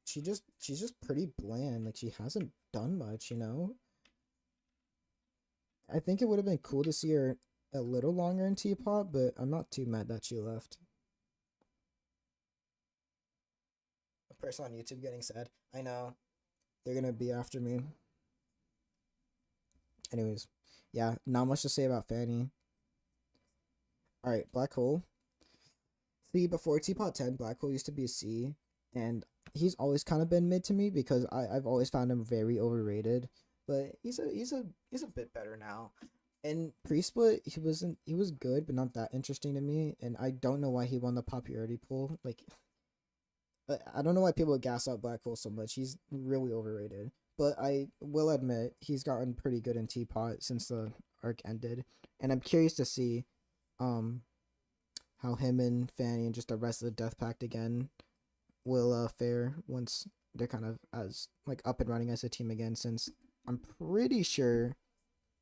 She's just pretty bland. Like she hasn't done much. I think it would have been cool to see her a little longer in Teapot, but I'm not too mad that she left. A person on YouTube getting sad. I know they're gonna be after me. Anyways, yeah, not much to say about Fanny. All right, Black Hole. See, before Teapot 10, Black Hole used to be a C, and he's always kind of been mid to me because I've always found him very overrated. But he's a bit better now. In pre-split, he was good, but not that interesting to me, and I don't know why he won the popularity pool. Like, I don't know why people gas out Black Hole so much. He's really overrated. But I will admit he's gotten pretty good in Teapot since the arc ended, and I'm curious to see, um, how him and Fanny and just the rest of the Death Pact again will fare once they're kind of as like up and running as a team again. Since I'm pretty sure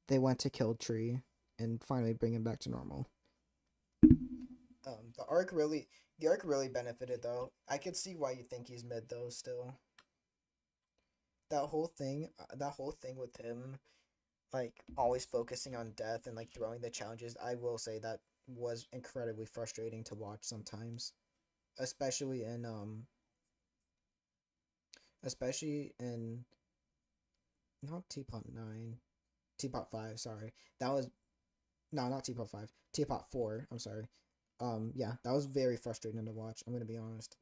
they went to kill Tree and finally bring him back to normal. The arc really benefited though. I could see why you think he's mid though. Still, that whole thing with him, like always focusing on death and like throwing the challenges. I will say that was incredibly frustrating to watch sometimes, especially in especially in not Teapot 9. Teapot 5, sorry. That was no, not Teapot 5. Teapot 4, I'm sorry. Yeah, that was very frustrating to watch. I'm gonna be honest.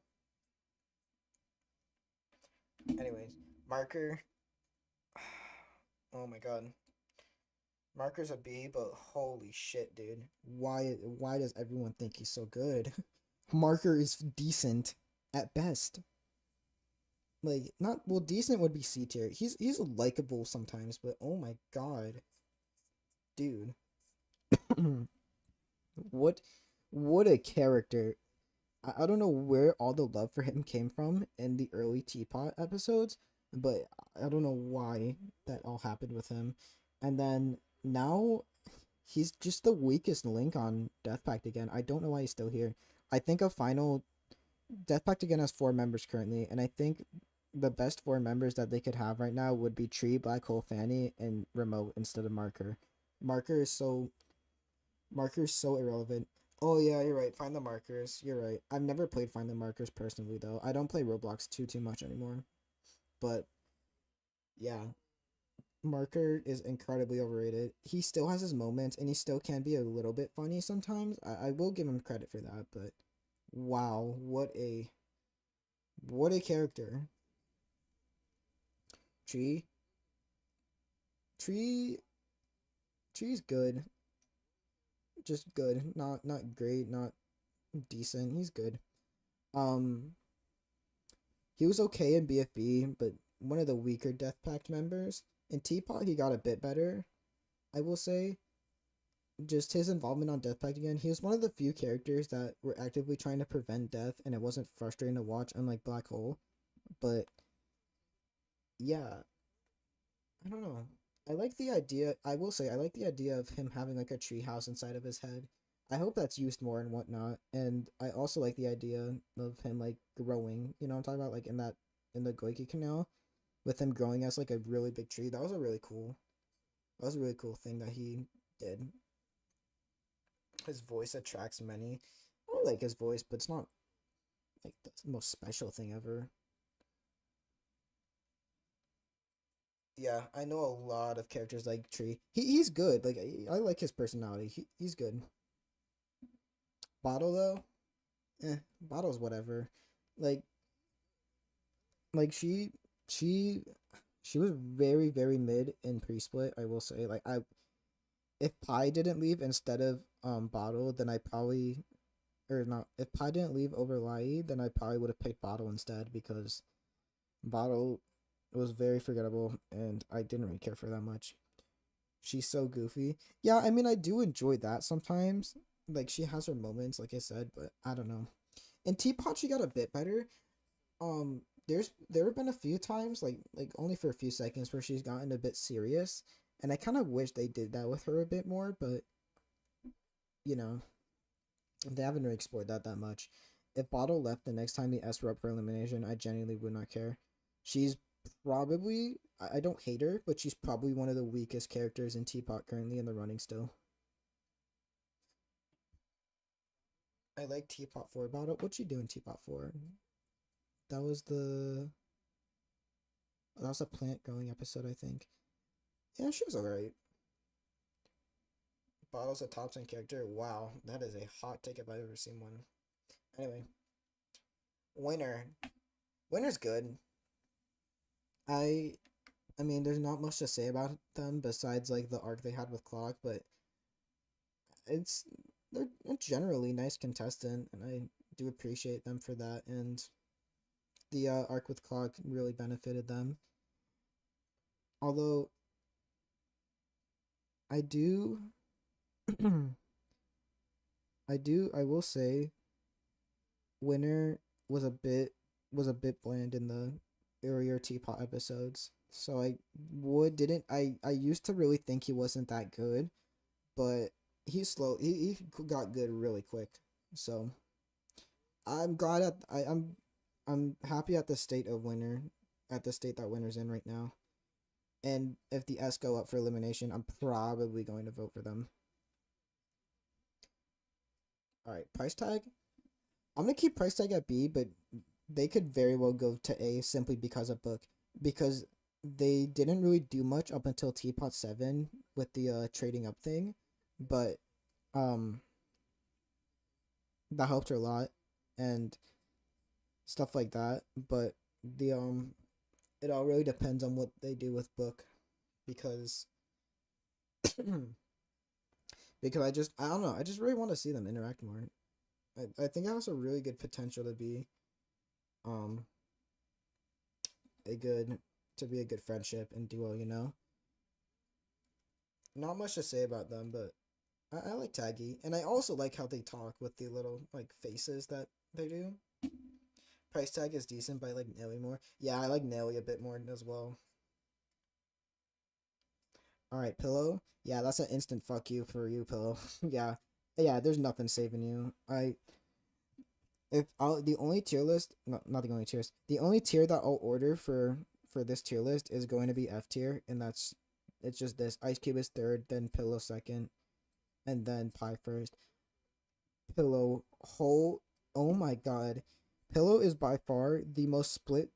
Anyways, Marker. Oh my god. Marker's a B, but holy shit, dude. Why does everyone think he's so good? Marker is decent at best. Like not well, decent would be C tier. He's likable sometimes, but oh my god, dude. what what a character. I don't know where all the love for him came from in the early Teapot episodes, but I don't know why that all happened with him. And then now he's just the weakest link on Death Pact again. I don't know why he's still here. I think a final Death Pact again has 4 members currently, and I think the best 4 members that they could have right now would be Tree, Black Hole, Fanny, and Remote instead of Marker. Marker is so Marker is so irrelevant. Oh yeah, you're right. Find the markers. You're right. I've never played Find the Markers personally though. I don't play Roblox too much anymore. But yeah, Marker is incredibly overrated. He still has his moments and he still can be a little bit funny sometimes. I will give him credit for that, but wow, what a character. Tree Tree Tree's good. Just good. Not great, not decent. He's good. Um he was okay in BFB, but one of the weaker Death Pact members. In Teapot, he got a bit better, I will say. Just his involvement on Death Pact again, he was one of the few characters that were actively trying to prevent death, and it wasn't frustrating to watch, unlike Black Hole. But yeah, I don't know. I like the idea. I will say I like the idea of him having like a treehouse inside of his head. I hope that's used more and whatnot. And I also like the idea of him like growing. You know what I'm talking about? Like in the Goiki Canal, with him growing as like a really big tree. That was a really cool. That was a really cool thing that he did. His voice attracts many. I like his voice, but it's not like the most special thing ever. Yeah, I know a lot of characters like Tree. He's good. Like I like his personality. He's good. Bottle though, Bottle's whatever. Like like she she was very mid in pre-split. I will say like I if Pi didn't leave instead of Bottle, then I probably or not if Pi didn't leave over Lai, then I probably would have picked Bottle instead because Bottle was very forgettable and I didn't really care for that much. She's so goofy. Yeah, I mean I do enjoy that sometimes. Like she has her moments, like I said, but I don't know. In Teapot she got a bit better. There have been a few times, like only for a few seconds, where she's gotten a bit serious, and I kind of wish they did that with her a bit more. But you know, they haven't really explored that much. If Bottle left the next time the S were up for elimination, I genuinely would not care. She's probably I don't hate her, but she's probably one of the weakest characters in Teapot currently in the running still. I like Teapot 4 Bottle. What'd she do in Teapot 4? That was that was a plant growing episode, I think. Yeah, she was alright. Bottle's a top 10 character. Wow, that is a hot take if I've ever seen one. Anyway, Winner. Winner's good. I I mean, there's not much to say about them besides like the arc they had with Clock, but it's they're a generally nice contestant, and I do appreciate them for that. And the arc with Clock really benefited them. Although I do, I will say Winner was a bit bland in the earlier Teapot episodes. So I would didn't I used to really think he wasn't that good, but he's slow. He got good really quick. So I'm glad I'm happy at the state of Winner, at the state that Winner's in right now. And if the S go up for elimination, I'm probably going to vote for them. All right, price tag. I'm gonna keep price tag at B, but they could very well go to A simply because of book, because they didn't really do much up until Teapot 7, with the trading up thing, but um that helped her a lot and stuff like that. But the it all really depends on what they do with book because because I don't know, I just really want to see them interact more. I think it has a really good potential to be um a good to be a good friendship and duo, you know? Not much to say about them, but I like Taggy. And I also like how they talk with the little like faces that they do. Price tag is decent, but I like Nelly more. Yeah, I like Nelly a bit more as well. Alright, Pillow. Yeah, that's an instant fuck you for you, Pillow. Yeah. Yeah, there's nothing saving you. If I'll the only tier list, not the only tiers, the only tier that I'll order for this tier list is going to be F tier, and it's just this. Ice Cube is third, then Pillow second, and then Pie first. Pillow whole, oh my god, Pillow is by far the most split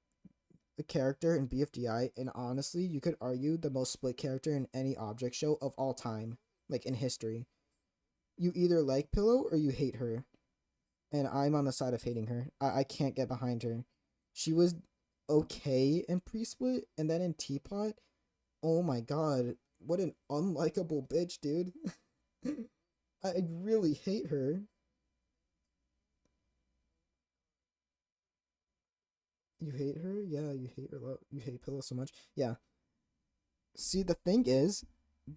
character in BFDI, and honestly, you could argue the most split character in any object show of all time, like in history. You either like Pillow or you hate her, and I'm on the side of hating her. I can't get behind her. She was okay in pre-split, and then in Teapot, oh my god, what an unlikable bitch, dude. I really hate her. You hate her? Yeah, you hate her. You hate Pillow so much. Yeah. See, the thing is,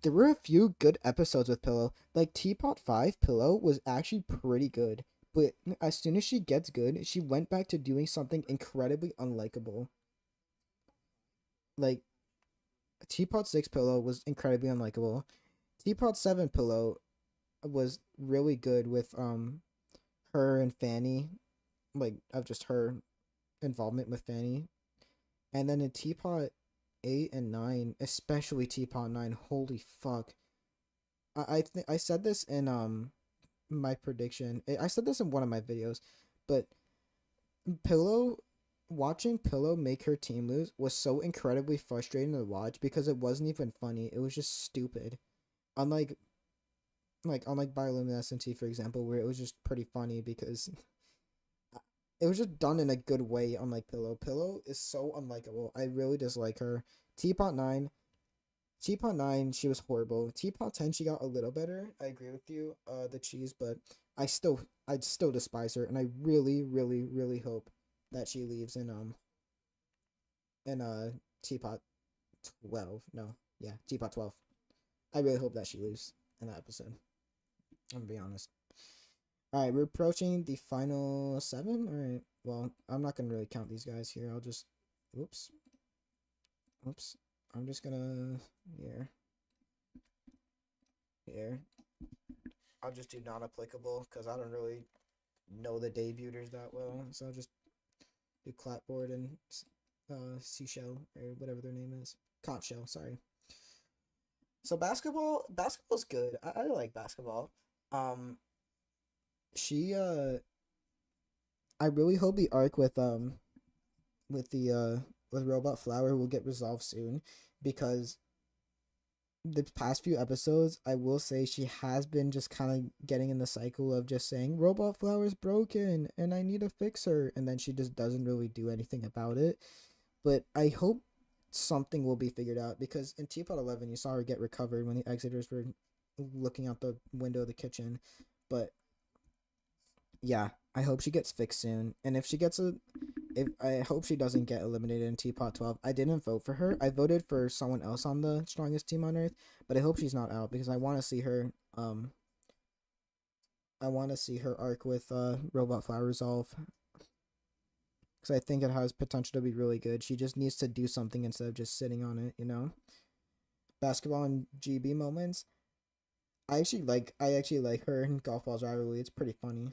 there were a few good episodes with Pillow. Like Teapot 5 Pillow was actually pretty good. But as soon as she gets good, she went back to doing something incredibly unlikable. Like Teapot 6 Pillow was incredibly unlikable. Teapot 7 Pillow was really good with her and Fanny, like of just her involvement with Fanny. And then in Teapot 8 and 9, especially Teapot 9, holy fuck. I said this in my prediction. I said this in one of my videos, but Pillow watching Pillow make her team lose was so incredibly frustrating to watch because it wasn't even funny. It was just stupid. Unlike unlike Bioluminescent, for example, where it was just pretty funny because it was just done in a good way. Unlike Pillow, Pillow is so unlikable. I really dislike her. Teapot 9, Teapot 9, she was horrible. Teapot 10, she got a little better. I agree with you, the cheese, but I still despise her, and I really, really, really hope that she leaves in Teapot 12. No, yeah, Teapot 12. I really hope that she leaves in that episode. I'm gonna be honest. Alright, we're approaching the final 7. Alright, well, I'm not gonna really count these guys here. I'll just, oops, oops. I'm just gonna, here. I'll just do not applicable because I don't really know the debuters that well. So I'll just do Clapboard and Seashell or whatever their name is. Conch Shell, sorry. So basketball's good. I like basketball. Um, she I really hope the arc with the with Robot Flower will get resolved soon because the past few episodes, I will say she has been just kind of getting in the cycle of just saying Robot Flower's broken and I need to fix her, and then she just doesn't really do anything about it. But I hope something will be figured out because in Teapot 11, you saw her get recovered when the exiters were looking out the window of the kitchen. But yeah, I hope she gets fixed soon. And if I hope she doesn't get eliminated in Teapot 12. I didn't vote for her. I voted for someone else on the strongest team on Earth, but I hope she's not out because I want to see her I want to see her arc with Robot Flower resolve because I think it has potential to be really good. She just needs to do something instead of just sitting on it, you know. Basketball and GB moments. I actually like her in Golf Balls Rivalry. It's pretty funny.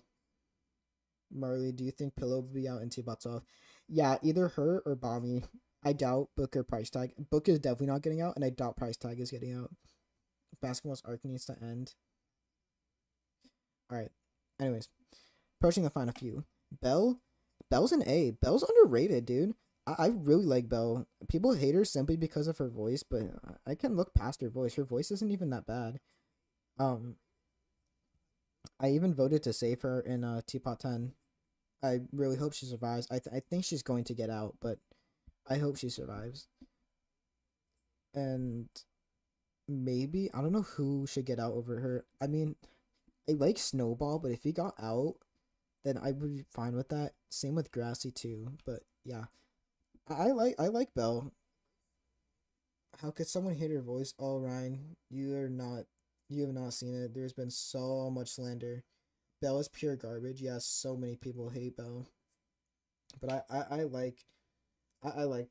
Marley, do you think Pillow will be out in T-Bot's off? Yeah, either her or Bommy. I doubt Book or Price Tag. Book is definitely not getting out, and I doubt Price Tag is getting out. Basketball's arc needs to end. Alright. Anyways, approaching the final few. Bell's an A. Bell's underrated, dude. I really like Belle. People hate her simply because of her voice, but I can look past her voice. Her voice isn't even that bad. Um, I even voted to save her in Teapot 10. I really hope she survives. I think she's going to get out, but I hope she survives. And maybe I don't know who should get out over her. I mean, I like Snowball, but if he got out, then I would be fine with that. Same with Grassy too. But yeah, I like Belle. How could someone hate her voice? Oh, Ryan, you have not seen it. There's been so much slander. Belle is pure garbage. Yes, so many people hate Belle, but I like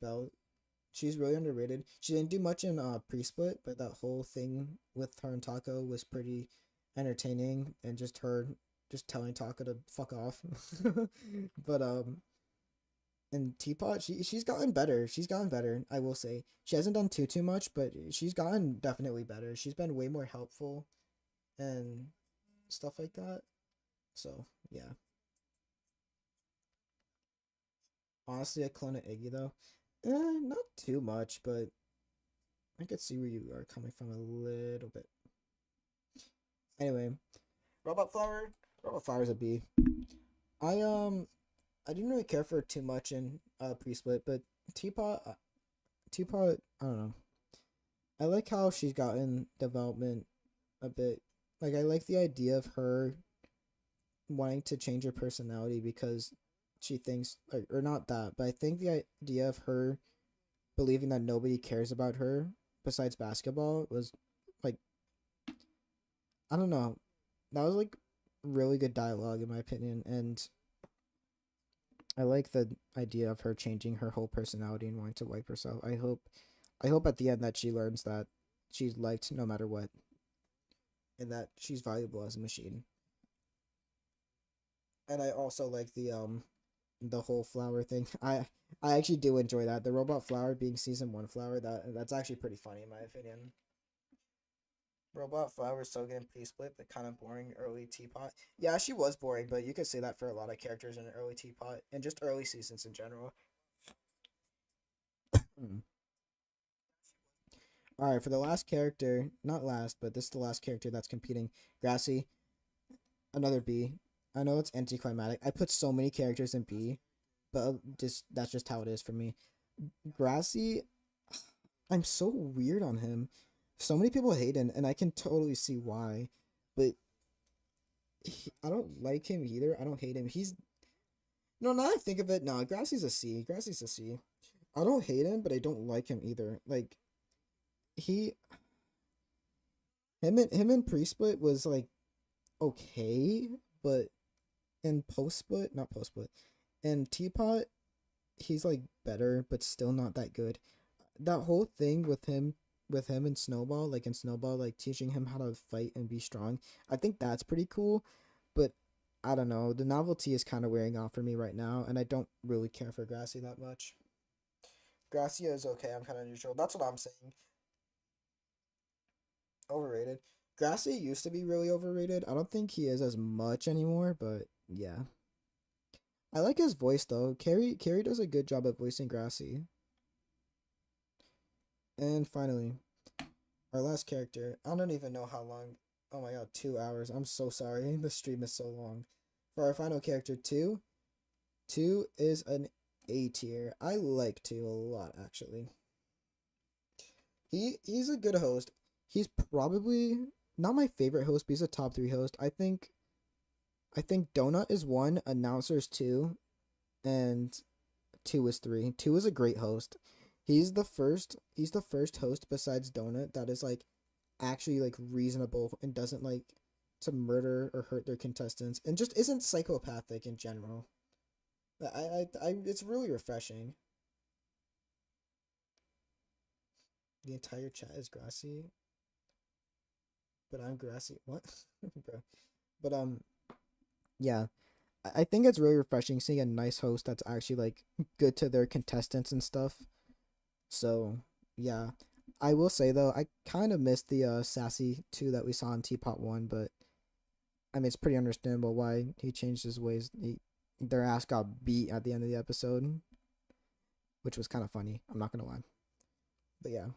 Belle. She's really underrated. She didn't do much in pre-split, but that whole thing with her and Taco was pretty entertaining, and just her just telling Taco to fuck off. But and Teapot, she's gotten better. She's gotten better, I will say. She hasn't done too much, but she's gotten definitely better. She's been way more helpful and stuff like that. So yeah, honestly, a clone of Iggy though, not too much, but I could see where you are coming from a little bit. Anyway, Robot Flower, Robot Flower's a B. I I didn't really care for it too much in pre-split, but Teapot, Teapot, I don't know. I like how she's gotten development a bit. Like I like the idea of her wanting to change her personality because she thinks, or not that, but I think the idea of her believing that nobody cares about her besides basketball was like, I don't know. That was like really good dialogue in my opinion, and I like the idea of her changing her whole personality and wanting to wipe herself. I hope at the end that she learns that she's liked no matter what, and that she's valuable as a machine. And I also like the whole flower thing. I actually do enjoy that. The robot flower being season 1 flower, that's actually pretty funny in my opinion. Robot flower is so good in pre-split, but kind of boring early teapot. Yeah, she was boring, but you could say that for a lot of characters in an early teapot and just early seasons in general. Mm. All right, for the last character, not last, but this is the last character that's competing. Grassy, another B. I know it's anticlimactic. I put so many characters in B, but just that's just how it is for me. Grassy, I'm so weird on him. So many people hate him, and I can totally see why. But I don't like him either. I don't hate him. He's no. Now I think of it, no. Grassy's a C. Grassy's a C. I don't hate him, but I don't like him either. Like he, him and pre split was like okay, but in post split, not post split, and teapot, he's like better, but still not that good. That whole thing with him and Snowball, like in Snowball, like teaching him how to fight and be strong. I think that's pretty cool, but I don't know. The novelty is kind of wearing off for me right now, and I don't really care for Grassy that much. Gracia is okay. I'm kind of neutral. That's what I'm saying. Overrated. Gracia used to be really overrated. I don't think he is as much anymore, but yeah. I like his voice though. Carrie does a good job at voicing Grassy. And finally, our last character. I don't even know how long. Oh my god, 2 hours. I'm so sorry. The stream is so long. For our final character, two. Two is an A tier. I like two a lot actually. He's a good host. He's probably not my favorite host, but he's a top 3 host. I think Donut is 1, Announcer is 2, and 2 is 3. 2 is a great host. He's the first host besides Donut that is like actually like reasonable and doesn't like to murder or hurt their contestants and just isn't psychopathic in general. It's really refreshing. The entire chat is grassy, but I'm grassy. What? Bro. But yeah. I think it's really refreshing seeing a nice host that's actually like good to their contestants and stuff. So yeah. I will say though, I kind of missed the sassy 2 that we saw in Teapot 1, but I mean it's pretty understandable why he changed his ways. Their ass got beat at the end of the episode. which was kind of funny. I'm not gonna lie, but yeah.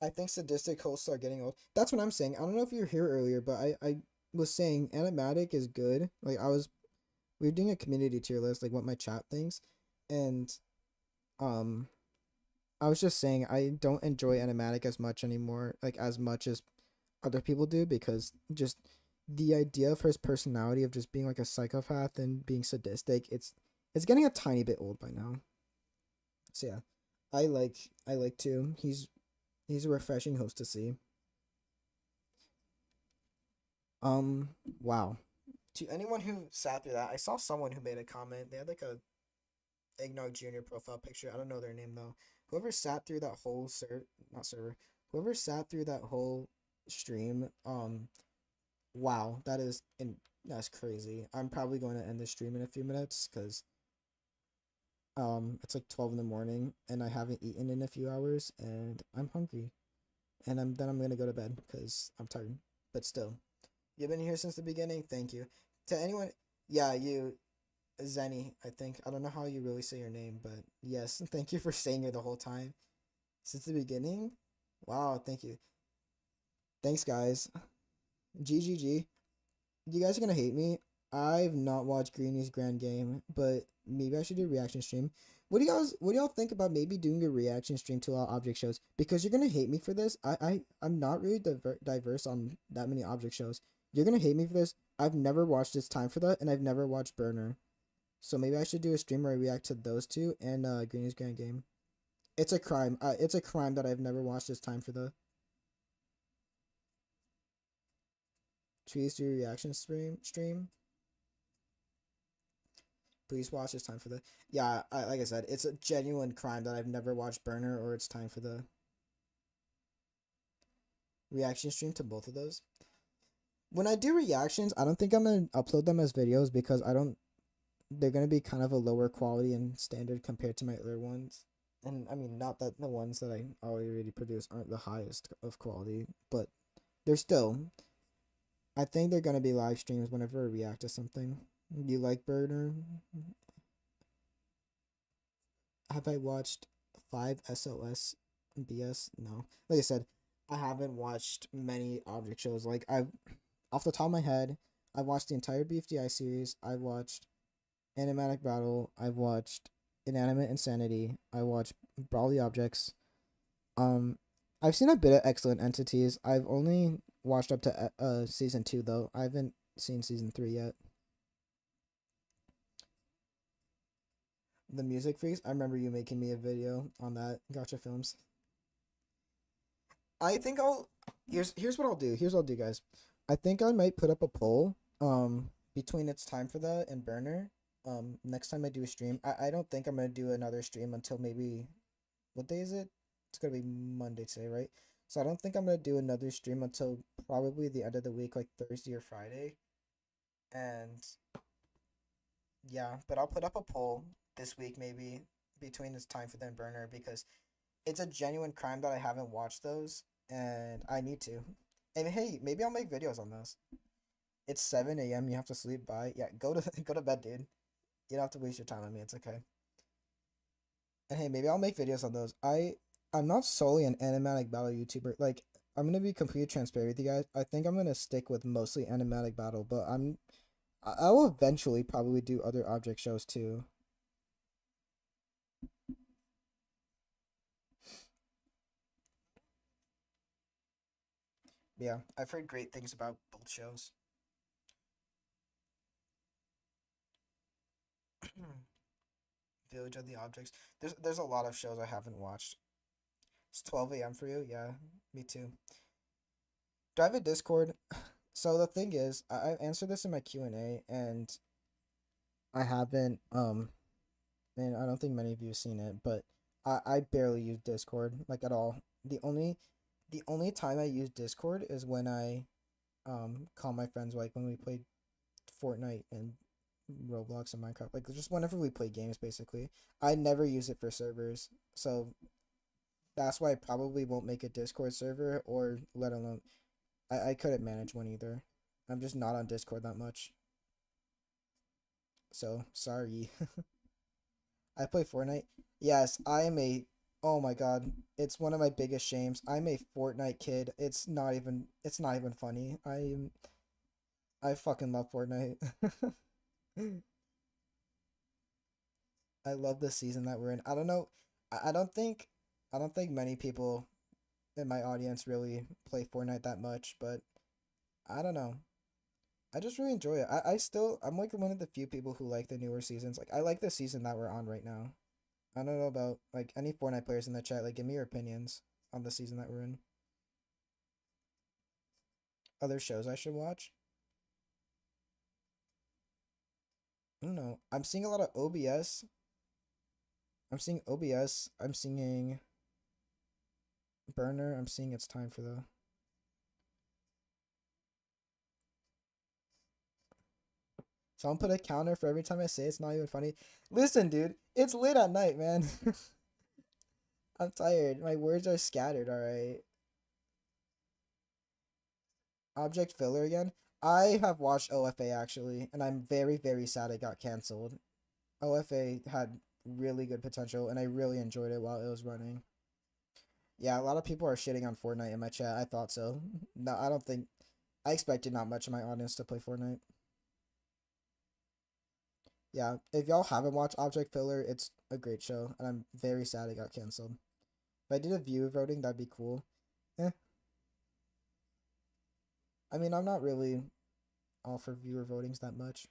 I think sadistic hosts are getting old. That's what I'm saying. I don't know if you were here earlier, but I was saying animatic is good. Like we were doing a community tier list, like what my chat thinks, and um I was just saying I don't enjoy animatic as much anymore, like as much as other people do, because just the idea of his personality of just being like a psychopath and being sadistic, it's getting a tiny bit old by now. So yeah, I like to. He's a refreshing host to see. Um, wow. To anyone who sat through that, I saw someone who made a comment. They had like a Eggnog Junior profile picture. I don't know their name though. Whoever sat through that whole not server, whoever sat through that whole stream, wow, that's crazy. I'm probably going to end the stream in a few minutes because it's like 12 in the morning and I haven't eaten in a few hours and I'm hungry. And I'm gonna go to bed because I'm tired. But still, you've been here since the beginning. Thank you. To anyone, yeah, you, Zenny. I think I don't know how you really say your name, but yes, thank you for staying here the whole time since the beginning. Wow, thank you. Thanks, guys. GGG. You guys are gonna hate me. I've not watched Greeny's Grand Game, but maybe I should do a reaction stream. What do y'all think about maybe doing a reaction stream to all object shows? Because you're gonna hate me for this. I'm not really diverse on that many object shows. You're gonna hate me for this. I've never watched It's Time for That, and I've never watched Burner. So maybe I should do a stream where I react to those two and Greeny's Grand Game. It's a crime. It's a crime that I've never watched It's Time for the. Please do a reaction stream. Please watch It's Time for the. Yeah, like I said, it's a genuine crime that I've never watched Burner or It's Time for the reaction stream to both of those. When I do reactions, I don't think I'm gonna upload them as videos because I don't. They're gonna be kind of a lower quality and standard compared to my other ones. And I mean, not that the ones that I already produce aren't the highest of quality, but they're still. I think they're gonna be live streams whenever I react to something. You like Burner? Have I watched 5 SOS BS? No. Like I said, I haven't watched many object shows. Like I've off the top of my head, I've watched the entire BFDI series. I've watched Animatic Battle. I've watched Inanimate Insanity. I watched Brawly Objects. Um, I've seen a bit of Excellent Entities. I've only watched up to season 2 though. I haven't seen season 3 yet. The Music Freaks. I remember you making me a video on that. Gotcha Films. I think I'll here's what I'll do. Here's what I'll do, guys. I think I might put up a poll between It's Time for That and Burner. Next time I do a stream. I don't think I'm gonna do another stream until maybe what day is it? It's gonna be Monday today, right? So I don't think I'm gonna do another stream until probably the end of the week, like Thursday or Friday. And yeah, but I'll put up a poll this week maybe between It's Time for That and Burner because it's a genuine crime that I haven't watched those and I need to. And hey, maybe I'll make videos on those. It's 7 a.m. You have to sleep by. Yeah, go to go to bed, dude. You don't have to waste your time on me. It's okay. And hey, maybe I'll make videos on those. I'm not solely an animatic battle YouTuber. Like I'm gonna be completely transparent with you guys. I think I'm gonna stick with mostly animatic battle, but I will eventually probably do other object shows too. Yeah, I've heard great things about both shows. Village of the Objects. There's a lot of shows I haven't watched. It's 12 a.m. for you? Yeah, me too. Do I have a Discord? So the thing is, I answered this in my Q&A and I haven't and I don't think many of you have seen it, but I barely use Discord like at all. The only time I use Discord is when I call my friends like when we play Fortnite and Roblox and Minecraft. Like just whenever we play games basically. I never use it for servers. So that's why I probably won't make a Discord server or let alone I couldn't manage one either. I'm just not on Discord that much. So sorry. I play Fortnite. Yes, I am a. Oh my god, it's one of my biggest shames. I'm a Fortnite kid. It's not even. It's not even funny. I fucking love Fortnite. I love the season that we're in. I don't know. I don't think. I don't think many people in my audience really play Fortnite that much, but I don't know. I just really enjoy it. I'm like one of the few people who like the newer seasons. Like I like the season that we're on right now. I don't know about like any Fortnite players in the chat. Like, give me your opinions on the season that we're in. Other shows I should watch. I don't know. I'm seeing a lot of OBS. I'm seeing OBS. I'm seeing Burner. I'm seeing It's Time for the. Someone put a counter for every time I say it's not even funny. Listen, dude, it's late at night, man. I'm tired. My words are scattered. All right. Object filler again. I have watched OFA actually, and I'm very, very sad it got canceled. OFA had really good potential, and I really enjoyed it while it was running. Yeah, a lot of people are shitting on Fortnite in my chat. I thought so. No, I don't think. I expected not much of my audience to play Fortnite. Yeah, if y'all haven't watched Object Filler, it's a great show, and I'm very sad it got canceled. If I did a viewer voting, that'd be cool. Eh, I mean, I'm not really all for viewer votings that much.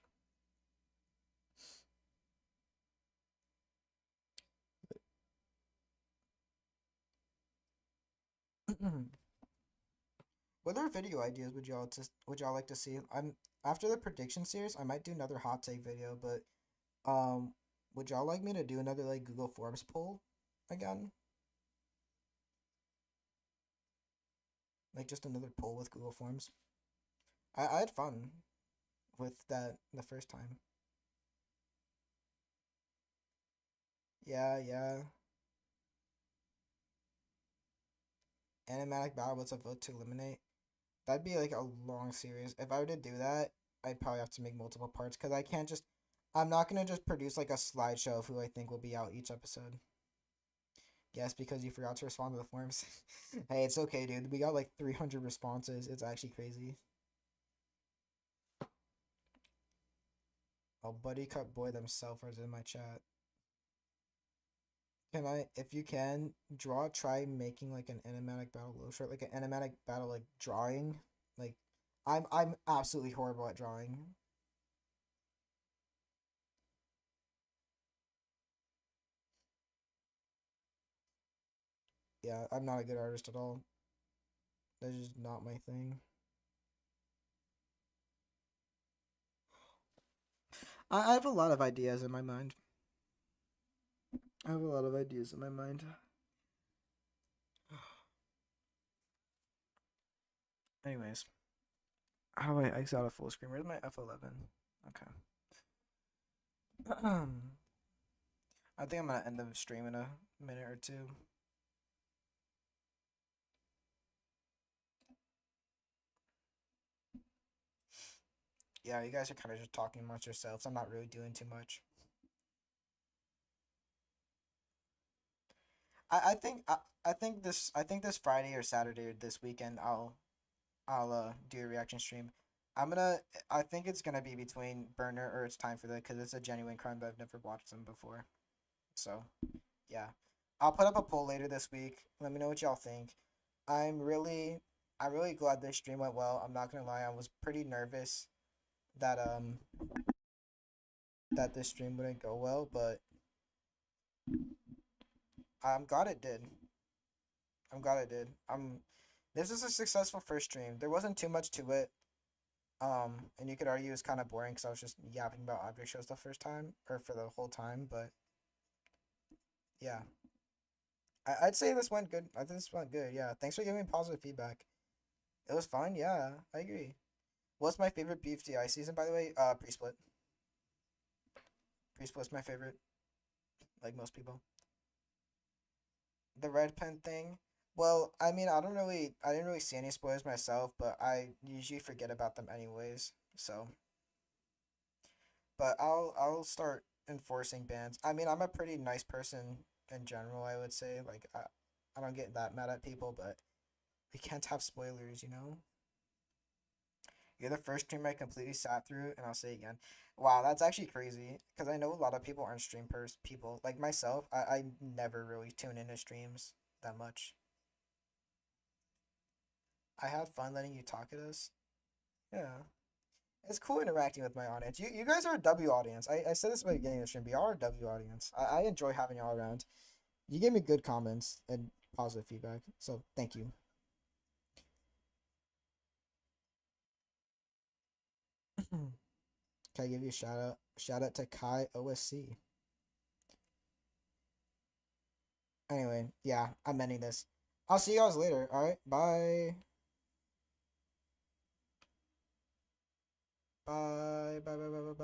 What other video ideas would y'all like to see? I'm after the prediction series, I might do another hot take video, but would y'all like me to do another like Google Forms poll again? Like just another poll with Google Forms. I had fun with that the first time. Yeah, yeah. Animatic Battle, what's a vote to eliminate? That'd be like a long series. If I were to do that, I'd probably have to make multiple parts because I can't just. I'm not gonna just produce like a slideshow of who I think will be out each episode. Yes, because you forgot to respond to the forums. Hey, it's okay, dude. We got like 300 responses. It's actually crazy. Oh, Buddy Cut Boy themselves is in my chat. Can I, if you can, try making like an animatic battle low short, like an animatic battle like drawing. Like, I'm absolutely horrible at drawing. Yeah, I'm not a good artist at all. That's just not my thing. I have a lot of ideas in my mind. I have a lot of ideas in my mind. Anyways, how do I exit out of full screen? Where's my F11? Okay. I think I'm gonna end the stream in a minute or two. Yeah, you guys are kind of just talking amongst yourselves. I'm not really doing too much. I think this Friday or Saturday or this weekend I'll do a reaction stream. I'm gonna I think it's gonna be between Burner or It's Time for That because it's a genuine crime, but I've never watched them before. So yeah, I'll put up a poll later this week. Let me know what y'all think. I'm really I'm really glad this stream went well. I'm not gonna lie, I was pretty nervous that that this stream wouldn't go well, but I'm glad it did. I'm glad it did. This is a successful first stream. There wasn't too much to it. And you could argue it's kind of boring because I was just yapping about object shows the first time or for the whole time. But yeah, I'd say this went good. I think this went good. Yeah, thanks for giving me positive feedback. It was fun. Yeah, I agree. What's my favorite BFDI season, by the way? Pre-split. Pre-split's my favorite. Like most people. The red pen thing. Well, I mean, I didn't really see any spoilers myself, but I usually forget about them anyways. So, but I'll start enforcing bans. I mean, I'm a pretty nice person in general, I would say. Like, I don't get that mad at people, but we can't have spoilers, you know? You're the first stream I completely sat through, and I'll say again. Wow, that's actually crazy. Because I know a lot of people aren't people. Like myself, I never really tune into streams that much. I had fun letting you talk at us. Yeah. It's cool interacting with my audience. You guys are a W audience. I said this at the beginning of the stream, but y'all are a W audience. I enjoy having y'all around. You gave me good comments and positive feedback, so thank you. Can I give you a shout out? Shout out to Kai OSC. Anyway, yeah, I'm ending this. I'll see you guys later. All right, bye. Bye. Bye. Bye. Bye. Bye. Bye.